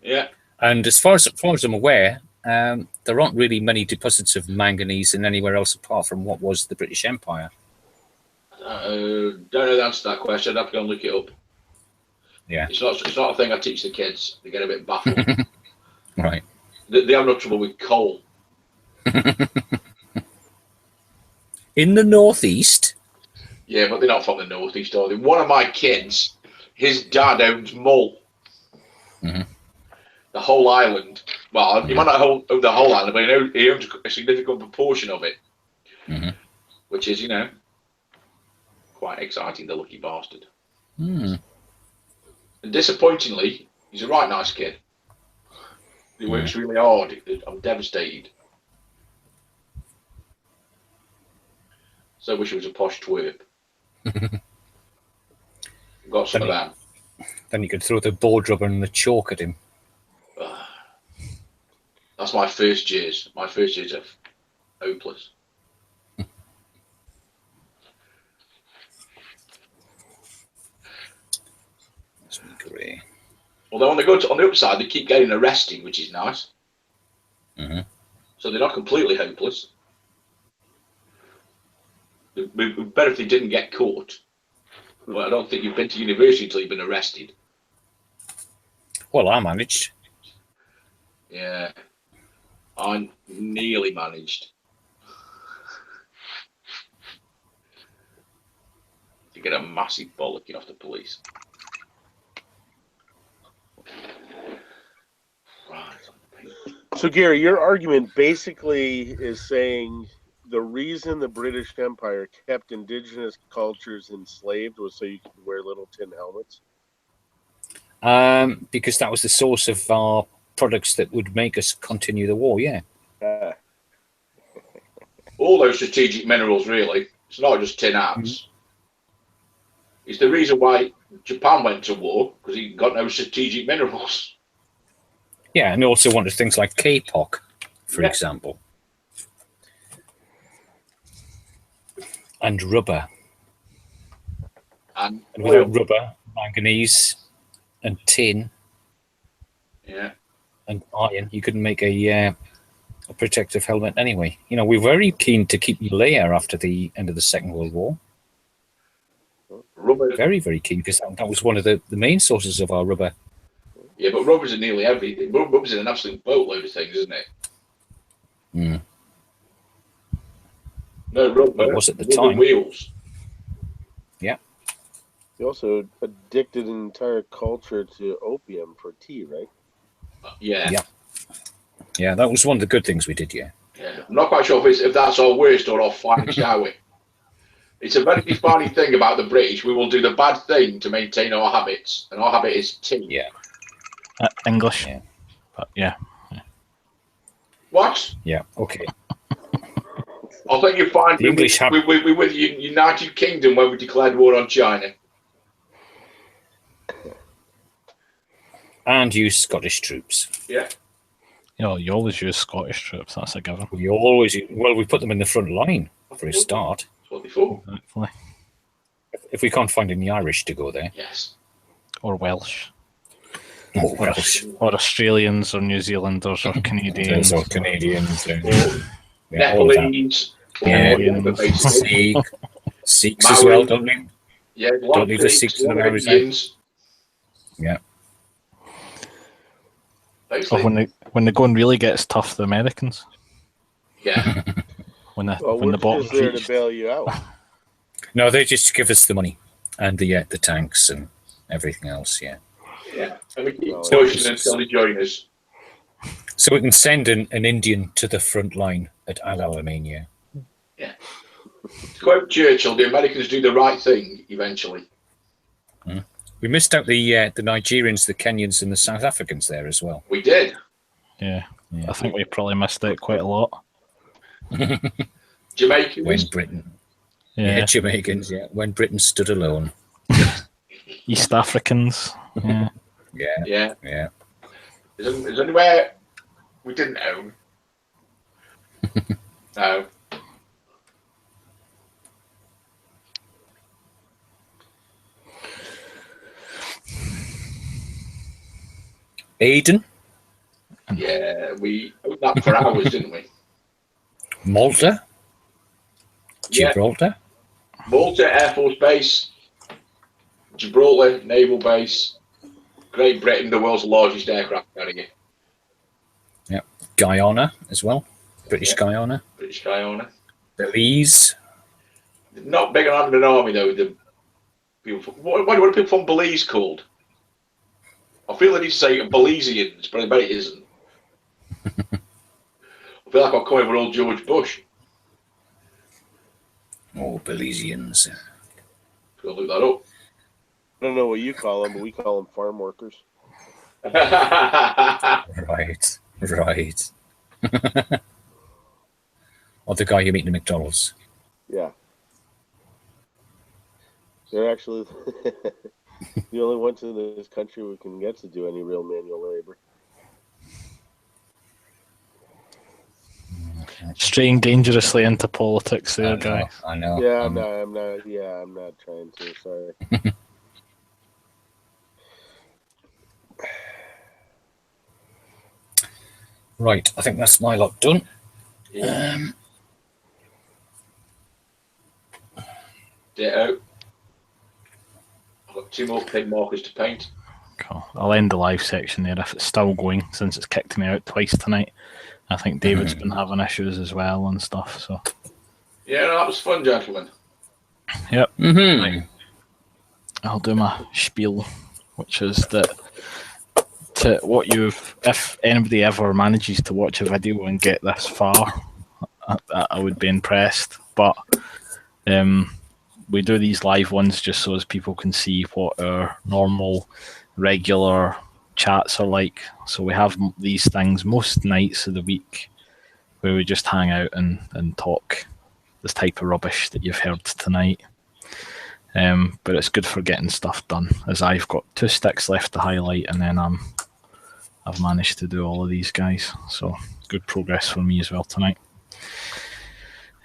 Yeah. And as far as I'm aware, there aren't really many deposits of manganese in anywhere else apart from what was the British Empire. Don't know the answer to that question. I'd have to go and look it up. Yeah. It's not a thing I teach the kids. They get a bit baffled. Right. They have no trouble with coal. In the northeast? Yeah, but they're not from the northeast, are they? One of my kids, his dad owns Mull. Mm-hmm. The whole island. Well, he might not own the whole island, but he owns a significant proportion of it. Mm-hmm. Which is, quite exciting, the lucky bastard. Mm. And disappointingly, he's a right nice kid. He works really hard. I'm devastated. So I wish he was a posh twerp. Got some of that. Then you could throw the board rubber and the chalk at him. That's my first years. My first years are hopeless. Great. Although on the upside, they keep getting arrested, which is nice. Mm-hmm. So they're not completely hopeless. It'd be better if they didn't get caught. Well, I don't think you've been to university until you've been arrested. Well, I managed. Yeah. I nearly managed to get a massive bollocking off the police. Right. So, Gary, your argument basically is saying the reason the British Empire kept indigenous cultures enslaved was so you could wear little tin helmets? Because that was the source of our products that would make us continue the war. Yeah. All those strategic minerals, really. It's not just tin hats. It's the reason why Japan went to war, because he got no strategic minerals. Yeah, and they also wanted things like K-POC, for example. And rubber. And without rubber, manganese, and tin, and iron, you couldn't make a protective helmet anyway. You know, we're very keen to keep Malaya after the end of the Second World War. Rubber. Very, very keen, because that was one of the main sources of our rubber. Yeah, but rubber's in nearly everything. Rubber's in an absolute boatload of things, isn't it? Mm. No rubber. But it was at the time. Wheels. Yeah. They also addicted an entire culture to opium for tea, right? Yeah. Yeah, that was one of the good things we did, yeah. I'm not quite sure if that's our worst or our finest, shall we? It's a very defining thing about the British. We will do the bad thing to maintain our habits, and our habit is tea. Yeah. English. Yeah. But yeah. What? Yeah, okay. I think you find the English with the United Kingdom when we declared war on China. And use Scottish troops. Yeah. You know, you always use Scottish troops, that's a given. We put them in the front line for a start. That's what they for. Exactly. If we can't find any Irish to go there. Yes. Or Welsh. Or Welsh. Or Australians, or New Zealanders, or Canadians. Or Canadians. Nepalese. Sikhs as well, don't we? Yeah, don't leave the Sikhs in the Indians. Yeah. Or when the going really gets tough, the Americans. Yeah. when the bottom's there reached. to bail you out. No, they just give us the money and the tanks and everything else. Yeah. Yeah, and we keep pushing until they join us. So we can send an Indian to the front line at Al Alamein. Yeah. To quote Churchill, the Americans do the right thing eventually. Mm. We missed out the Nigerians, the Kenyans, and the South Africans there as well. We did. Yeah. I think we probably missed out quite a lot. Jamaicans. When Britain. Yeah, Jamaicans. Yeah, when Britain stood alone. East Africans. Yeah. Yeah. Is anywhere we didn't own? No. Aden. Yeah, we owned that for hours, didn't we? Malta. Gibraltar. Malta Air Force Base. Gibraltar Naval Base. Great Britain, the world's largest aircraft carrier. Yeah. Guyana as well. British Guyana. British Guyana. Belize. Not big on an army though. The people. What are people from Belize called? I feel like he's saying Belizeans, but I bet it isn't. I feel like I'll come over old George Bush. Oh, Belizeans. Go look that up. I don't know what you call them, but we call them farm workers. Right. Or the guy you meet in McDonald's. Yeah. They're actually the only ones in this country we can get to do any real manual labor. Straying dangerously into politics there, guys. I know. Yeah, I'm not trying to, sorry. Right, I think that's my lot done. Yeah. Ditto. I've got 2 more pin markers to paint. Cool. I'll end the live section there if it's still going, since it's kicked me out twice tonight. I think David's been having issues as well and stuff. So yeah, that was fun, gentlemen. Yep. Mm-hmm. I'll do my spiel, which is that if anybody ever manages to watch a video and get this far, I would be impressed. But we do these live ones just so as people can see what our normal regular chats are like. So we have these things most nights of the week where we just hang out and talk this type of rubbish that you've heard tonight. But it's good for getting stuff done, as I've got 2 sticks left to highlight, and then I've managed to do all of these guys. So good progress for me as well tonight.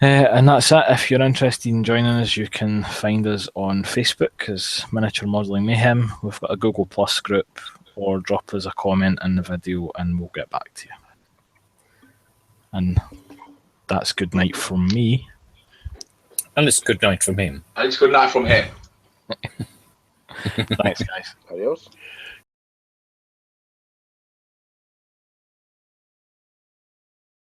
And that's it. If you're interested in joining us, you can find us on Facebook as Miniature Modelling Mayhem. We've got a Google Plus group, or drop us a comment in the video and we'll get back to you. And that's good night from me. And it's good night from him. And it's good night from him. Thanks, guys. Adios.